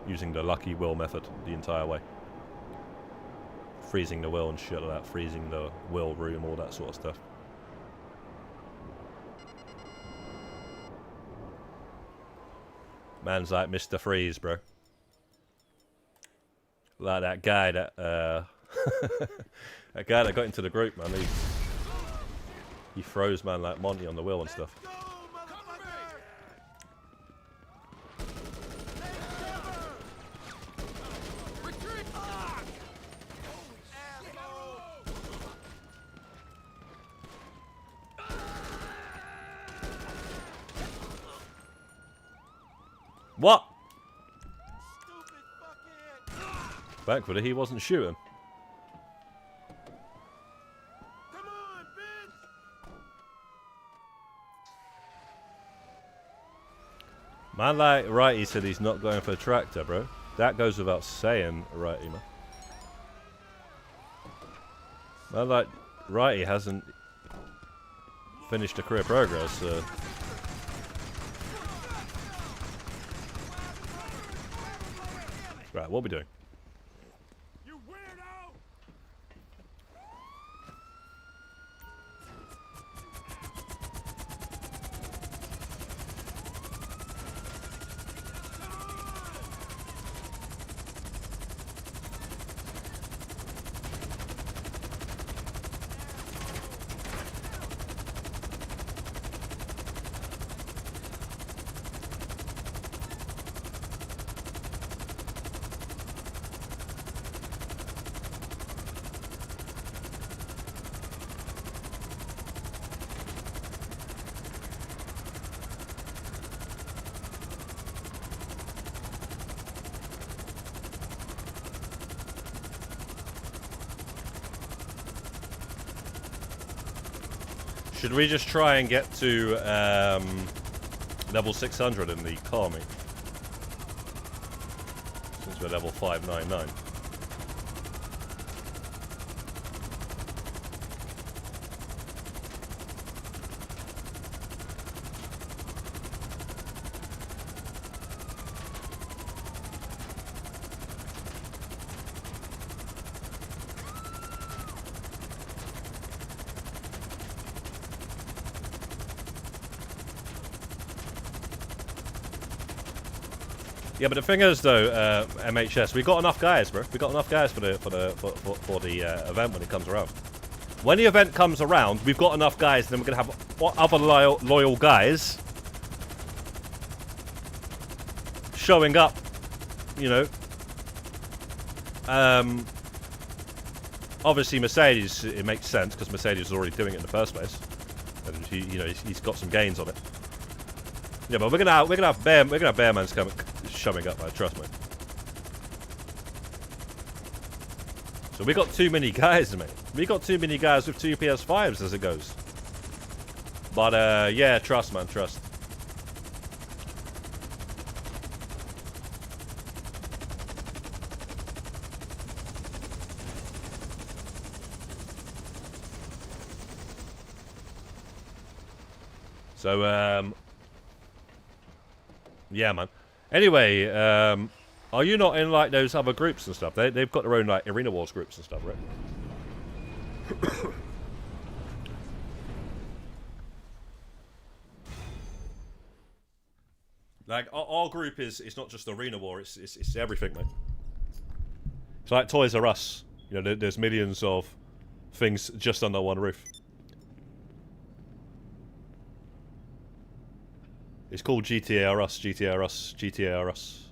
using the lucky will method the entire way. Freezing the will and shit like that, freezing the will room, all that sort of stuff. Man's like Mr. Freeze, bro. Like that guy that that guy that got into the group, man. He froze, man, like Monty on the wheel and stuff. What? Thankfully, he wasn't shooting. Come on, bitch! Man, like Righty said he's not going for a tractor, bro. That goes without saying, Righty, man. Man, like Righty hasn't finished a career progress, so... Right, what are we doing? You weirdo! Should we just try and get to level 600 in the army? Since we're level 599. Yeah, but the thing is, though, MHS, we got enough guys, bro. We got enough guys for the event when it comes around. When the event comes around, we've got enough guys. Then we're gonna have other loyal guys showing up. You know. Obviously, Mercedes. It makes sense because Mercedes is already doing it in the first place, and he's got some gains on it. Yeah, but we're gonna have Bearmans coming. Showing up, man, trust me. So we got too many guys, mate. We got too many guys with 2 PS5s as it goes. But yeah, trust, man, trust. So yeah, man. Anyway, are you not in like those other groups and stuff? They've got their own like Arena Wars groups and stuff, right? Like our group is it's not just Arena War, it's everything, mate. It's like Toys R Us. You know, there's millions of things just under one roof. It's called GTA R Us, GTA R Us, GTA R Us.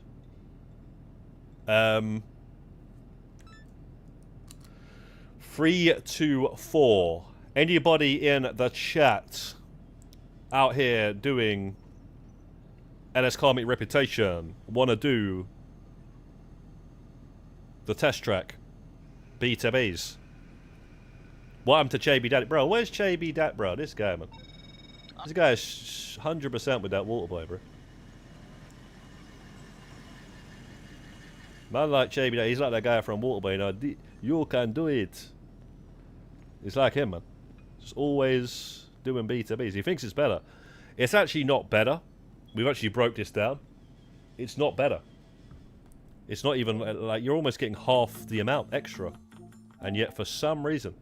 324 Anybody in the chat out here doing LS Karmic Reputation want to do the test track B2Bs? What happened to JB Daddy? Bro, where's JB Daddy? Bro, this guy, man. This guy is 100% with that water boy, bro. Man like JB Daddy, he's like that guy from Waterboy, you know. You can do it. He's like him, man. Just always doing B2Bs. He thinks it's better. It's actually not better. We've actually broke this down. It's not better. It's not even, like, you're almost getting half the amount extra. And yet, for some reason...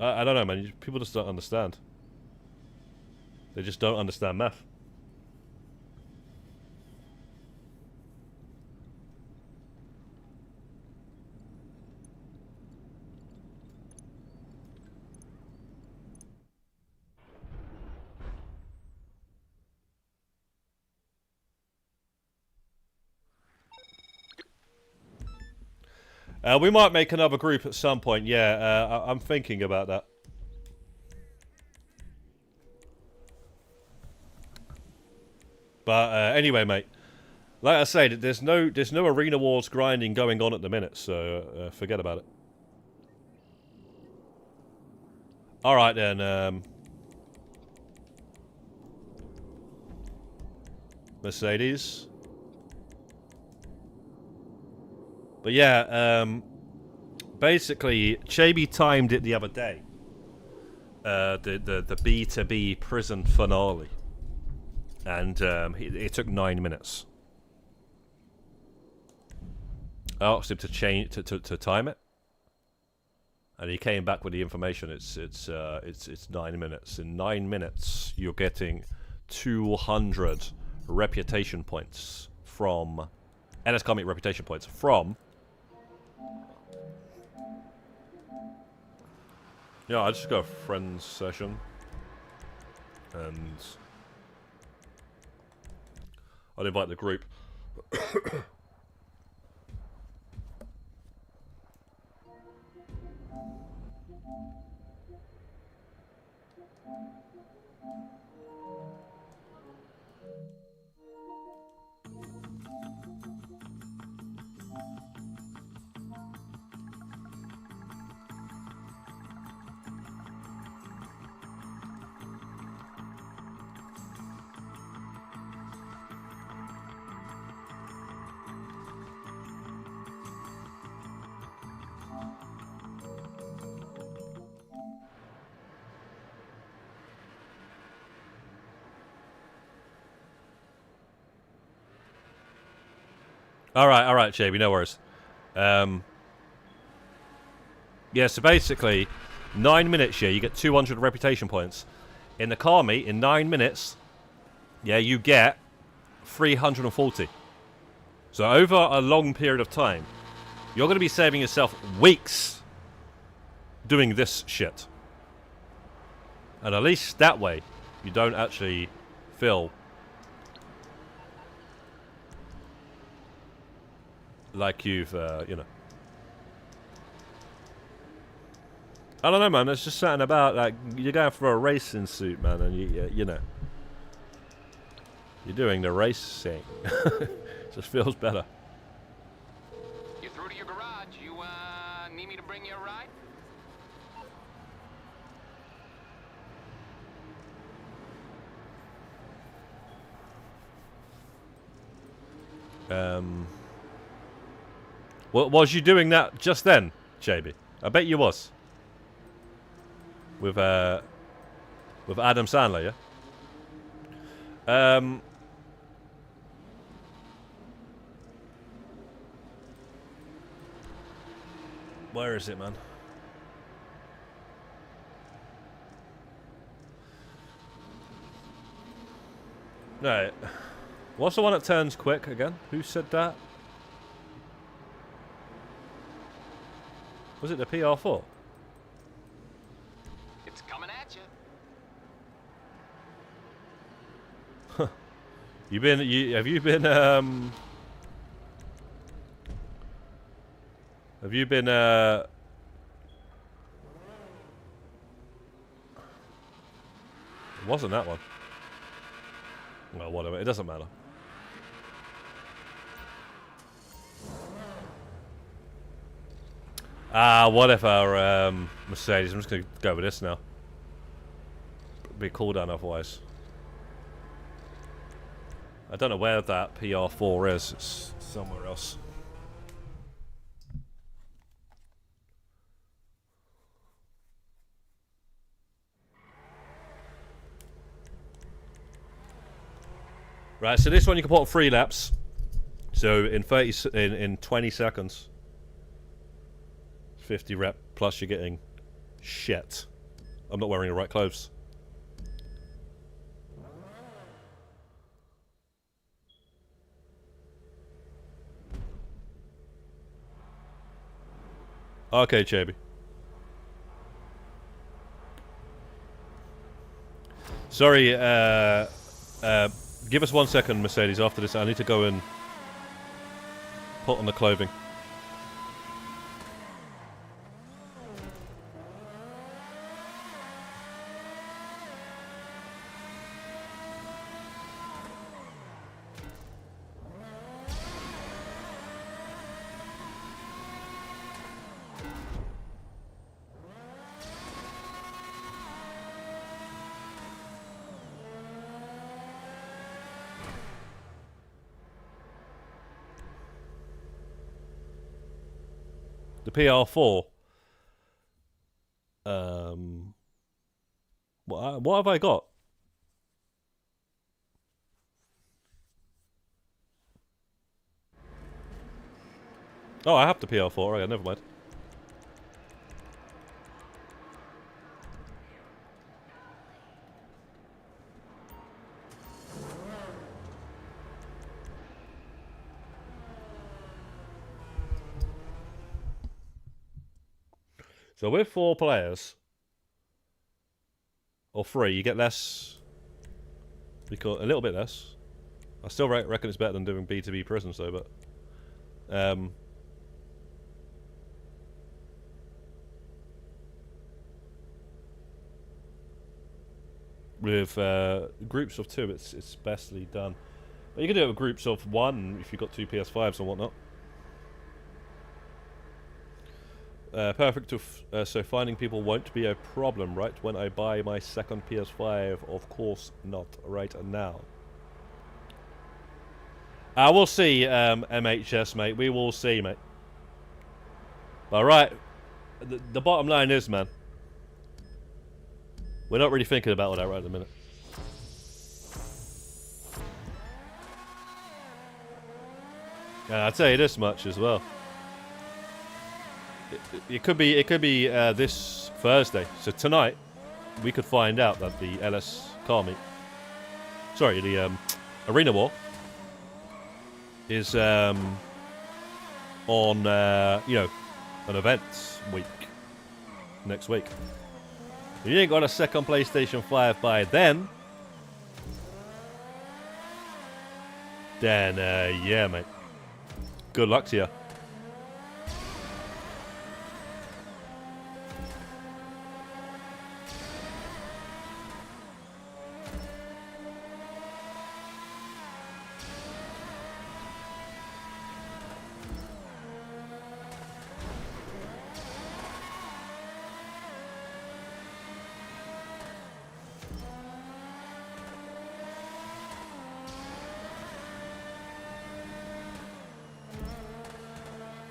I don't know, man. People just don't understand. They just don't understand math. We might make another group at some point, yeah, I'm thinking about that. But anyway, mate, like I said, there's no Arena Wars grinding going on at the minute, so forget about it. Alright then, Mercedes. But yeah, basically, Chaby timed it the other day. The B2B prison finale, and it took 9 minutes. I asked him to change to time it, and he came back with the information. It's 9 minutes. In 9 minutes, you're getting 200 reputation points from LS Comic reputation points from. Yeah, I just got a friends session, and I'd invite the group. Alright, JB, no worries. Yeah, so basically, 9 minutes here, you get 200 reputation points. In the car meet, in 9 minutes, yeah, you get 340. So over a long period of time, you're going to be saving yourself weeks doing this shit. And at least that way, you don't actually feel like you've, you know. I don't know, man. There's just something about, like, you're going for a racing suit, man, and you know, you're doing the racing. It just feels better. You through to your garage? You need me to bring you a ride? Was you doing that just then, JB? I bet you was. With Adam Sandler, yeah? Where is it, man? No. What's the one that turns quick again? Who said that? Was it the PR4? It's coming at you. Have you been Have you been, It wasn't that one. Well, whatever. It doesn't matter. Whatever, Mercedes. I'm just going to go with this now. Be cool down otherwise. I don't know where that PR4 is. It's somewhere else. Right, so this one you can put on 3 laps. So in 20 seconds, 50 rep plus you're getting shit. I'm not wearing the right clothes. Okay, Chaby. Sorry, give us 1 second, Mercedes. After this, I need to go and put on the clothing. The PR4. What have I got? Oh, I have the PR4. Okay, never mind. So with 4 players, or 3, you get less, because a little bit less. I still reckon it's better than doing B2B prisons though, but with groups of 2, it's bestly done. But you can do it with groups of 1 if you've got 2 PS5s and whatnot. Perfect. So finding people won't be a problem, right? When I buy my second PS5, of course not right now. We'll see, MHS, mate. We will see, mate. All right. The bottom line is, man, we're not really thinking about all that right at the minute. And I'll tell you this much as well. It could be this Thursday. So tonight we could find out that the LS car meet, sorry, the Arena War is on you know, an event week next week. If you ain't got a second PlayStation 5 by then yeah, mate. Good luck to you.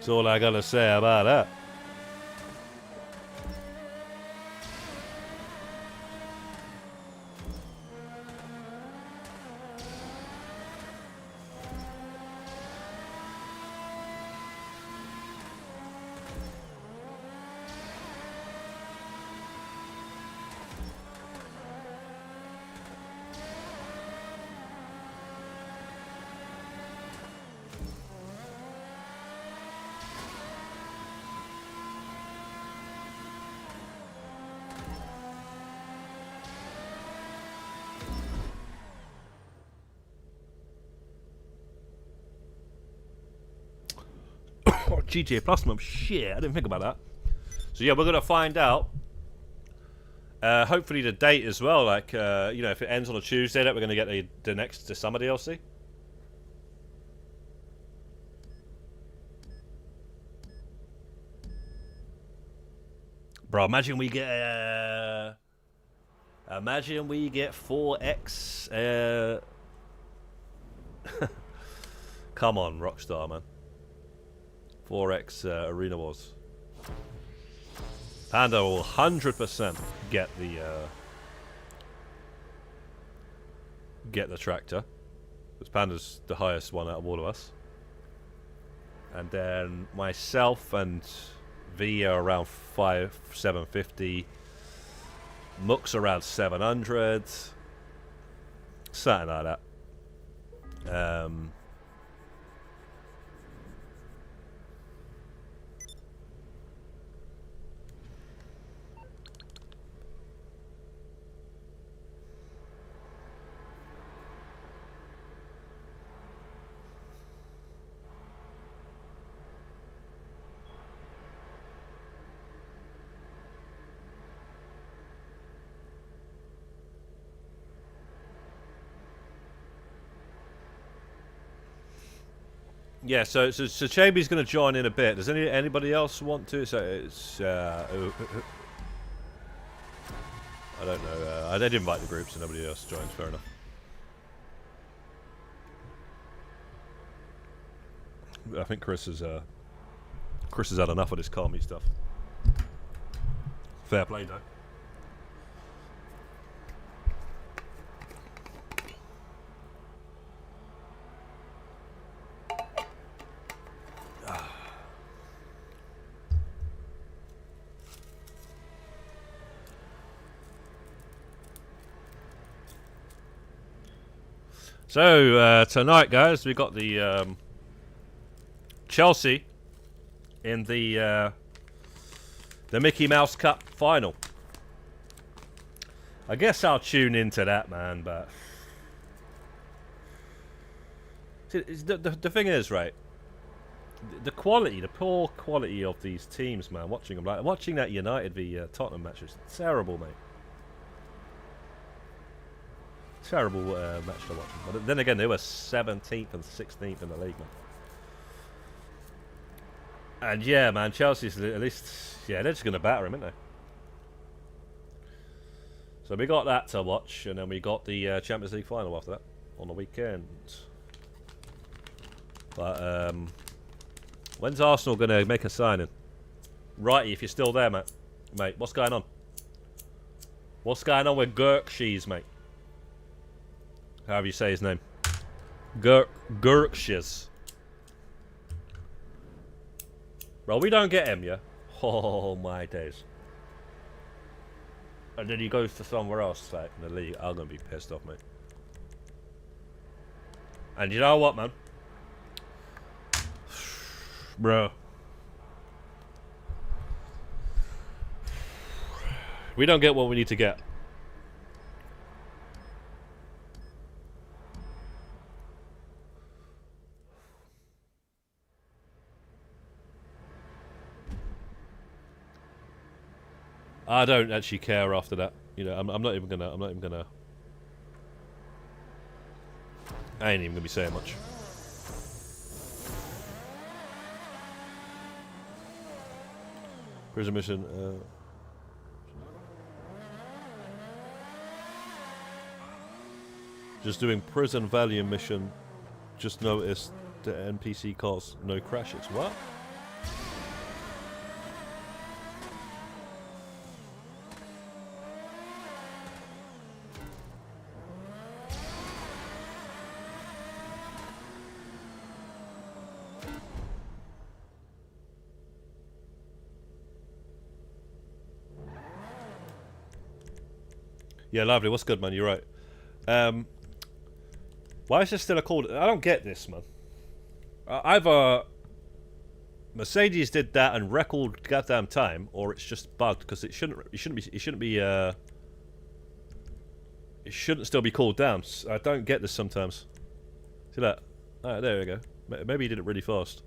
That's all I gotta say about that. GTA Plus month. Shit, I didn't think about that. So yeah, we're gonna find out. Hopefully the date as well. Like, you know, if it ends on a Tuesday, that we're gonna get the next summer DLC. Bro, imagine we get 4x. Come on, Rockstar, man. 4x Arena Wars. Panda will 100% get the tractor, because Panda's the highest one out of all of us. And then myself and V are around 750. Mook's around 700. Something like that. Yeah, so Chaby's going to join in a bit. Does anybody else want to? So it's I don't know. I did invite the group, so nobody else joins. Fair enough. I think Chris has had enough of this car meet stuff. Fair play, though. So tonight, guys, we got the Chelsea in the Mickey Mouse Cup final. I guess I'll tune into that, man. But see, the thing is, right? The quality, the poor quality of these teams, man. Watching them, like watching that United v Tottenham match was terrible, mate. Terrible match to watch. But then again, they were 17th and 16th in the league, man. And yeah, man, Chelsea's at least, yeah, they're just going to batter him, aren't they? So we got that to watch, and then we got the Champions League final after that on the weekend. But when's Arsenal going to make a signing? Righty, if you're still there, mate. Mate, what's going on? What's going on with Gurkshies, mate? However you say his name. Gurkshies. Bro, we don't get him, yeah? Oh, my days. And then he goes to somewhere else, like, in the league. I'm going to be pissed off, mate. And you know what, man? Bro. We don't get what we need to get. I don't actually care after that. You know, I'm not even gonna. I ain't even gonna be saying much. Prison mission. Just doing prison value mission. Just noticed the NPC cars no crashes. What? Yeah, lovely. What's good, man? You're right. Why is there still a call? I don't get this, man. Either Mercedes did that and record goddamn time, or it's just bugged because it shouldn't still be called down. I don't get this sometimes. See that? Alright, there we go. Maybe he did it really fast.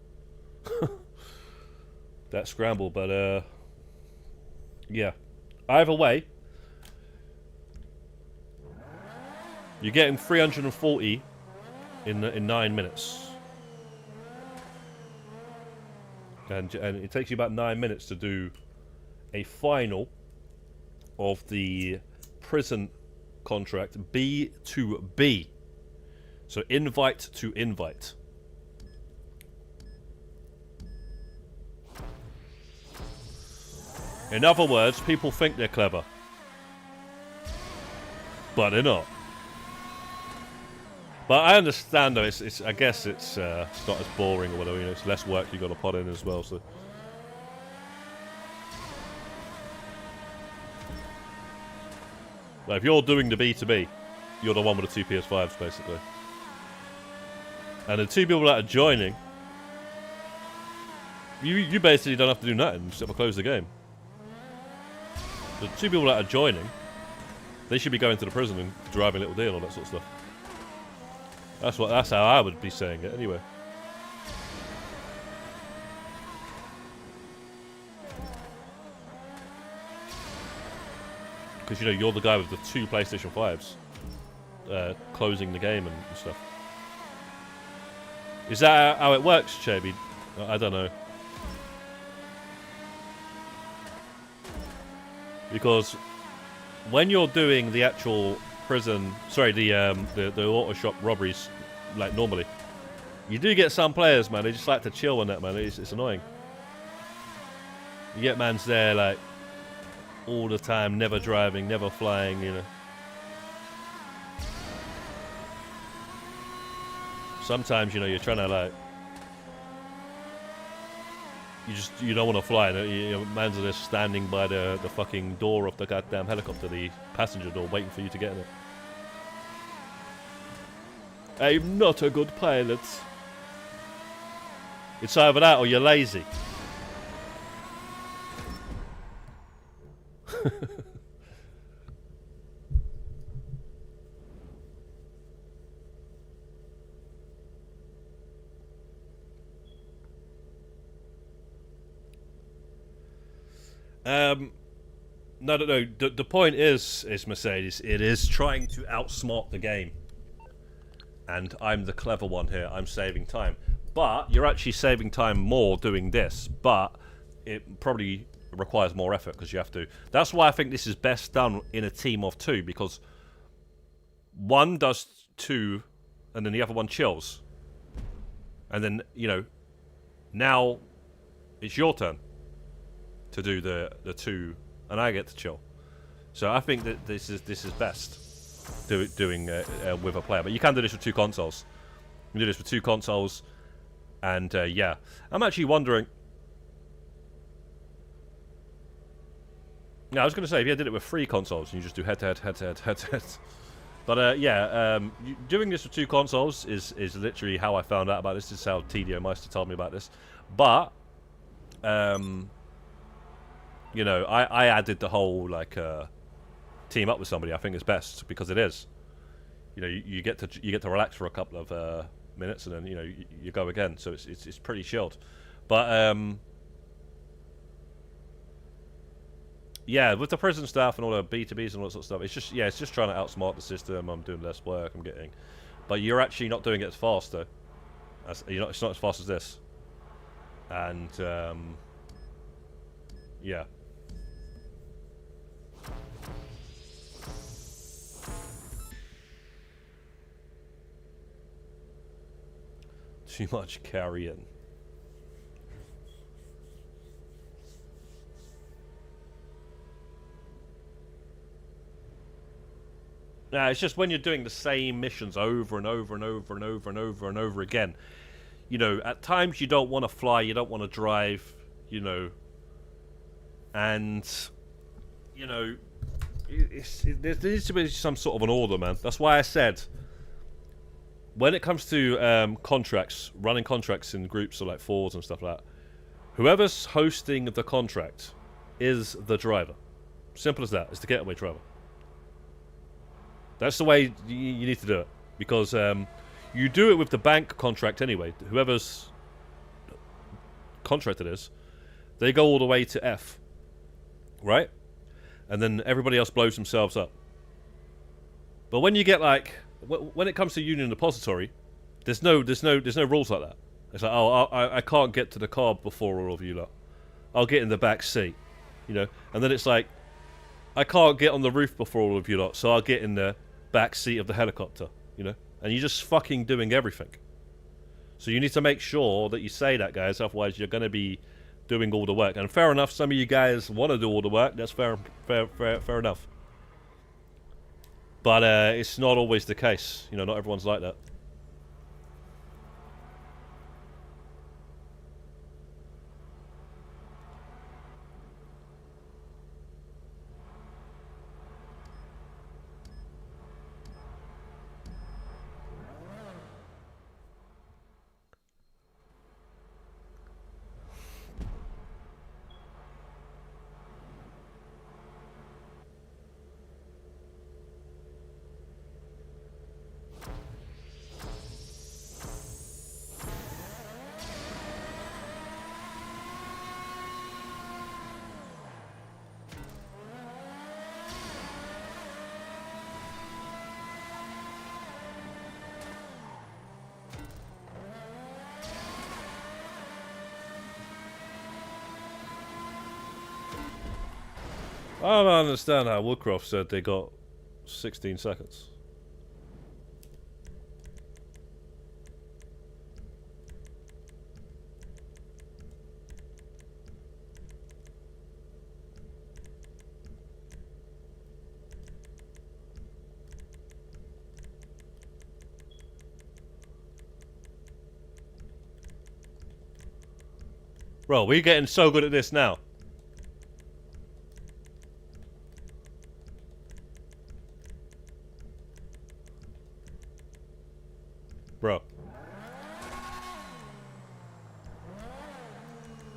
that scramble. But yeah, either way, you're getting 340 in 9 minutes, and it takes you about 9 minutes to do a final of the prison contract B to B. So invite to invite. In other words, people think they're clever, but they're not. But I understand though. It's I guess it's not as boring or whatever. You know, it's less work you got to put in as well. So. Like if you're doing the B2B, you're the one with the 2 PS5s, basically. And the 2 people that are joining, you basically don't have to do nothing except for close the game. The 2 people that are joining, they should be going to the prison and driving a little deal, all that sort of stuff. That's how I would be saying it, anyway. Because, you know, you're the guy with the 2 PlayStation 5s closing the game and stuff. Is that how it works, Chaby? I don't know. Because when you're doing the actual prison... Sorry, the auto shop robberies, like normally, you do get some players, man, they just like to chill on that, man. It's annoying. You get mans there, like, all the time, never driving, never flying, you know. Sometimes, you know, you're trying to, like, you don't want to fly. You know, man's just standing by the fucking door of the goddamn helicopter, the passenger door, waiting for you to get in it. I'm not a good pilot. It's either that or you're lazy. No. The point is Mercedes. It is trying to outsmart the game, and I'm the clever one here. I'm saving time, but you're actually saving time more doing this. But it probably requires more effort because you have to. That's why I think this is best done in a team of 2, because one does 2, and then the other one chills, and then, you know, now it's your turn to do the 2, and I get to chill. So I think that this is best doing with a player. But you can do this with 2 consoles. You can do this with 2 consoles, and yeah, I'm actually wondering. Yeah, I was going to say if you did it with 3 consoles, and you just do head to head. But yeah, doing this with 2 consoles is literally how I found out about this. This is how TDO Meister told me about this. But you know, I added the whole, like, team up with somebody. I think it's best because it is. You know, you get to relax for a couple of minutes, and then, you know, you go again. So it's pretty chilled. But yeah, with the prison staff and all the B2Bs and all that sort of stuff, it's just trying to outsmart the system. I'm doing less work. I'm getting, but you're actually not doing it as fast though. It's not as fast as this. And yeah. Too much carrying. Nah, it's just when you're doing the same missions over and over and over and over and over and over again. You know, at times you don't want to fly, you don't want to drive, you know. And, you know, there needs to be some sort of an order, man. That's why I said, when it comes to contracts, running contracts in groups or like 4s and stuff like that, whoever's hosting the contract is the driver. Simple as that. It's the getaway driver. That's the way you need to do it. Because you do it with the bank contract anyway. Whoever's contract it is, They go all the way to F, right? And then everybody else blows themselves up. But when you get like, when it comes to Union Depository, there's no rules like that. It's like, oh, I can't get to the car before all of you lot. I'll get in the back seat, you know. And then it's like, I can't get on the roof before all of you lot, so I'll get in the back seat of the helicopter, you know. And you're just fucking doing everything. So you need to make sure that you say that, guys. Otherwise, you're going to be doing all the work. And fair enough, some of you guys want to do all the work. That's fair enough. But it's not always the case. You know, not everyone's like that. I don't understand how Woodcroft said they got 16 seconds. Bro, we're getting so good at this now. Bro.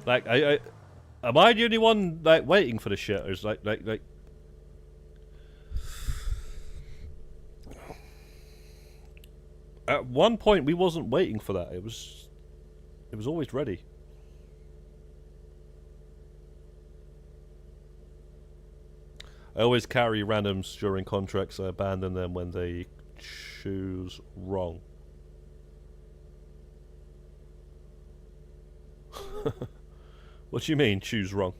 Like, am I the only one, like, waiting for this shit? Or is like... At one point, we wasn't waiting for that. It was always ready. I always carry randoms during contracts. I abandon them when they choose wrong. What do you mean, choose wrong?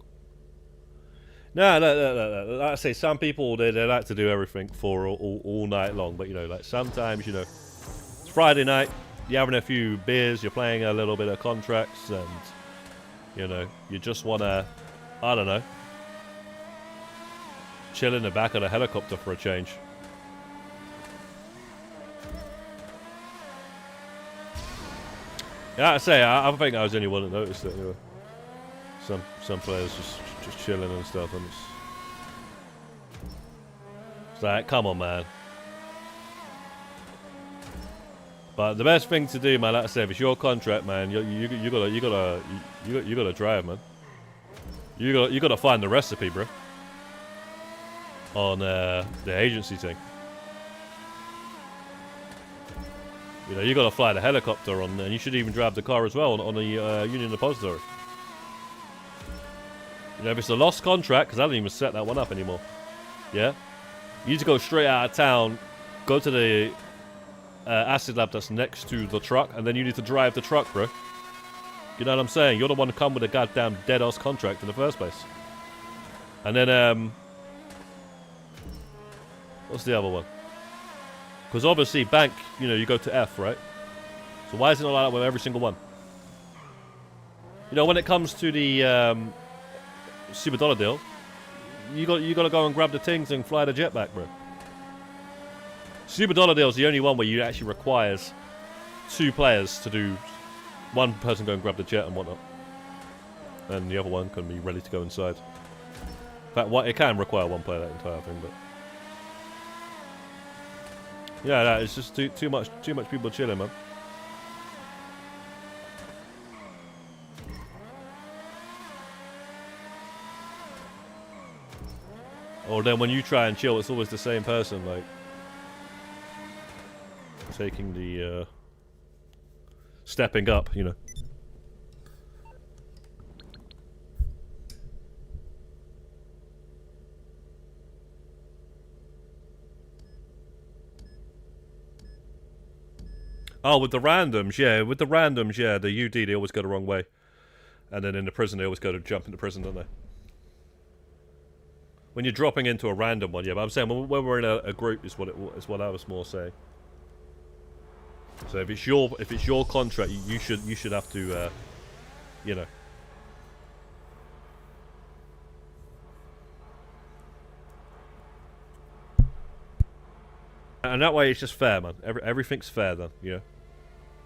No. Like I say, some people, they like to do everything for all night long. But, you know, like sometimes, you know, it's Friday night, you're having a few beers, you're playing a little bit of contracts, and, you know, you just want to, I don't know, chill in the back of the helicopter for a change. Yeah, I say, I think I was the only one that noticed it anyway. Some players just chilling and stuff, and it's like, come on, man. But the best thing to do, man, like I said, if it's your contract, man, you gotta drive, man. You gotta find the recipe, bro. On the agency thing. You know, you gotta fly the helicopter on, and you should even drive the car as well on the Union Depository. You know, if it's a lost contract, because I don't even set that one up anymore. Yeah? You need to go straight out of town, go to the acid lab that's next to the truck, and then you need to drive the truck, bro. You know what I'm saying? You're the one to come with a goddamn dead-ass contract in the first place. And then, what's the other one? Because obviously, bank, you know, you go to F, right? So why is it not like that with every single one? You know, when it comes to the Super Dollar deal, you got to go and grab the things and fly the jet back, bro. Super Dollar deal is the only one where you actually requires 2 players to do, one person go and grab the jet and whatnot, and the other one can be ready to go inside. In fact, it can require 1 player that entire thing, but yeah, no, it's just too much people chilling, man. Or then when you try and chill, it's always the same person, like taking the stepping up, you know. Oh, with the randoms, yeah. With the randoms, yeah. The UD, they always go the wrong way. And then in the prison, they always go to jump into prison, don't they? When you're dropping into a random one, yeah. But I'm saying when we're in a group is what I was more saying. So if it's your contract, you should have to, you know. And that way, it's just fair, man. Everything's fair then, you know.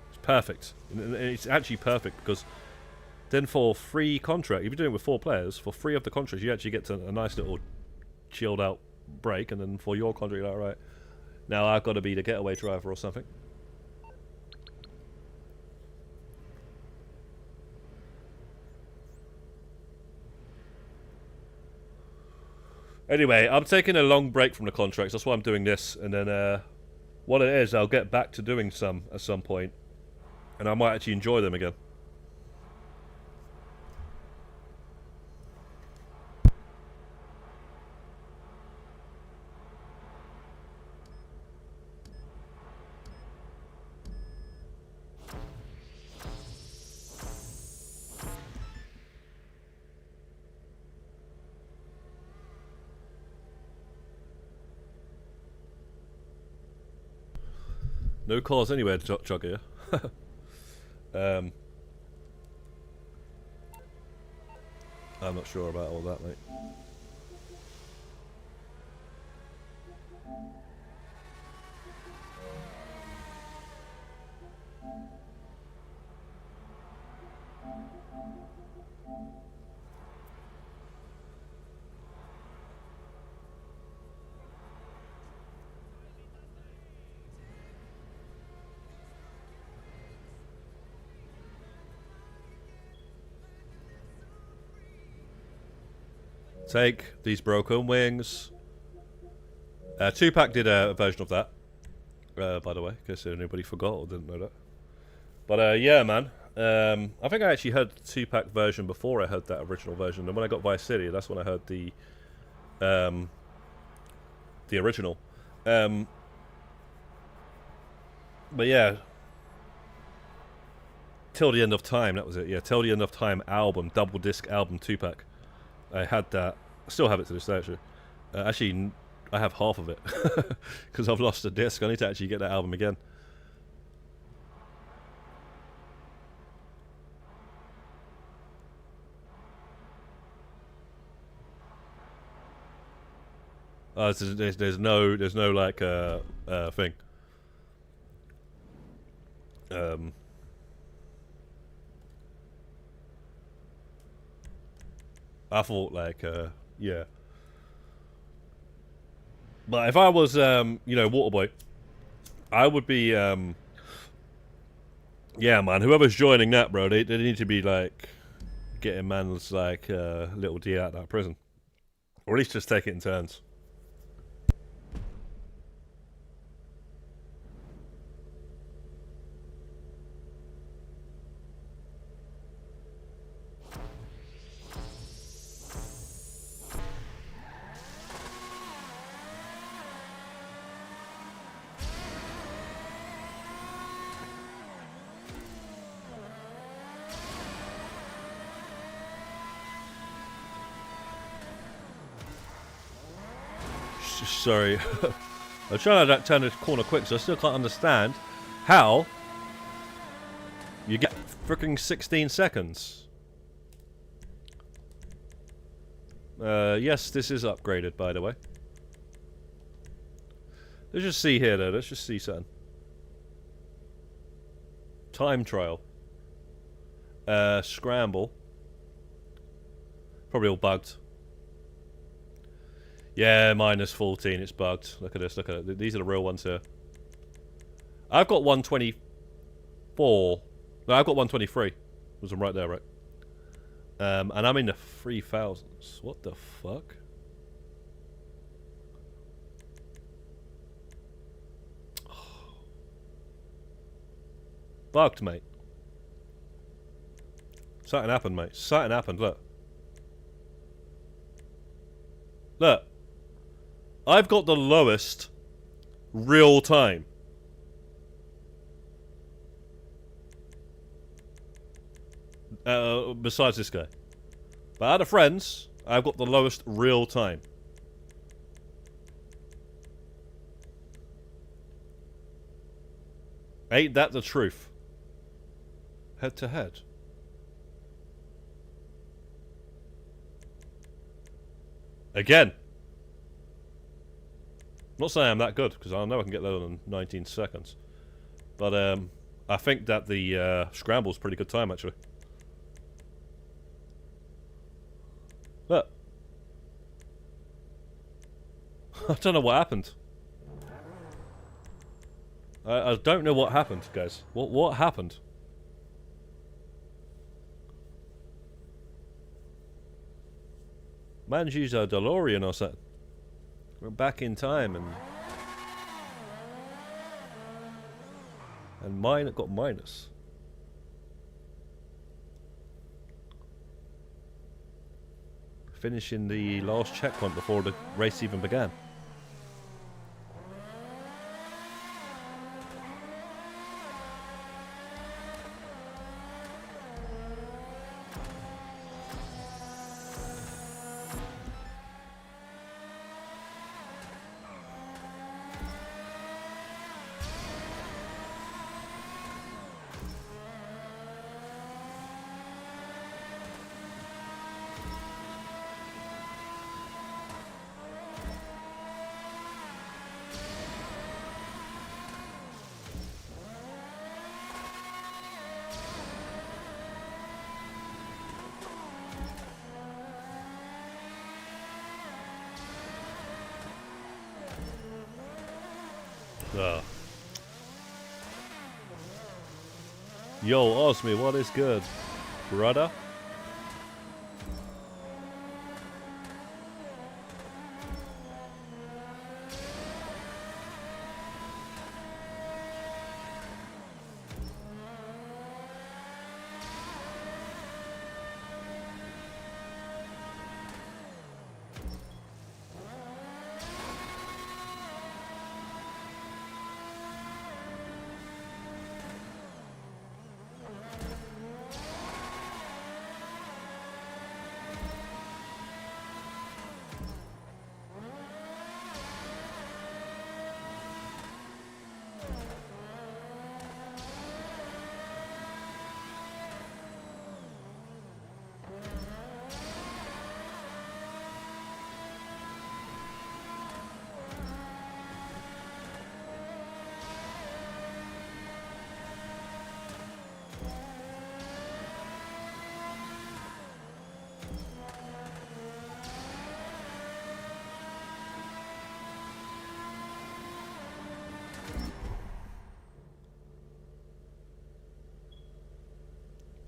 It's perfect. And it's actually perfect because then for free contract, if you're doing it with 4 players, for 3 of the contracts, you actually get to a nice little chilled out break, and then for your contract, you're like, right, now I've got to be the getaway driver or something. Anyway, I'm taking a long break from the contracts. That's why I'm doing this. And then what it is, I'll get back to doing some at some point. And I might actually enjoy them again. No cause anywhere to jog here. I'm not sure about all that, mate. Take these broken wings. Tupac did a version of that, by the way, in case anybody forgot or didn't know that. But yeah, man. I think I actually heard the Tupac version before I heard that original version, and when I got Vice City, that's when I heard the original. But yeah, Till the End of Time, that was it. Yeah, Till the End of Time album, double disc album, Tupac. I had that. I still have it to this day, actually. Actually, I have half of it because I've lost the disc. I need to actually get that album again. There's no like thing. I thought like yeah. But if I was you know, Waterboy, I would be yeah, man, whoever's joining that, bro, they need to be like getting man's like little D out of that prison. Or at least just take it in turns. Sorry. I'm trying to turn this corner quick, so I still can't understand how you get freaking 16 seconds. Yes, this is upgraded, by the way. Let's just see here, though. Let's just see something. Time trial. Scramble. Probably all bugged. Yeah, minus 14, it's bugged. Look at this, look at it. These are the real ones here. I've got 124. No, I've got 123. Was right there, right? And I'm in the 3000s. What the fuck? Bugged, mate. Something happened, mate. Something happened, look. Look. I've got the lowest real time. besides this guy. But out of friends, I've got the lowest real time. Ain't that the truth? Head to head. Again. I'm not saying I'm that good, because I know I can get lower than 19 seconds. But I think that the scramble's pretty good time, actually. Look. I don't know what happened. I don't know what happened, guys. What happened? Man's used a DeLorean or something. We're back in time and mine got minus. Finishing the last checkpoint before the race even began. Yo, Osmi, what is good, brother?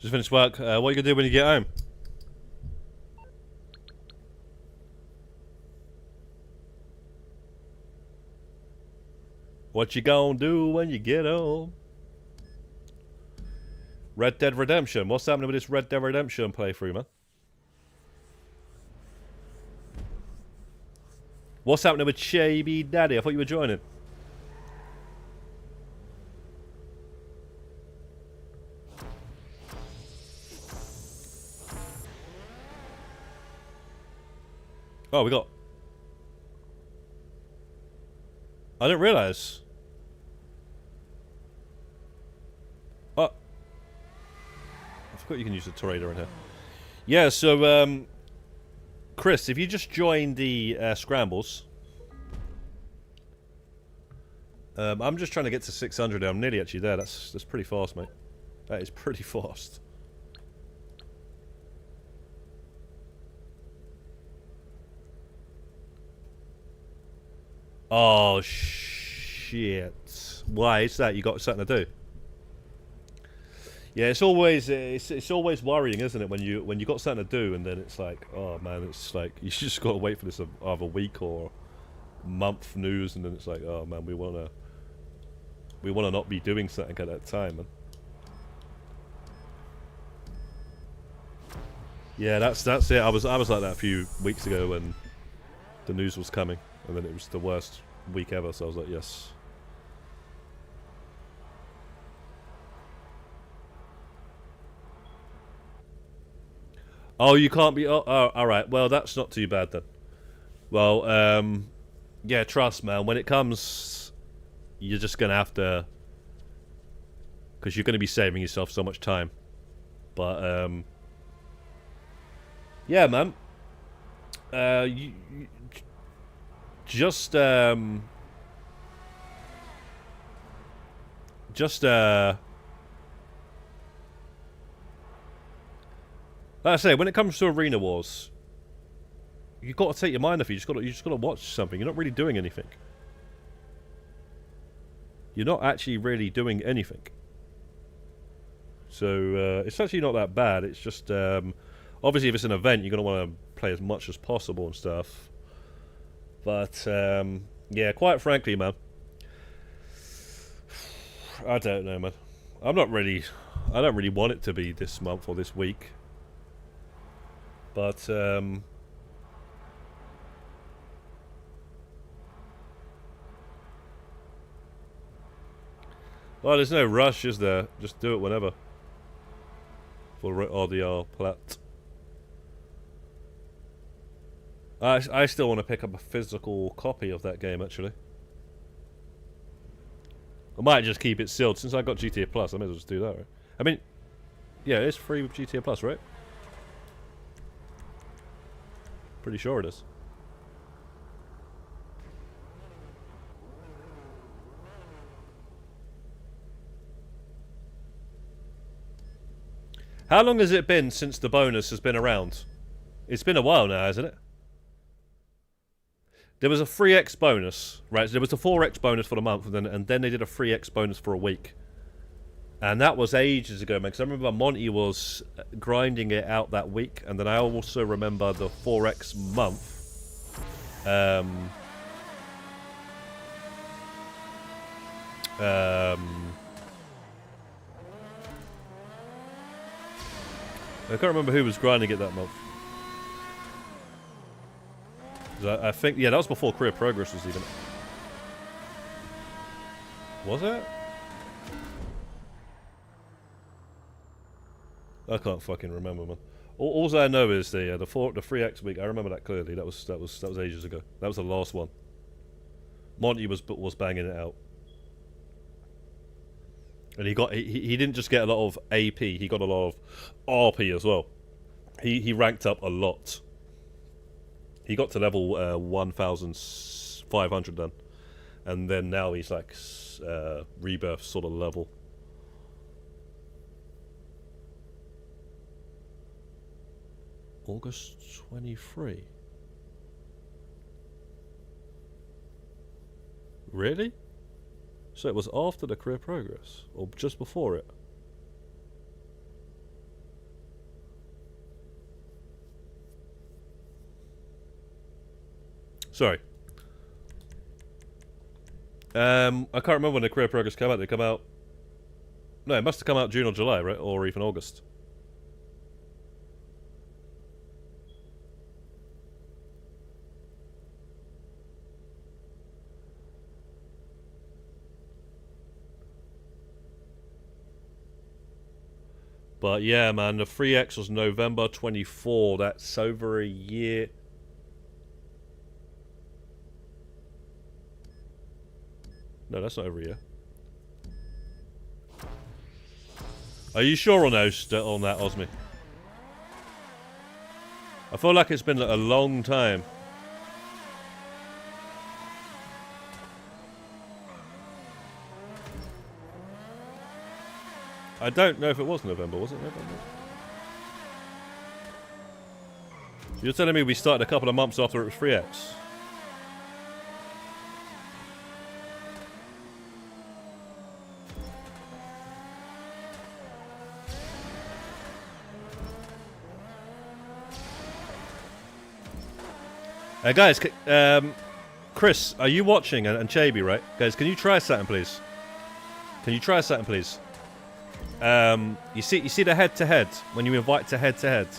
Just finished work. What are you gonna do when you get home? What you gonna do when you get home? Red Dead Redemption. What's happening with this Red Dead Redemption playthrough, man? What's happening with Shabby Daddy? I thought you were joining. Oh, we got... I didn't realise. Oh. I forgot you can use the Tornado in here. Yeah, so, Chris, if you just join the scrambles... I'm just trying to get to 600 now. I'm nearly actually there. That's pretty fast, mate. That is pretty fast. Oh, shit. Why is that? You got something to do? Yeah, it's always worrying, isn't it, when you got something to do and then it's like, oh man, it's like you just got to wait for this either week or month news, and then it's like, oh man, we wanna not be doing something at that time, man. Yeah, that's it. I was like that a few weeks ago when the news was coming, and then it was the worst week ever. So I was like, yes. Oh, you can't be... Oh, alright. Well, that's not too bad then. Well, yeah, trust, man. When it comes, you're just going to have to... Because you're going to be saving yourself so much time. But, yeah, man. Just, like I say, when it comes to Arena Wars, you've got to take your mind off. You just got to watch something. You're not really doing anything. You're not actually really doing anything. So it's actually not that bad. It's just obviously if it's an event, you're gonna want to play as much as possible and stuff. But yeah, quite frankly, man, I don't know, man. I don't really want it to be this month or this week. But well, there's no rush, is there? Just do it whenever. For RDR plat. I still want to pick up a physical copy of that game, actually. I might just keep it sealed. Since I got GTA Plus, I may as well just do that, right? I mean, yeah, it's free with GTA Plus, right? Pretty sure it is. How long has it been since the bonus has been around? It's been a while now, hasn't it? There was a 3x bonus, right? So there was a 4x bonus for the month, and then they did a 3x bonus for a week. And that was ages ago, man, because I remember Monty was grinding it out that week, and then I also remember the 4x month. I can't remember who was grinding it that month. I think, yeah, that was before Career Progress was even. Was it? I can't fucking remember, man. All I know is the 3x week. I remember that clearly. That was ages ago. That was the last one. Monty was banging it out, and he didn't just get a lot of AP. He got a lot of RP as well. He ranked up a lot. He got to level 1,500 then, and then now he's like rebirth sort of level. August 23. Really? So it was after the Career Progress, or just before it? Sorry. I can't remember when the Career Progress came out. Did it come out? No, it must have come out June or July, right? Or even August. But yeah, man, the 3X was November 24. That's over a year. No, that's not over a year. Are you sure on that, Osmi? I feel like it's been a long time. I don't know if it was November. Was it November? You're telling me we started a couple of months after it was 3X? Guys, Chris, are you watching? And Chaby, right? Guys, can you try something, please? Can you try something, please? You see the head-to-head, when you invite to head-to-head.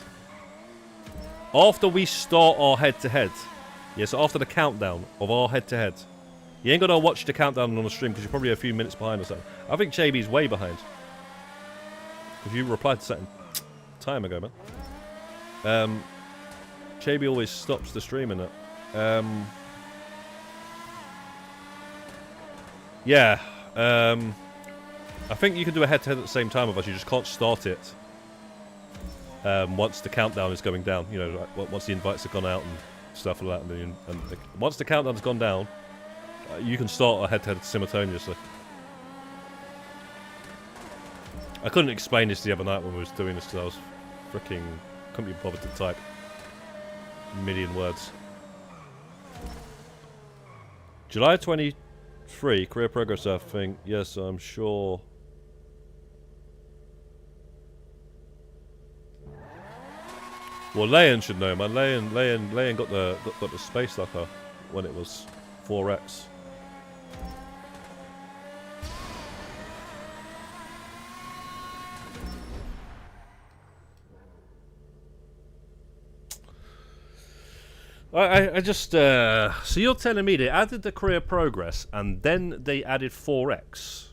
After we start our head-to-head, yeah, so after the countdown of our head-to-head, you ain't gonna watch the countdown on the stream because you're probably a few minutes behind or something. I think Chaby's way behind. Because you replied to something time ago, man. Chaby always stops the stream in it. Yeah. I think you can do a head-to-head at the same time with us. You just can't start it once the countdown is going down. You know, like, once the invites have gone out and stuff like that. And once the countdown's gone down, you can start a head-to-head simultaneously. I couldn't explain this the other night when we was doing this because I was freaking couldn't be bothered to type a million words. July 23, career progress, I think. Yes, I'm sure. Well, Leon should know, man. Leon got the space locker when it was 4x. I just so you're telling me they added the career progress and then they added 4x.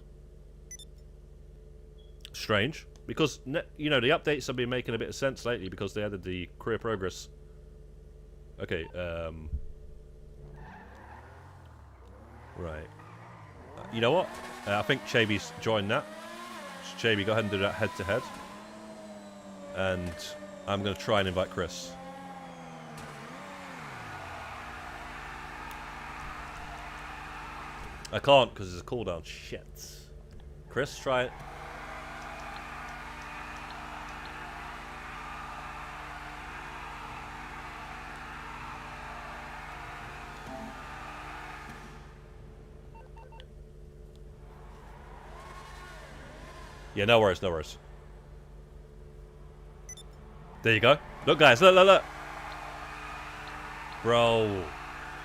Strange, because you know the updates have been making a bit of sense lately because they added the career progress. Okay, right. You know what? I think Chaby's joined that. Chaby, go ahead and do that head-to-head, and I'm going to try and invite Chris. I can't because there's a cooldown. Shit. Chris, try it. Yeah, no worries, no worries. There you go. Look, guys, look. Bro,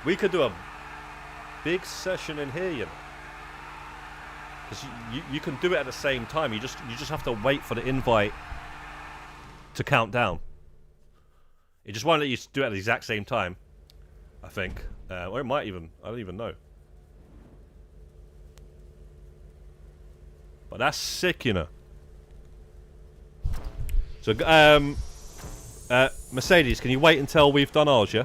we could do a big session in here, you know. Because you can do it at the same time. You just have to wait for the invite to count down. It just won't let you do it at the exact same time, I think. Or it might even. I don't even know. But that's sick, you know. So, Mercedes, can you wait until we've done ours, yeah?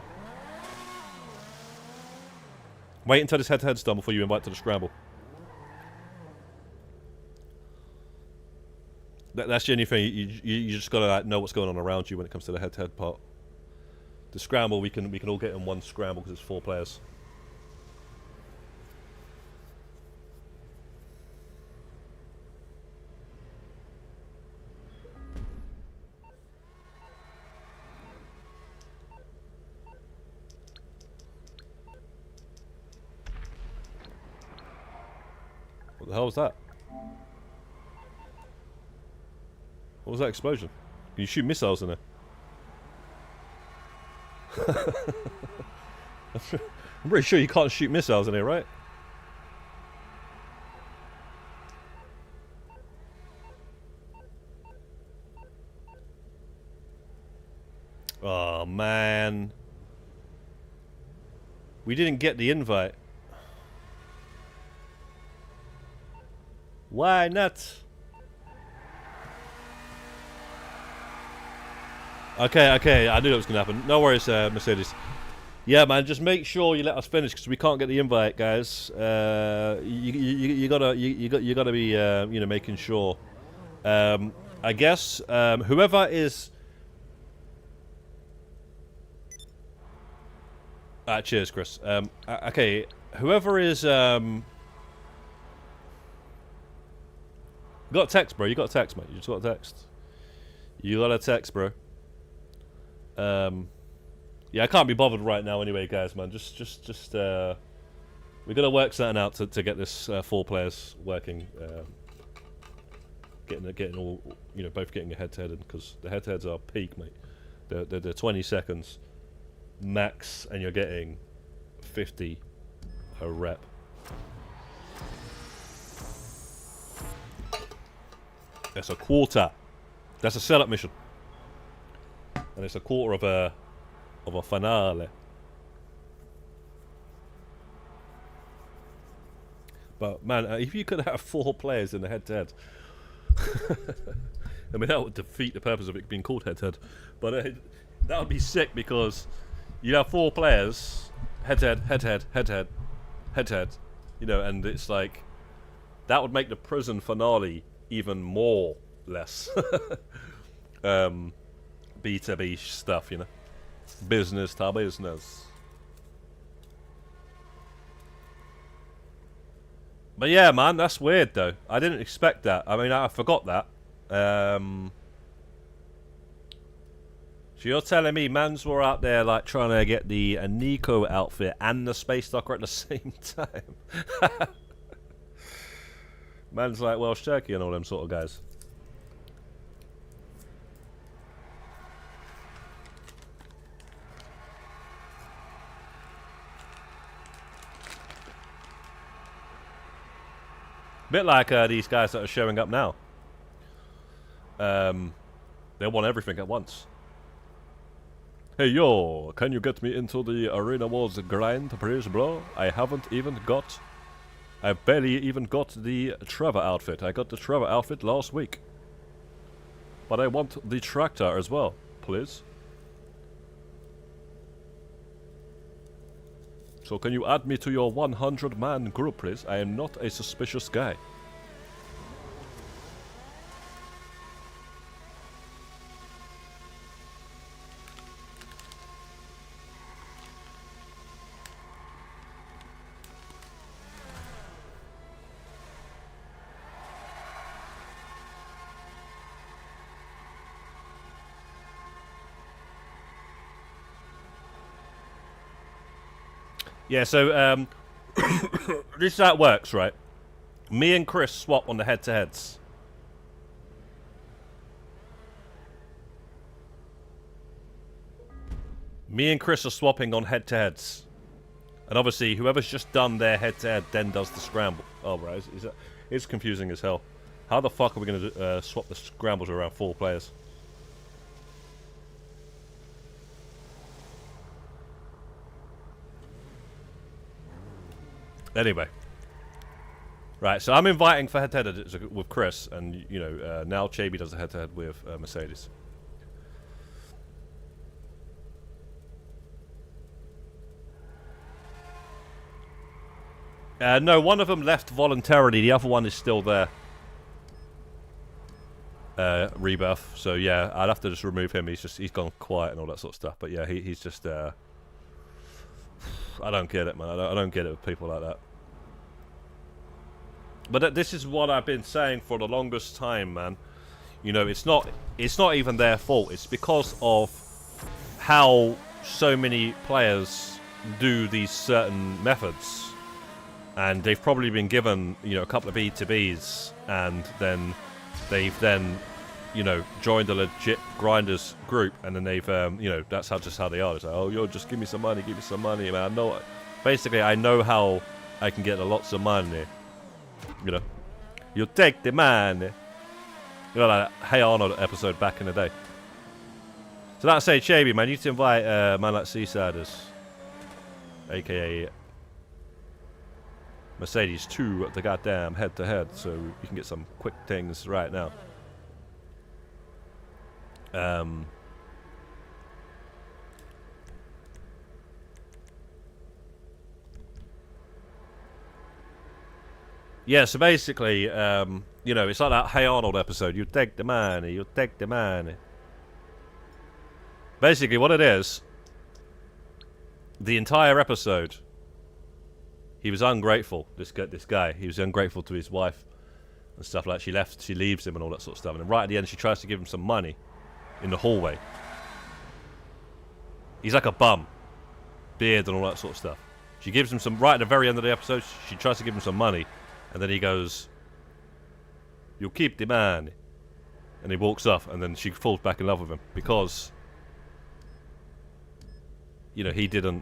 Wait until this head-to-head's done before you invite to the scramble. That's the only thing. You just gotta like, know what's going on around you when it comes to the head-to-head part. The scramble, we can all get in one scramble because it's 4 players. What the hell was that? What was that explosion? Can you shoot missiles in there? I'm pretty sure you can't shoot missiles in here, right? Oh, man. We didn't get the invite. Why not? Okay, I knew that was going to happen. No worries, Mercedes. Yeah, man, just make sure you let us finish because we can't get the invite, guys. You gotta be, you know, making sure. I guess whoever is. Cheers, Chris. Okay, whoever is. You got a text, bro. You got a text, mate. You just got a text. You got a text, bro. Yeah, I can't be bothered right now anyway, guys, man. Just we gotta work something out to get this 4 players working. Getting all, you know, both getting a head-to-head, because the head-to-heads are peak, mate. They're 20 seconds max, and you're getting 50 a rep. That's a quarter. That's a setup mission. And it's a quarter of a finale. But man, if you could have 4 players in the head-to-head, I mean that would defeat the purpose of it being called head-to-head. But That would be sick because you have 4 players, head-to-head, head-to-head, head-to-head, head-to-head, you know, and it's like, that would make the prison finale even more less B2B stuff, you know. Business to business. But yeah, man, that's weird though. I didn't expect that. I mean, I forgot that. So you're telling me mans were out there like trying to get the Nico outfit and the Space Docker at the same time? Man's like Welsh Turkey and all them sort of guys. Bit like these guys that are showing up now. They want everything at once. Hey yo, can you get me into the Arena Wars grind, please, bro? I barely even got the Trevor outfit. I got the Trevor outfit last week. But I want the tractor as well, please. So can you add me to your 100-man group, please? I am not a suspicious guy. Yeah, so this is how it works, right? Me and Chris swap on the head-to-heads. Me and Chris are swapping on head-to-heads. And obviously, whoever's just done their head-to-head then does the scramble. Oh, right, it's confusing as hell. How the fuck are we going to swap the scrambles around 4 players? Anyway. Right, so I'm inviting for head-to-head with Chris, and, you know, now Chaby does a head-to-head with Mercedes. No, one of them left voluntarily, the other one is still there. Rebirth, so yeah, I'd have to just remove him, he's gone quiet and all that sort of stuff, but yeah, he's just, I don't get it, man. I don't get it with people like that. But this is what I've been saying for the longest time, man. You know, it's not even their fault. It's because of how so many players do these certain methods, and they've probably been given, you know, a couple of B2Bs, and then they've you know, joined a legit grinders group, and then they've, you know, that's just how they are. It's like, oh, yo, just give me some money, man. Basically, I know how I can get lots of money. You know, you take the money. You know, like that Hey Arnold episode back in the day. So that's say, Chaby, man, you need to invite man like Seasiders, aka Mercedes, to the goddamn head-to-head, so you can get some quick things right now. Yeah, so basically, you know, it's like that Hey Arnold episode. You take the money, you take the money. Basically, what it is, the entire episode, he was ungrateful. This guy, he was ungrateful to his wife and stuff like that. She leaves him and all that sort of stuff. And then right at the end, she tries to give him some money in the hallway. He's like a bum, beard and all that sort of stuff. She gives him some, right at the very end of the episode, she tries to give him some money. And then he goes, "You keep the money." And he walks off, and then she falls back in love with him. Because, you know, he didn't,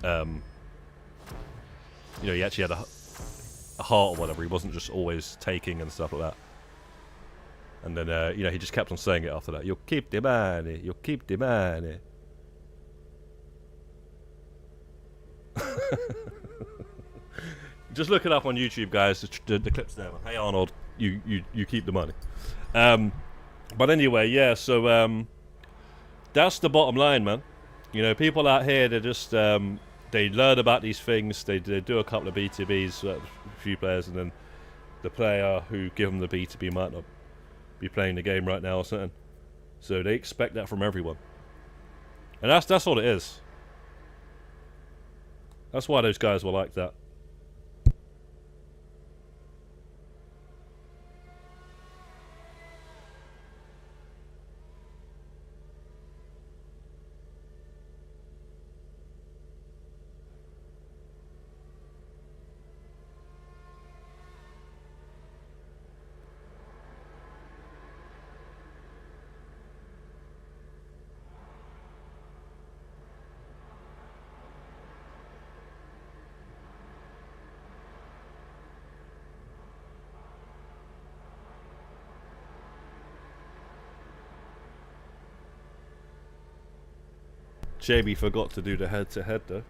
you know, he actually had a heart or whatever. He wasn't just always taking and stuff like that. And then, you know, he just kept on saying it after that. "You keep the money, you keep the money." Just look it up on YouTube, guys. The clip's there. Hey Arnold, you keep the money. But anyway, yeah. So that's the bottom line, man. You know, people out here, they just they learn about these things. They do a couple of BTBs, a few players, and then the player who give them the BTB might not be playing the game right now or something. So they expect that from everyone, and that's all it is. That's why those guys were like that. JB forgot to do the head-to-head though.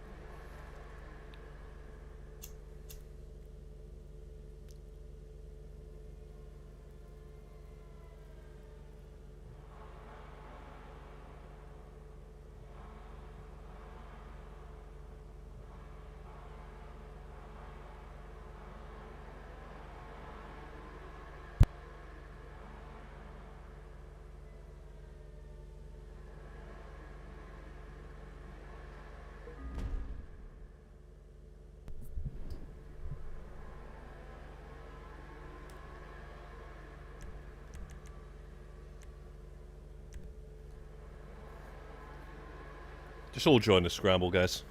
Just all join the scramble, guys.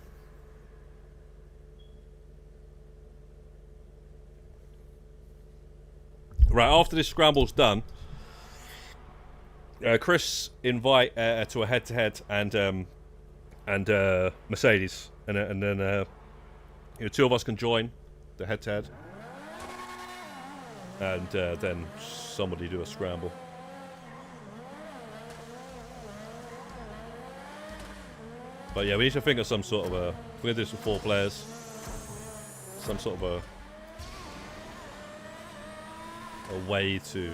Right, after this scramble's done, Chris invite to a head-to-head and Mercedes, and then you know, two of us can join the head-to-head, and then somebody do a scramble. But yeah, we need to think of some sort of a... We're going to do some 4 players. Some sort of a way to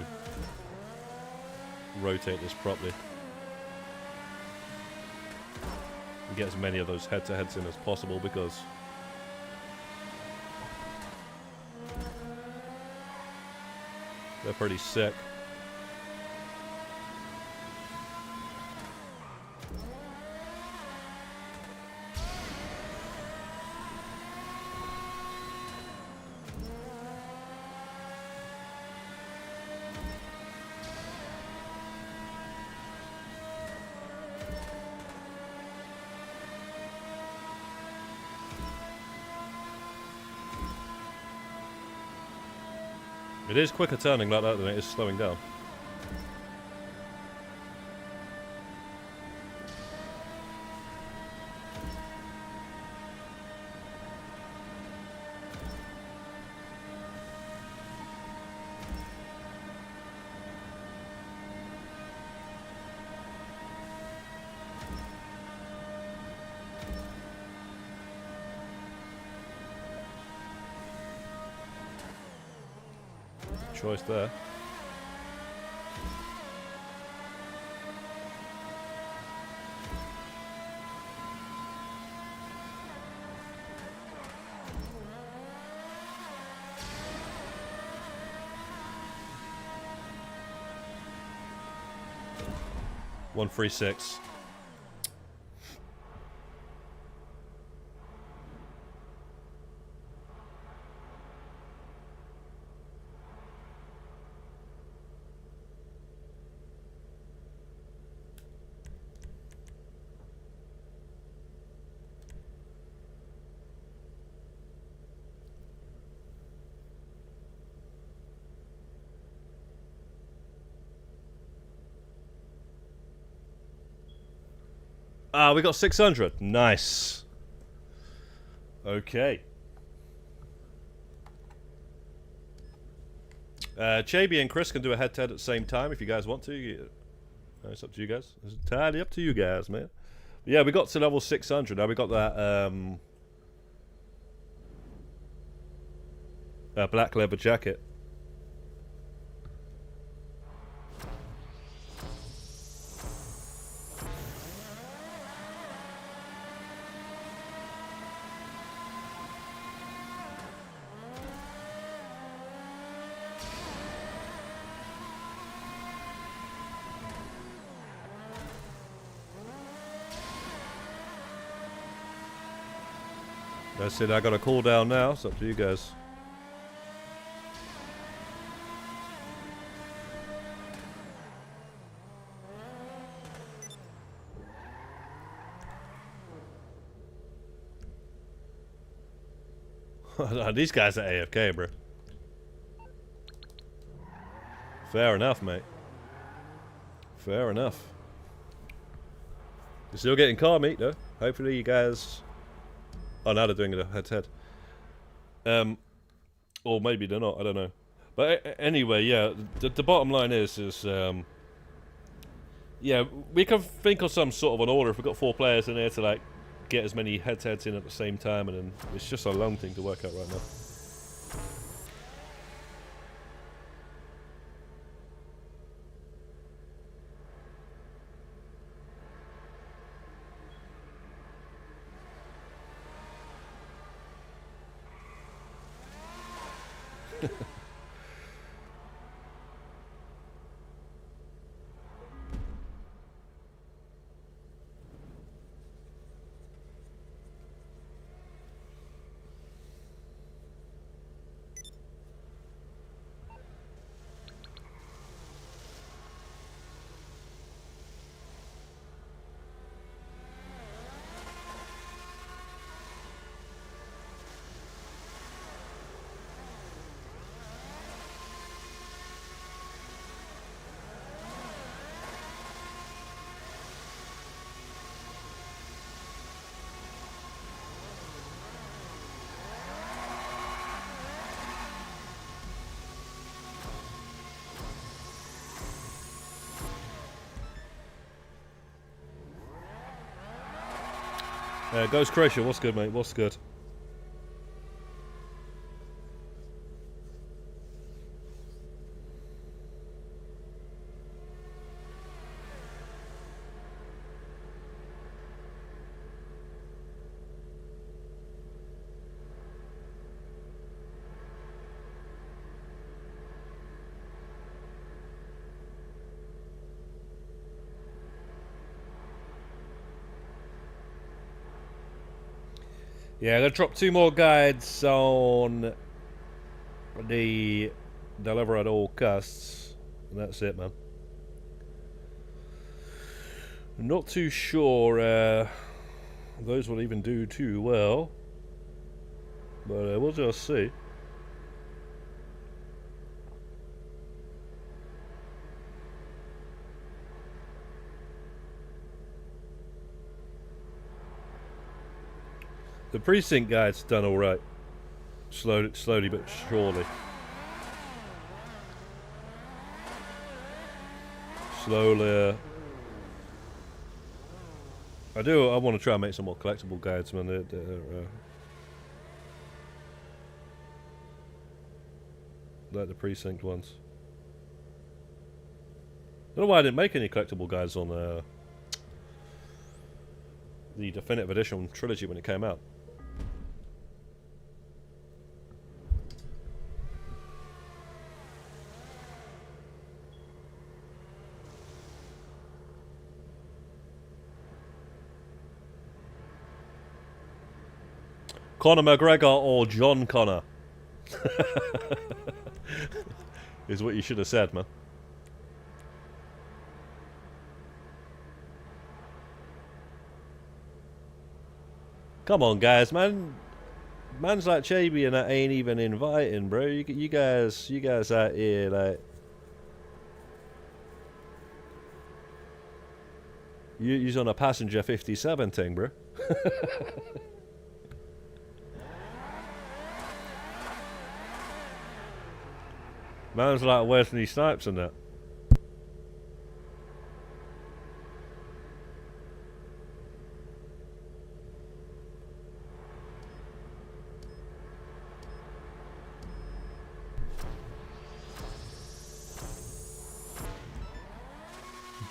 rotate this properly. And get as many of those head-to-heads in as possible, because they're pretty sick. It is quicker turning like that than it is slowing down. Choice there. One 3-6. Ah, we got 600. Nice. Okay. JB and Chris can do a head-to-head at the same time if you guys want to. It's up to you guys. It's entirely up to you guys, man. But yeah, we got to level 600. Now we got that black leather jacket. That's it. I got a cool down now. It's up to you guys. These guys are AFK, bro. Fair enough, mate. Fair enough. You're still getting car meat, though. Hopefully you guys... Oh, now they're doing it head-to-head. Or maybe they're not, I don't know. But anyway, yeah, the bottom line is yeah, we can think of some sort of an order if we've got 4 players in there to, like, get as many head-to-heads in at the same time, and then it's just a long thing to work out right now. Ghost Croatia, what's good, mate? What's good? Yeah, I'm gonna drop 2 more guides on the deliver at all costs, and that's it, man. I'm not too sure those will even do too well, but we'll just see. The precinct guide's done all right, slowly but surely. Slowly. I want to try and make some more collectible guides, man. Like the precinct ones. I don't know why I didn't make any collectible guides on the Definitive Edition trilogy when it came out. Conor McGregor or John Connor? Is what you should have said, man. Come on, guys, man. Man's like Chaby and that ain't even inviting, bro. You guys out here like you're on a passenger 57 thing, bro. Man's like Wesley Snipes and that.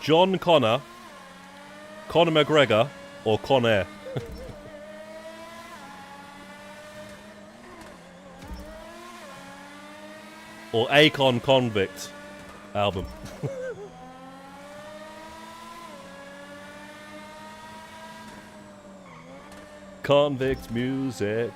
John Connor, Conor McGregor, or Con Air? Or Akon Convict album. Convict music.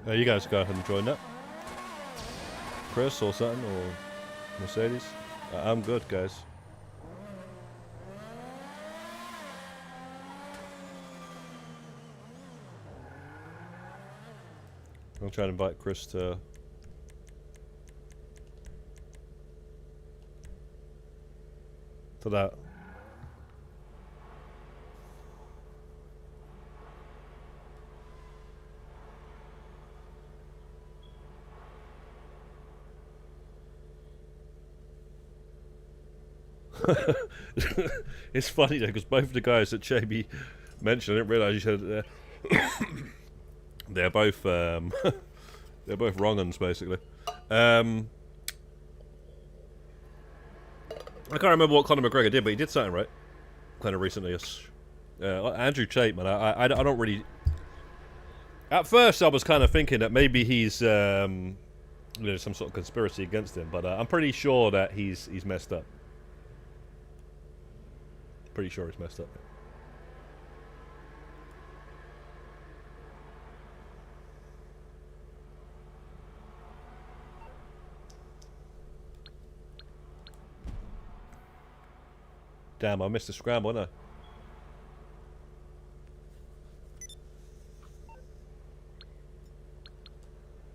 You guys go ahead and join that. Chris or something, or Mercedes. I'm good, guys. I'm trying to invite Chris to... that. It's funny though, because both of the guys that JB mentioned, I didn't realise you said they're both they're both wrong uns basically. I can't remember what Conor McGregor did, but he did something right, kind of recently. Andrew Tate, man, I don't really. At first, I was kind of thinking that maybe he's you know, some sort of conspiracy against him, but I'm pretty sure that he's messed up. Pretty sure he's messed up. Damn, I missed the scramble, didn't I?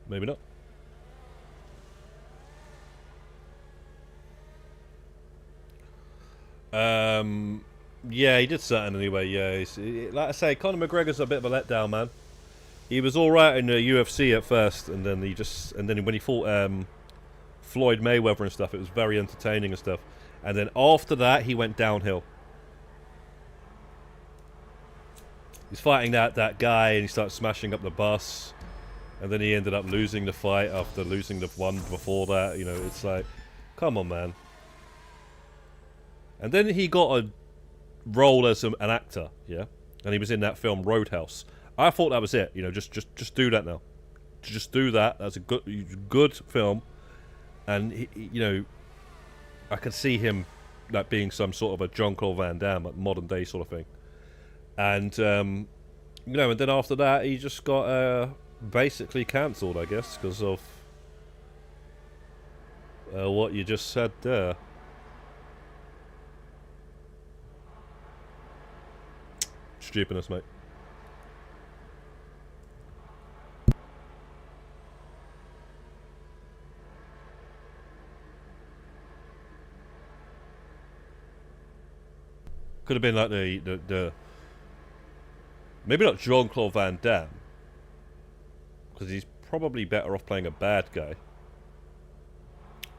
Maybe not. Yeah, he did something anyway. Yeah, like I say, Conor McGregor's a bit of a letdown, man. He was all right in the UFC at first, and then when he fought Floyd Mayweather and stuff, it was very entertaining and stuff. And then after that, he went downhill. He's fighting that guy, and he starts smashing up the bus, and then he ended up losing the fight after losing the one before that. You know, it's like, come on, man. And then he got a role as an actor, yeah, and he was in that film Roadhouse. I thought that was it, you know, just do that now, just do that. That's a good film, and you know, I could see him like being some sort of a Jean-Claude Van Damme, like modern day sort of thing. And you know, and then after that, he just got basically cancelled, I guess, because of what you just said there. Stupidness, mate. Could have been like the maybe not Jean-Claude Van Damme, because he's probably better off playing a bad guy.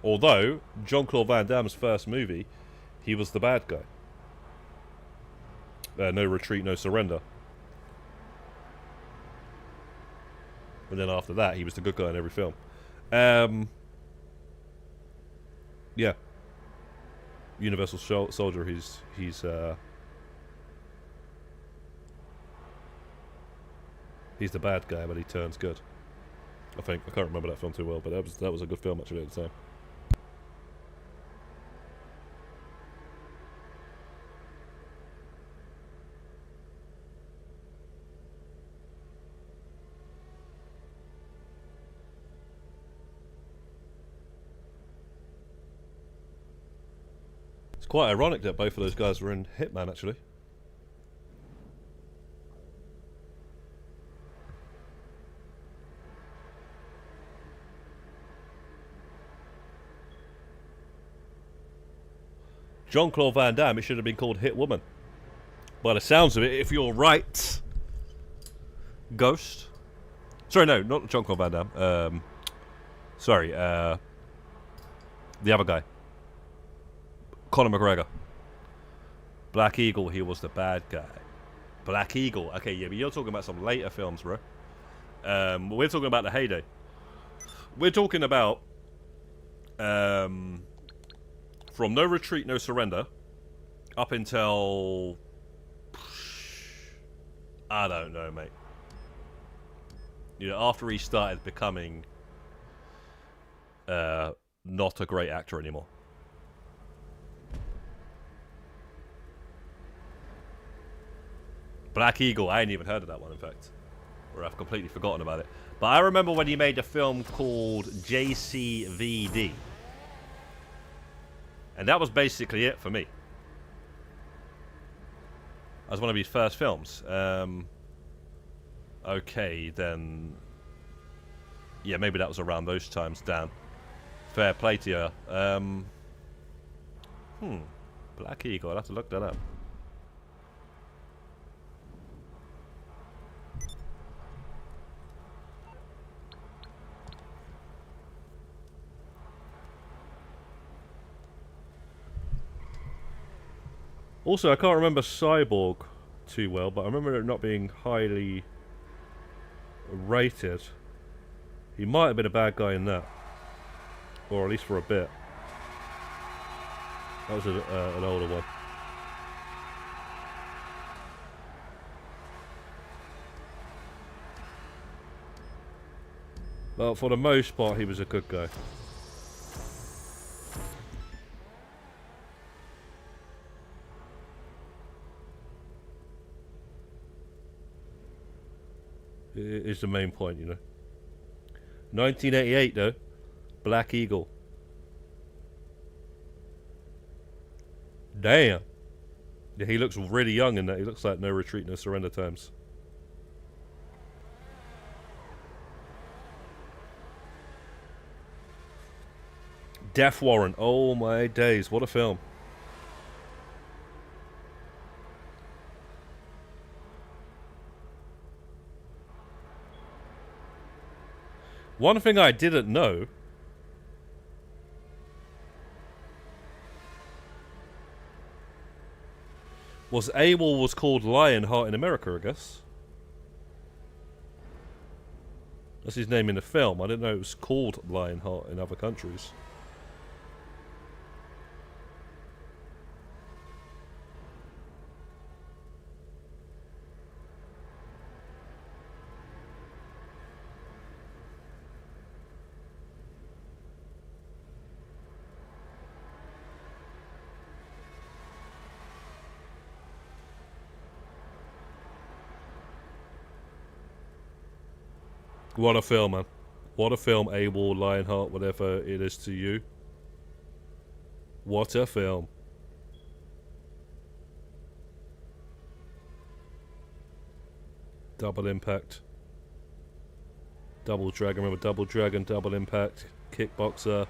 Although Jean-Claude Van Damme's first movie, he was the bad guy. No Retreat, No Surrender. And then after that, he was the good guy in every film. Yeah. Universal Soldier, he's the bad guy, but he turns good. I think I can't remember that film too well, but that was a good film actually at the time. It's quite ironic that both of those guys were in Hitman actually. Jean-Claude Van Damme, it should have been called Hit Woman. By the sounds of it, if you're right, Ghost. Sorry, no, not Jean-Claude Van Damme. Sorry, the other guy. Conor McGregor. Black Eagle, he was the bad guy. Black Eagle, okay, yeah, but you're talking about some later films, bro. We're talking about the heyday. We're talking about from No Retreat, No Surrender up until I don't know, mate. You know, after he started becoming not a great actor anymore. Black Eagle, I ain't even heard of that one, in fact. Or I've completely forgotten about it. But I remember when he made a film called JCVD. And that was basically it for me. That was one of his first films. Okay, then... yeah, maybe that was around those times, Dan. Fair play to you. Black Eagle, I'll have to look that up. Also, I can't remember Cyborg too well, but I remember it not being highly rated. He might have been a bad guy in that. Or at least for a bit. That was an older one. But for the most part, he was a good guy. Is the main point, you know. 1988 though, Black Eagle. Damn. Yeah, he looks really young in that. He looks like No Retreat, No Surrender times. Death Warrant. Oh my days, what a film. One thing I didn't know was AWOL was called Lionheart in America, I guess. That's his name in the film. I didn't know it was called Lionheart in other countries. What a film, man. What a film, AWOL, Lionheart, whatever it is to you. What a film. Double Impact. Double Dragon, remember Double Dragon, Double Impact, Kickboxer.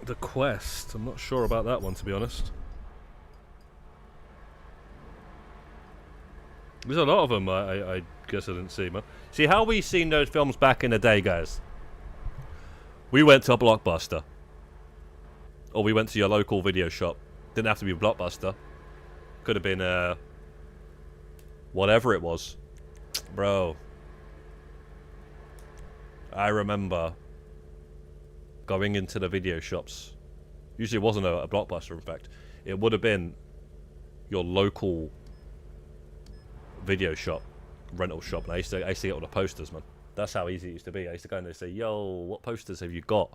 The Quest, I'm not sure about that one, to be honest. There's a lot of them I guess I didn't see, man. See, how we seen those films back in the day, guys? We went to a Blockbuster. Or we went to your local video shop. Didn't have to be a Blockbuster. Could have been, whatever it was. Bro. I remember going into the video shops. Usually it wasn't a Blockbuster, in fact. It would have been your local video shop, rental shop. And I used to get all the posters, man. That's how easy it used to be. I used to go in there and say, yo, what posters have you got?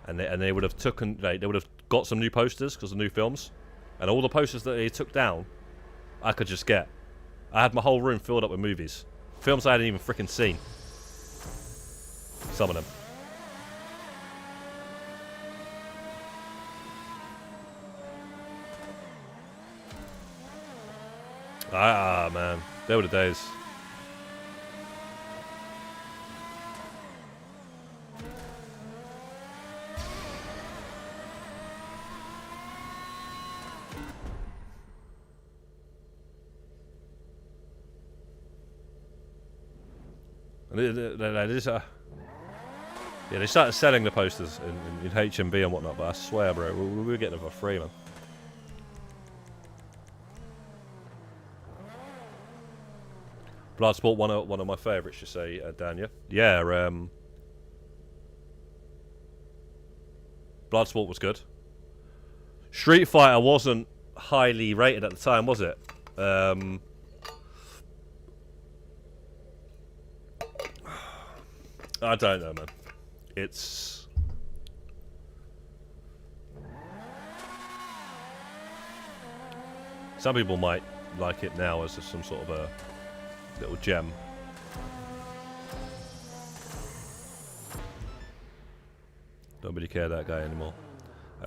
And they would have they would have got some new posters because of new films. And all the posters that they took down, I could just get. I had my whole room filled up with movies. Films I hadn't even freaking seen. Some of them. Ah, man. They were the days. Yeah, they started selling the posters in HMV and whatnot, but I swear, bro, we were getting them for free, man. Bloodsport, one of my favourites, you say, Dan, yeah? Bloodsport was good. Street Fighter wasn't highly rated at the time, was it? I don't know, man. It's... Some people might like it now as some sort of a little gem. Don't really care that guy anymore.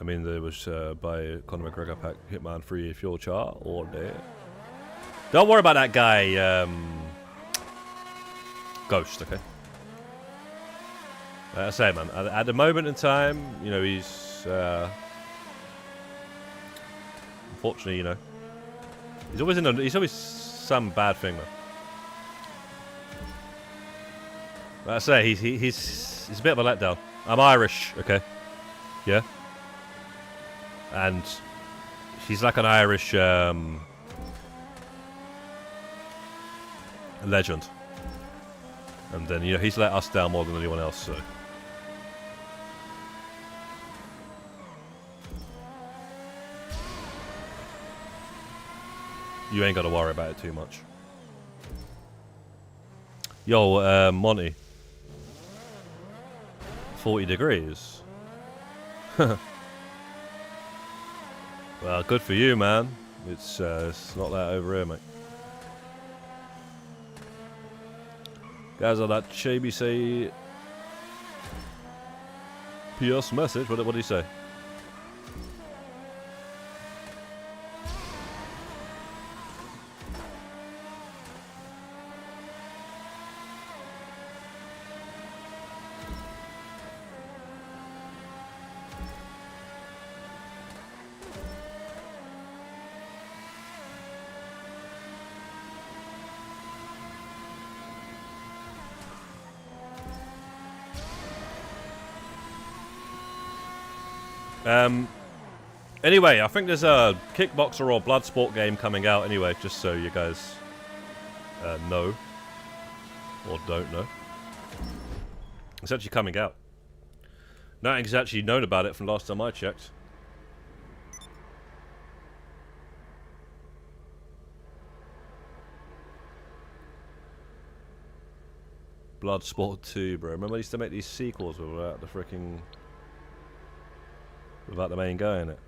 I mean, there was by Conor McGregor pack Hitman 3 if you're chart or there. Don't worry about that guy, Ghost, okay? Like I say, man, at the moment in time, you know, he's unfortunately, you know, he's always some bad thing, man. Like I say, he's a bit of a letdown. I'm Irish, okay? Yeah? And he's like an Irish legend. And then, you know, he's let us down more than anyone else, so. You ain't got to worry about it too much. Yo, Monty. 40 degrees. Well, good for you, man. It's not that over here, mate. Guys, on that Chaby say PS message. What did he say? Anyway, I think there's a Kickboxer or Bloodsport game coming out anyway, just so you guys know. Or don't know. It's actually coming out. Nothing's actually known about it from last time I checked. Bloodsport 2, bro. Remember I used to make these sequels without the freaking... without the main guy in it.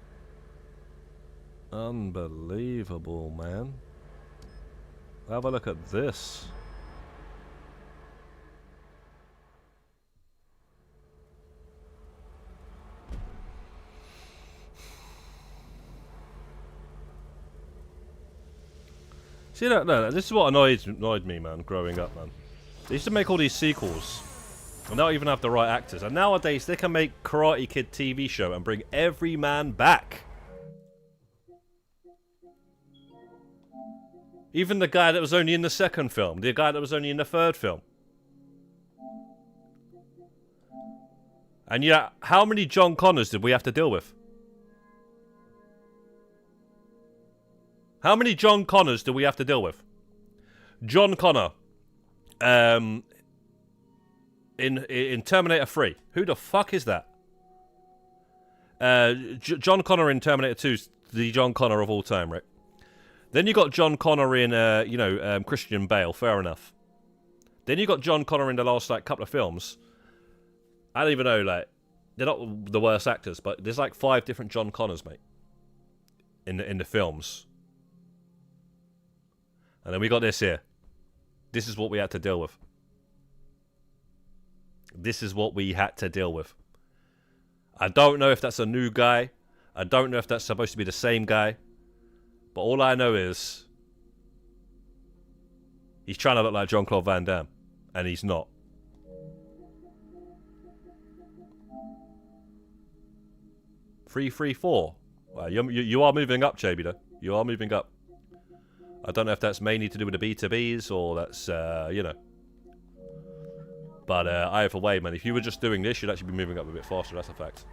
Unbelievable, man. Have a look at this. See that? No, this is what annoyed me, man, growing up, man. They used to make all these sequels. And they don't even have the right actors. And nowadays, they can make Karate Kid TV show and bring every man back. Even the guy that was only in the second film. The guy that was only in the third film. And yeah, how many John Connors did we have to deal with? How many John Connors do we have to deal with? John Connor. In Terminator 3. Who the fuck is that? John Connor in Terminator 2 is the John Connor of all time, right? Then you got John Connor in, Christian Bale. Fair enough. Then you got John Connor in the last couple of films. I don't even know, they're not the worst actors, but there's 5 different John Connors, mate, in the films. And then we got this here. This is what we had to deal with. This is what we had to deal with. I don't know if that's a new guy. I don't know if that's supposed to be the same guy. But all I know is he's trying to look like Jean-Claude Van Damme. And he's not. Three, 4. Wow, you are moving up, JB, though. You are moving up. I don't know if that's mainly to do with the B2Bs or that's, But either way, man, if you were just doing this, you'd actually be moving up a bit faster. That's a fact.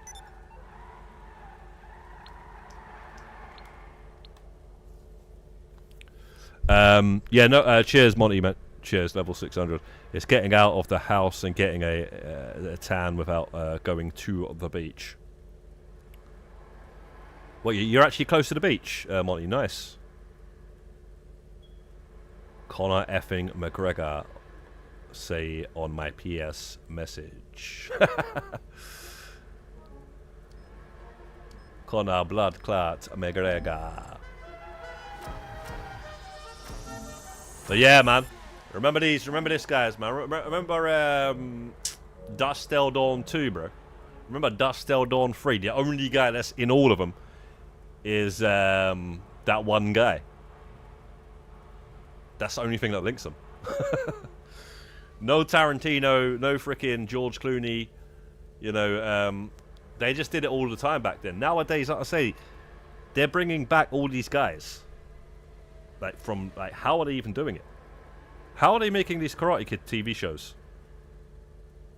Cheers, Monty, man. Cheers, level 600. It's getting out of the house and getting a tan without going to the beach. Well, you're actually close to the beach, Monty. Nice. Conor effing McGregor, say on my PS message. Conor blood clot McGregor. But yeah, man. Remember this, guys, man. Remember Dust Till Dawn 2, bro. Remember Dust Till Dawn 3. The only guy that's in all of them is that one guy. That's the only thing that links them. No Tarantino, no freaking George Clooney. They just did it all the time back then. Nowadays, like I say, they're bringing back all these guys. How are they even doing it? How are they making these Karate Kid TV shows?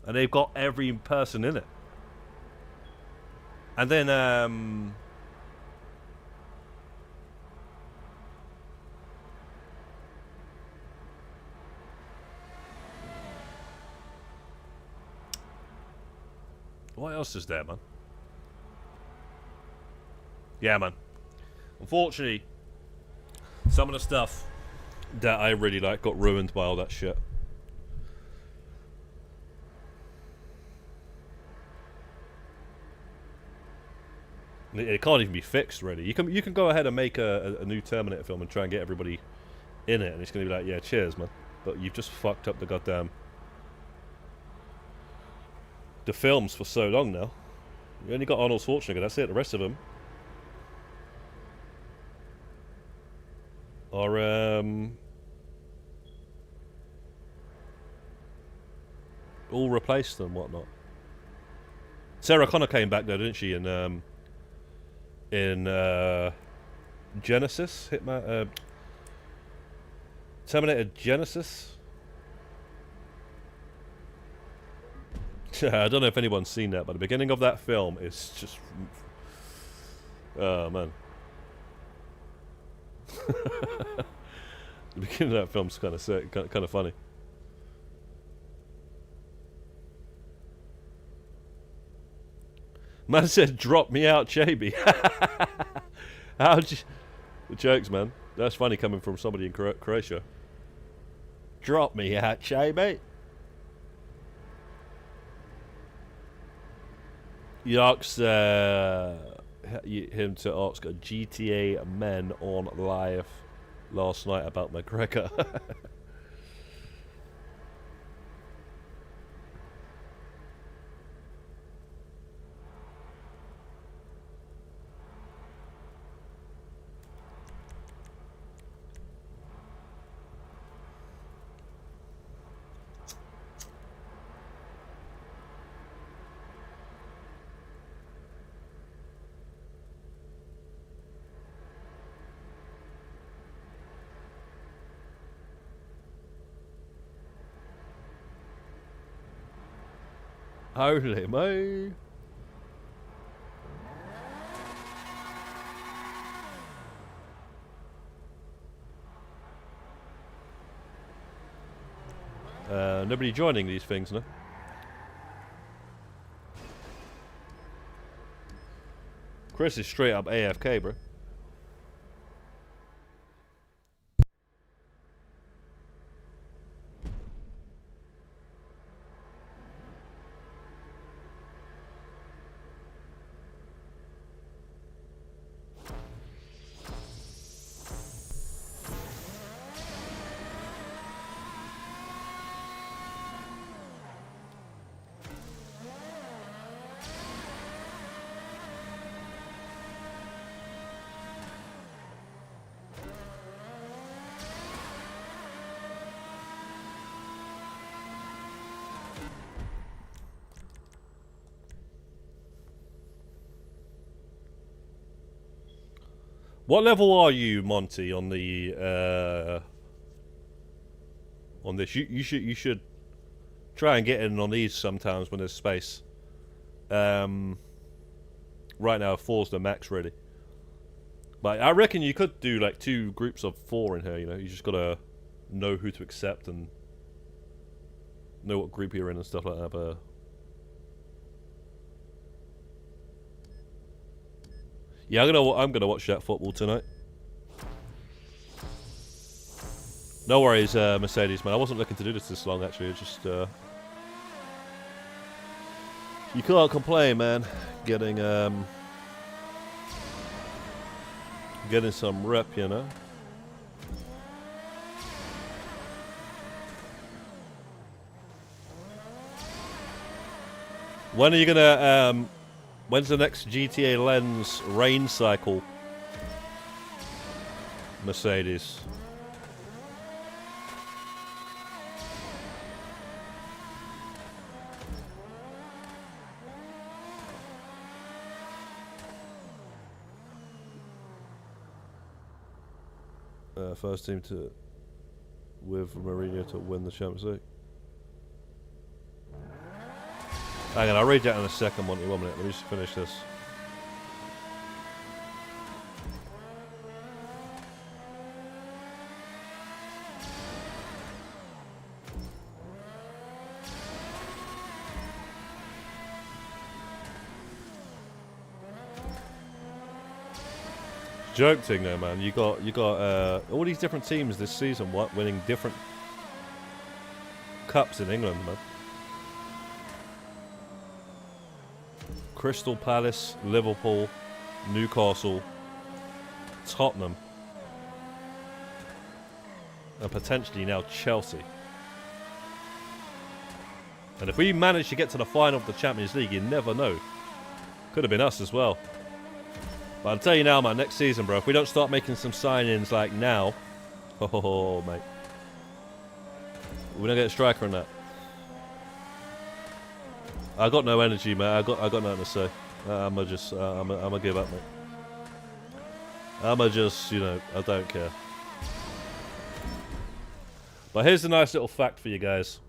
And they've got every person in it. And then, what else is there, man? Yeah, man. Unfortunately, some of the stuff that I really like got ruined by all that shit. It can't even be fixed, really. You can go ahead and make a new Terminator film and try and get everybody in it, and it's going to be like, yeah, cheers, man. But you've just fucked up the films for so long now. You only got Arnold Schwarzenegger, that's it. The rest of them are all replaced and whatnot. Sarah Connor came back though, didn't she? In Genesis, Terminator Genesis. I don't know if anyone's seen that, but the beginning of that film is just, oh man. The beginning of that film's kind of sick, kind of funny. Man said, "Drop me out, JB." How'd you? The jokes, man. That's funny coming from somebody in Croatia. Drop me out, JB. You asked him to ask a GTA men on live last night about McGregor. Holy mo. Nobody joining these things, no? Chris is straight up AFK, bro. What level are you, Monty, on the on this? You should try and get in on these sometimes when there's space. Right now, 4's the max, really. But I reckon you could do like 2 groups of 4 in here. You know, you just gotta know who to accept and know what group you're in and stuff like that. But yeah, I'm gonna watch that football tonight. No worries, Mercedes, man. I wasn't looking to do this long, actually. It's just you can't complain, man. Getting some rep, you know. When are you gonna when's the next GTA Lens rain cycle, Mercedes? First team to with Mourinho to win the Champions League. Hang on, I'll read that in a second, Monty. 1 minute. Let me just finish this. Joke thing though, man. You got all these different teams this season winning different cups in England, man. Crystal Palace, Liverpool, Newcastle, Tottenham, and potentially now Chelsea. And if we manage to get to the final of the Champions League, you never know. Could have been us as well. But I'll tell you now, man, next season, bro, if we don't start making some signings like now, oh, mate, we're gonna get a striker on that. I got no energy, man. I got nothing to say. I'ma just, I'ma give up, mate. I'ma just, you know, I don't care. But here's a nice little fact for you guys.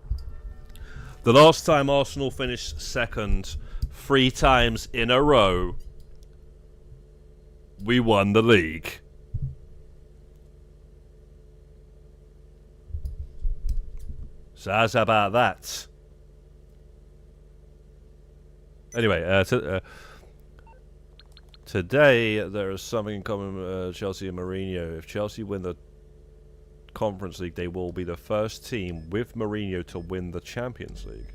The last time Arsenal finished second 3 times in a row, we won the league. So how's about that? Anyway, today there is something in common with Chelsea and Mourinho. If Chelsea win the Conference League, they will be the first team with Mourinho to win the Champions League.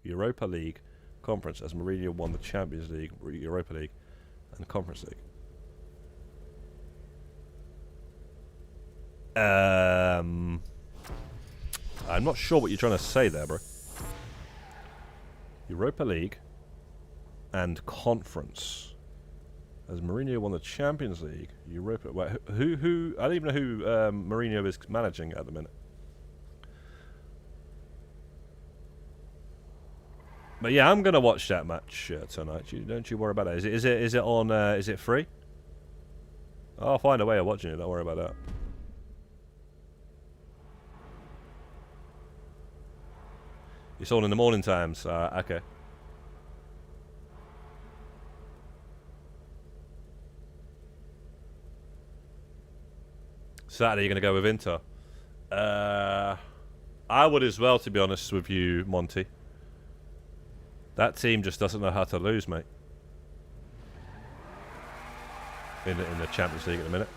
Europa League, Conference, as Mourinho won the Champions League, Europa League, and Conference League. I'm not sure what you're trying to say there, bro. Europa League and Conference. As Mourinho won the Champions League, Europa. Wait, who? I don't even know who Mourinho is managing at the minute. But yeah, I'm gonna watch that match tonight. Don't you worry about that. Is it on? Is it free? I'll find a way of watching it. Don't worry about that. It's on in the morning times. Okay. Saturday, you're going to go with Inter. I would as well, to be honest with you, Monty. That team just doesn't know how to lose, mate. In the Champions League at the minute.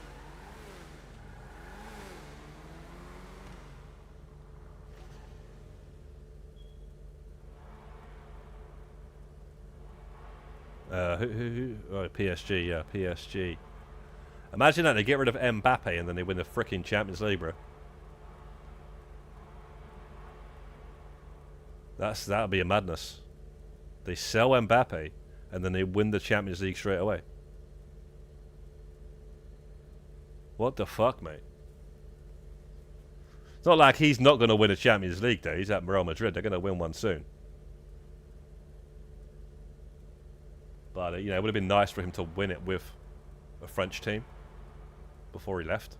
Who? Oh, PSG, yeah, PSG. Imagine that, they get rid of Mbappe and then they win the frickin' Champions League, bro. That'll be a madness. They sell Mbappe and then they win the Champions League straight away. What the fuck, mate? It's not like he's not going to win a Champions League, though. He's at Real Madrid. They're going to win one soon. But, you know, it would have been nice for him to win it with a French team before he left.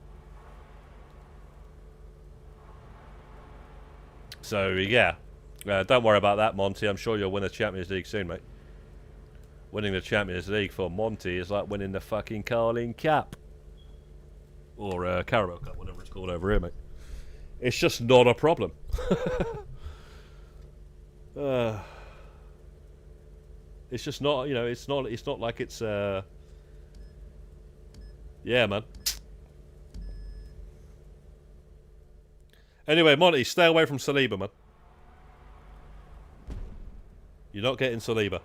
So, yeah. Don't worry about that, Monty. I'm sure you'll win a Champions League soon, mate. Winning the Champions League for Monty is like winning the fucking Carling Cup. Or Carabao Cup, whatever it's called over here, mate. It's just not a problem. It's just not, you know, it's not like it's, yeah, man. Anyway, Monty, stay away from Saliba, man. You're not getting Saliba.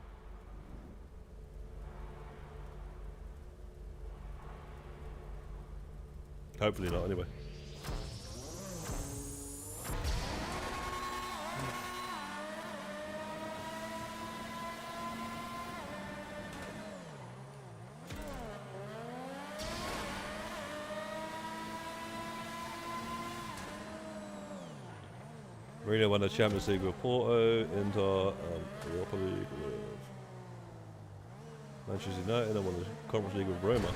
Hopefully not, anyway. Mourinho won the Champions League with Porto, Inter, and Europa League with Manchester United, and won the Conference League with Roma.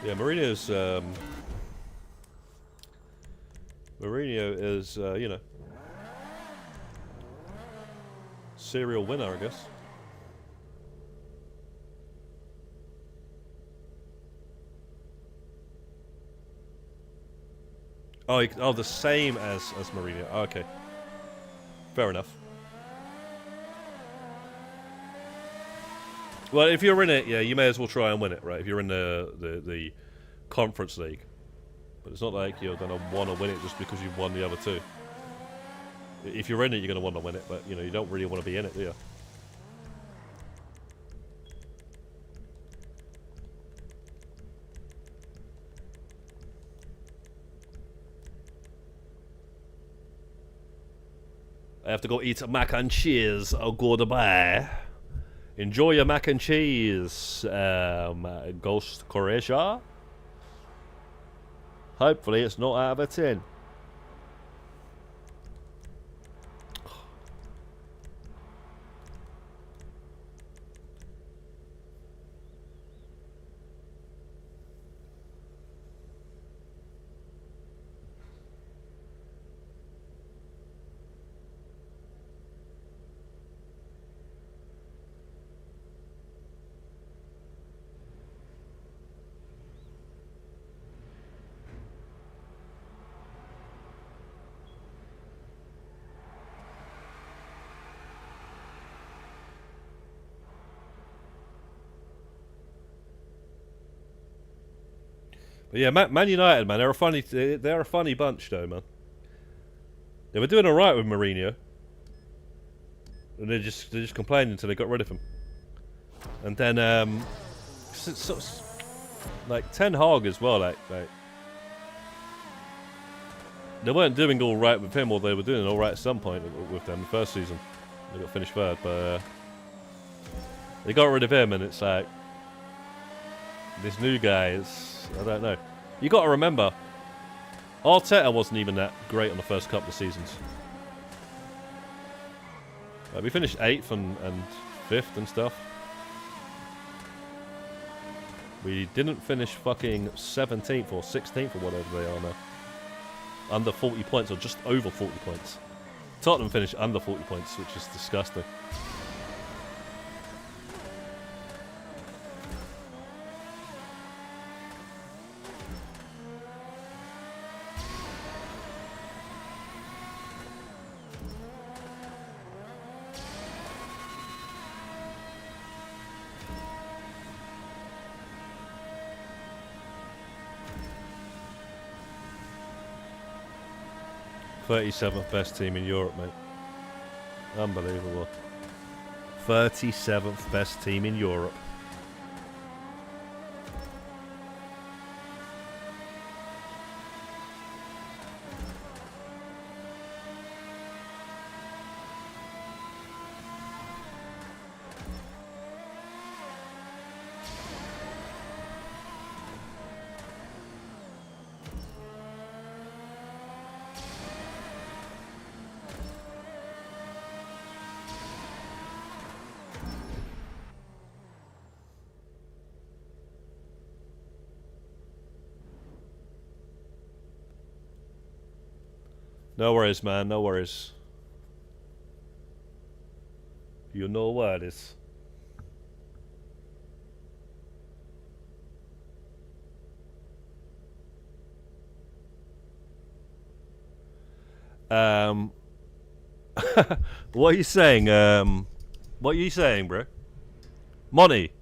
Yeah, Mourinho is, you know, serial winner, I guess. Oh, the same as Mourinho. Oh, okay, fair enough. Well, if you're in it, yeah, you may as well try and win it, right? If you're in the Conference League, but it's not like you're gonna want to win it just because you've won the other two. If you're in it, you're gonna want to win it, but you know you don't really want to be in it, do you? I have to go eat mac and cheese. I'll go to bye. Enjoy your mac and cheese, Ghost Croatia. Hopefully it's not out of a tin. But yeah, Man United, man, they're a funny bunch, though, man. They were doing all right with Mourinho, and they just complained until they got rid of him. And then, like Ten Hag as well, like they weren't doing all right with him, or they were doing all right at some point with them the first season. They got finished third, but they got rid of him, and it's like this new guy is. I don't know. You got to remember, Arteta wasn't even that great on the first couple of seasons. We finished 8th and 5th and stuff. We didn't finish fucking 17th or 16th or whatever they are now. Under 40 points or just over 40 points. Tottenham finished under 40 points, which is disgusting. 37th best team in Europe, mate. Unbelievable. 37th best team in Europe. No worries, man. No worries. You know what it is. What are you saying? What are you saying, bro? Monty,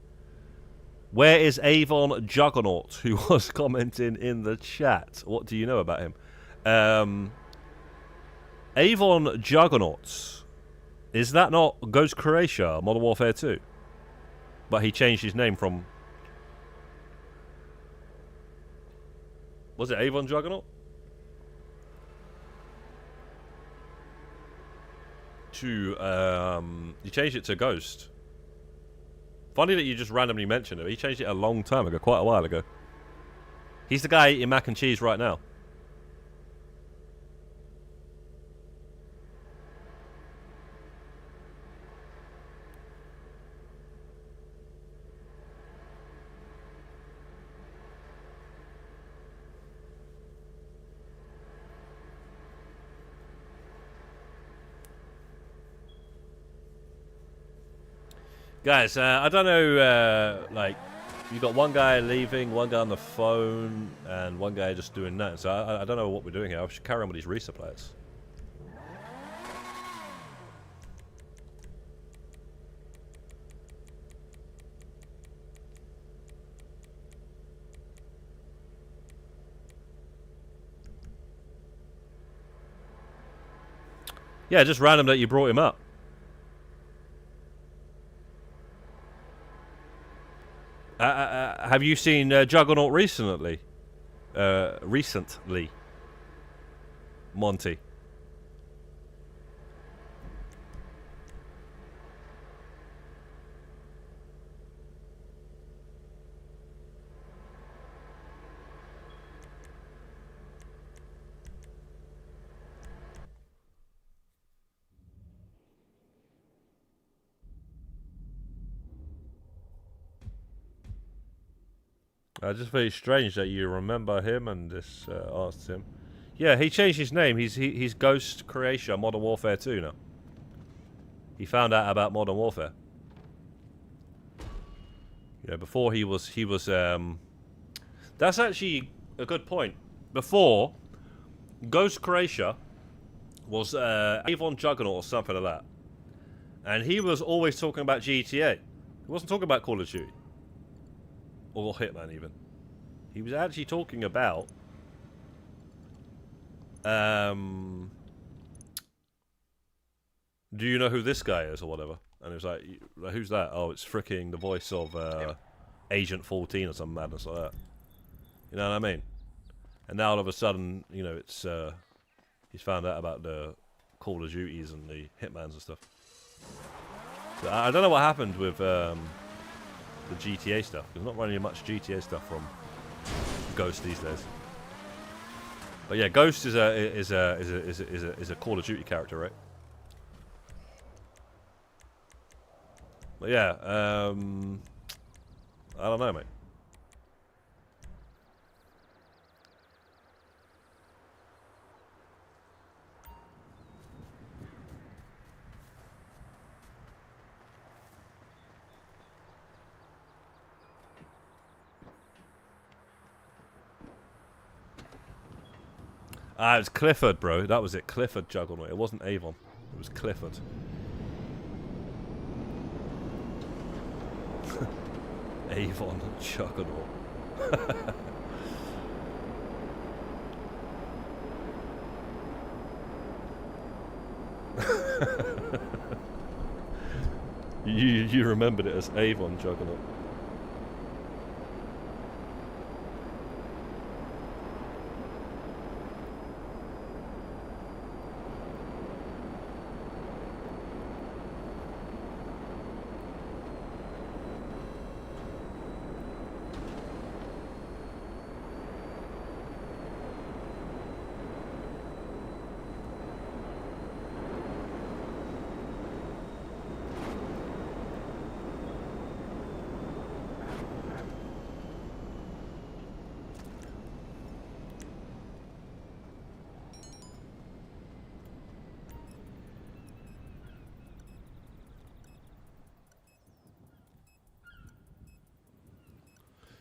where is Avon Juggernaut, who was commenting in the chat? What do you know about him? Avon Juggernaut, is that not Ghost Croatia, Modern Warfare 2? But he changed his name from... Was it Avon Juggernaut? To, he changed it to Ghost. Funny that you just randomly mentioned it. He changed it a long time ago, quite a while ago. He's the guy eating mac and cheese right now. Guys, I don't know, like, you got one guy leaving, one guy on the phone, and one guy just doing that. So I don't know what we're doing here. I should carry on with these resupplies. Yeah, just random that you brought him up. Have you seen Juggernaut recently? Monty. Just very strange that you remember him and this asked him. Yeah, he changed his name. He's Ghost Croatia, Modern Warfare 2 now. He found out about Modern Warfare. You know, before he was that's actually a good point. Before, Ghost Croatia was Avon Juggernaut or something like that. And he was always talking about GTA. He wasn't talking about Call of Duty. Or Hitman, even. He was actually talking about... do you know who this guy is, or whatever? And it was like, who's that? Oh, it's freaking the voice of Agent 14 or some madness like that. You know what I mean? And now all of a sudden, you know, it's... he's found out about the Call of Duties and the Hitmans and stuff. So I don't know what happened with... the GTA stuff. There's not really much GTA stuff from Ghost these days. But yeah, Ghost is a Call of Duty character, right? But yeah, I don't know, mate. Ah, it was Clifford, bro. That was it. Clifford Juggernaut. It wasn't Avon. It was Clifford. Avon Juggernaut. You remembered it as Avon Juggernaut.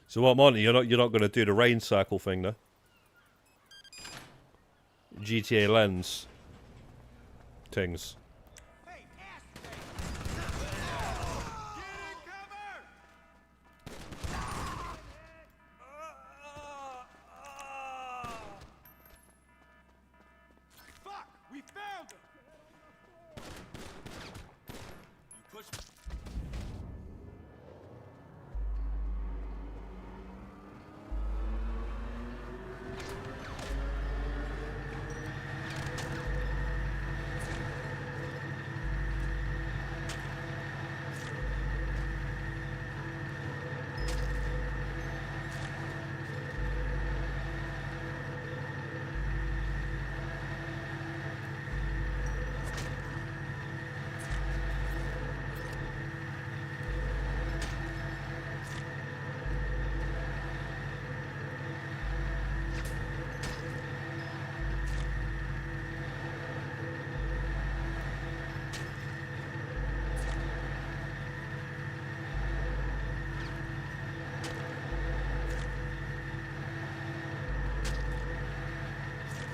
So what, Monty? You're not going to do the rain cycle thing, though? GTA lens things. Hey, ass face! Get in cover! Fuck! We found him! You push me.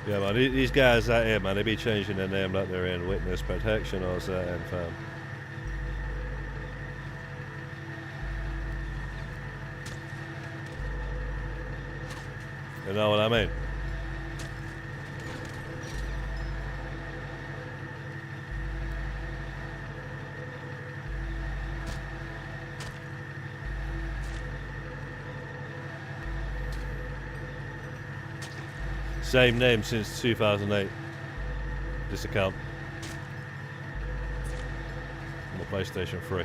Yeah, man, these guys out here, man, they be changing their name like they're in witness protection or something, fam. You know what I mean? Same name since 2008. This account. On the PlayStation 3.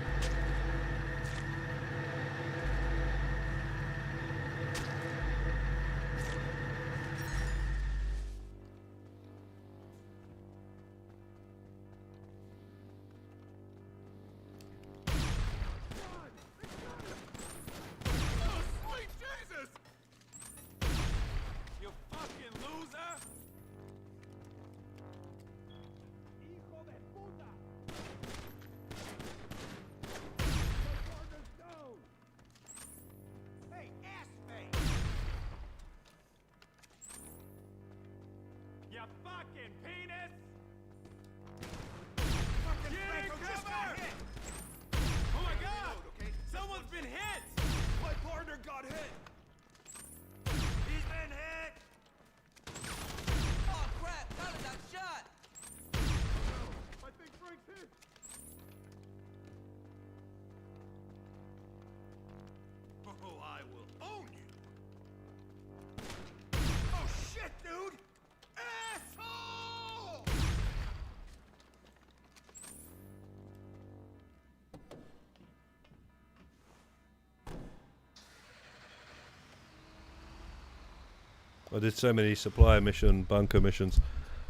I did so many supply mission, bunker missions.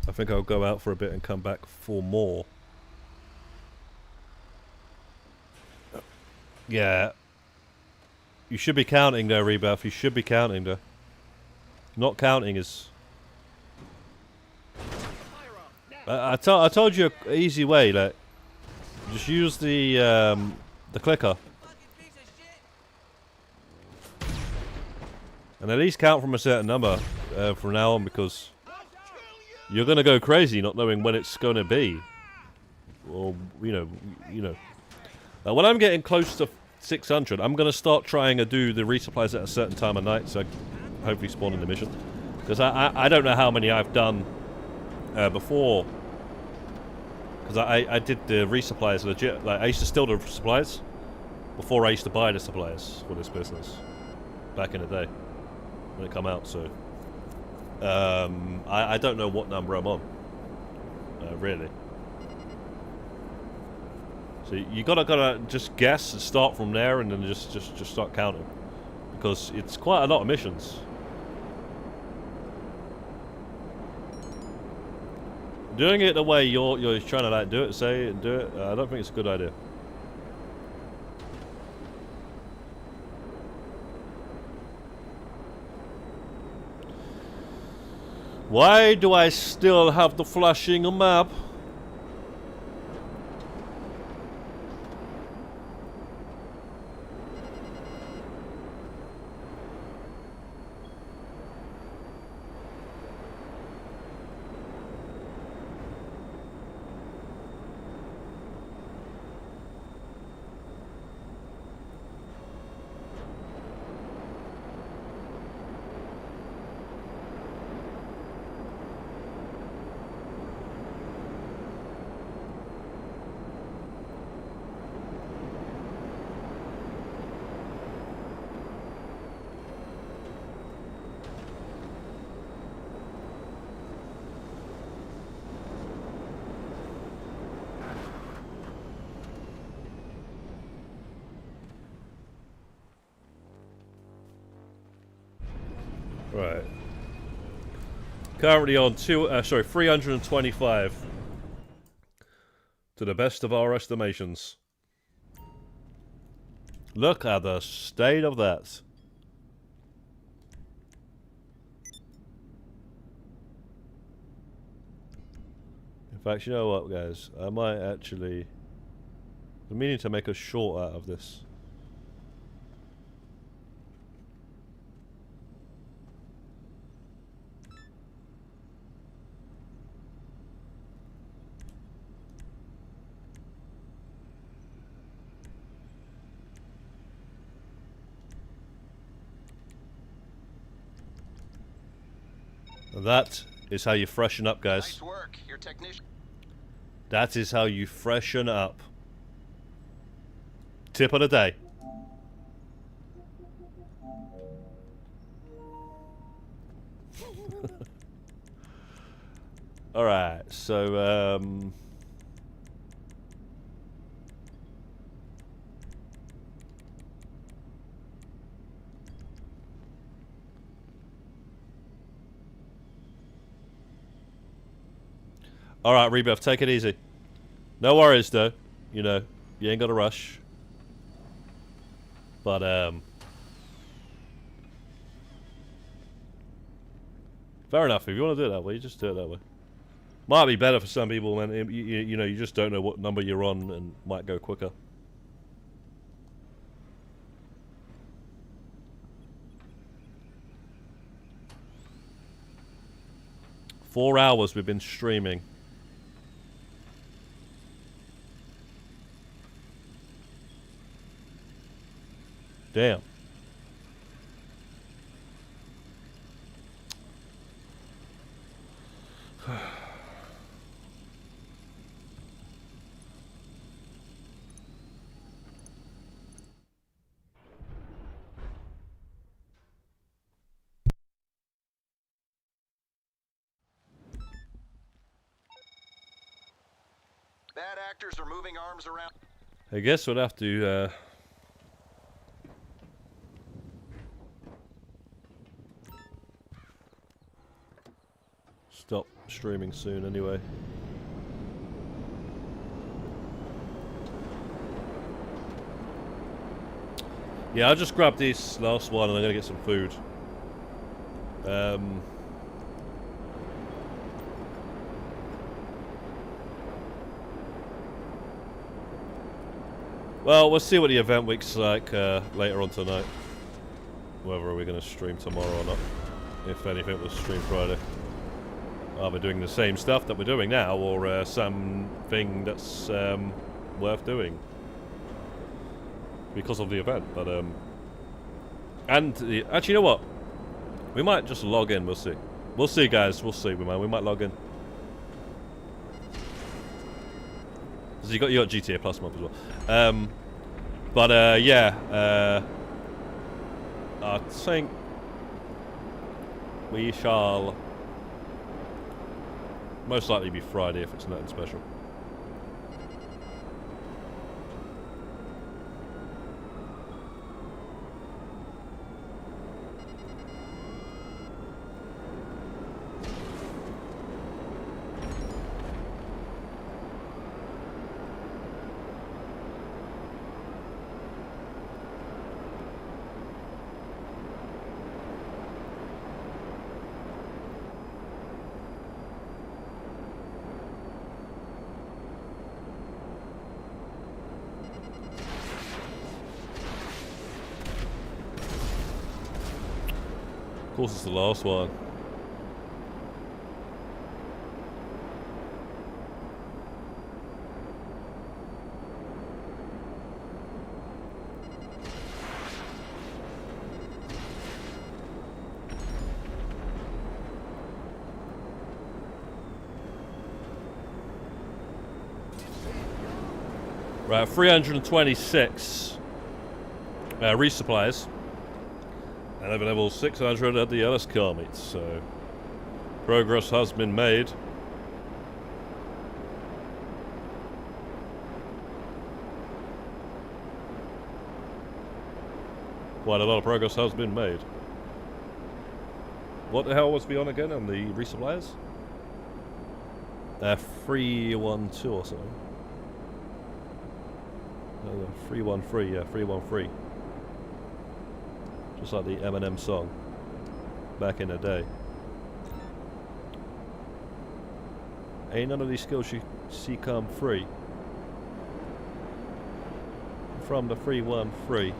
I think I'll go out for a bit and come back for more. Yeah. You should be counting there, Rebuff. You should be counting there. Not counting is... I told you an easy way, like... Just use the clicker. And at least count from a certain number from now on, because you're going to go crazy not knowing when it's going to be. Or, you know. When I'm getting close to 600, I'm going to start trying to do the resupplies at a certain time of night, so I hopefully spawn in the mission. Because I don't know how many I've done before. Because I did the resupplies legit. Like I used to steal the supplies before I used to buy the supplies for this business back in the day when it come out. So I don't know what number I'm on. Really. So you gotta just guess and start from there, and then just start counting, because it's quite a lot of missions. Doing it the way you're trying to like do it, say it and do it, I don't think it's a good idea. Why do I still have the flashing map? Right. Currently on 325. To the best of our estimations. Look at the state of that. In fact, you know what, guys? I might actually... I'm meaning to make a short out of this. That is how you freshen up, guys. Nice work. Your technician. That is how you freshen up. Tip of the day. Alright, so alright, Rebuff, take it easy. No worries, though. You know, you ain't got to rush. But, fair enough. If you want to do it that way, you just do it that way. Might be better for some people, man. You know, you just don't know what number you're on and might go quicker. Four hours we've been streaming. Damn. Bad actors are moving arms around. I guess we'll have to stop streaming soon anyway. Yeah, I'll just grab this last one and I'm gonna get some food. Well, we'll see what the event week's like later on tonight. Whether we're going to stream tomorrow or not. If anything, we'll stream Friday. Either doing the same stuff that we're doing now, or something that's worth doing. Because of the event, but actually, you know what? We might just log in, we'll see. We'll see, guys, we'll see, we might log in. So you got GTA Plus month as well. But yeah, I think we shall most likely be Friday if it's nothing special. Of course, it's the last one. Right, 326 resupplies. And over level 600 at the LSCM meet, so progress has been made. Quite a lot of progress has been made. What the hell was we on again on the resupplies? 312 or something. 313, yeah, 313. Just like the Eminem song back in the day. Ain't none of these skills you see come free. From the 313.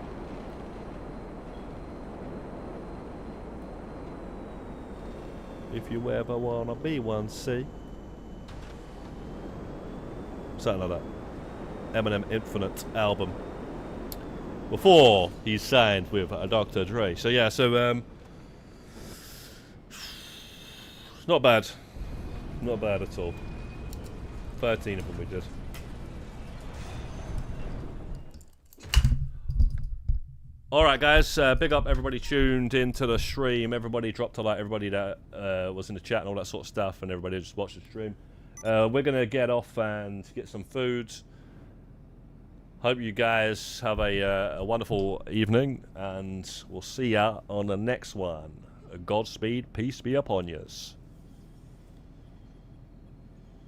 If you ever wanna be one, see? Something like that. Eminem Infinite album. Before he signed with Dr. Dre. So yeah, so not bad. Not bad at all. 13 of them we did. Alright guys, big up everybody tuned into the stream. Everybody dropped a like, everybody that was in the chat and all that sort of stuff, and everybody just watched the stream. We're gonna get off and get some food. Hope you guys have a wonderful evening, and we'll see ya on the next one. Godspeed, peace be upon yous.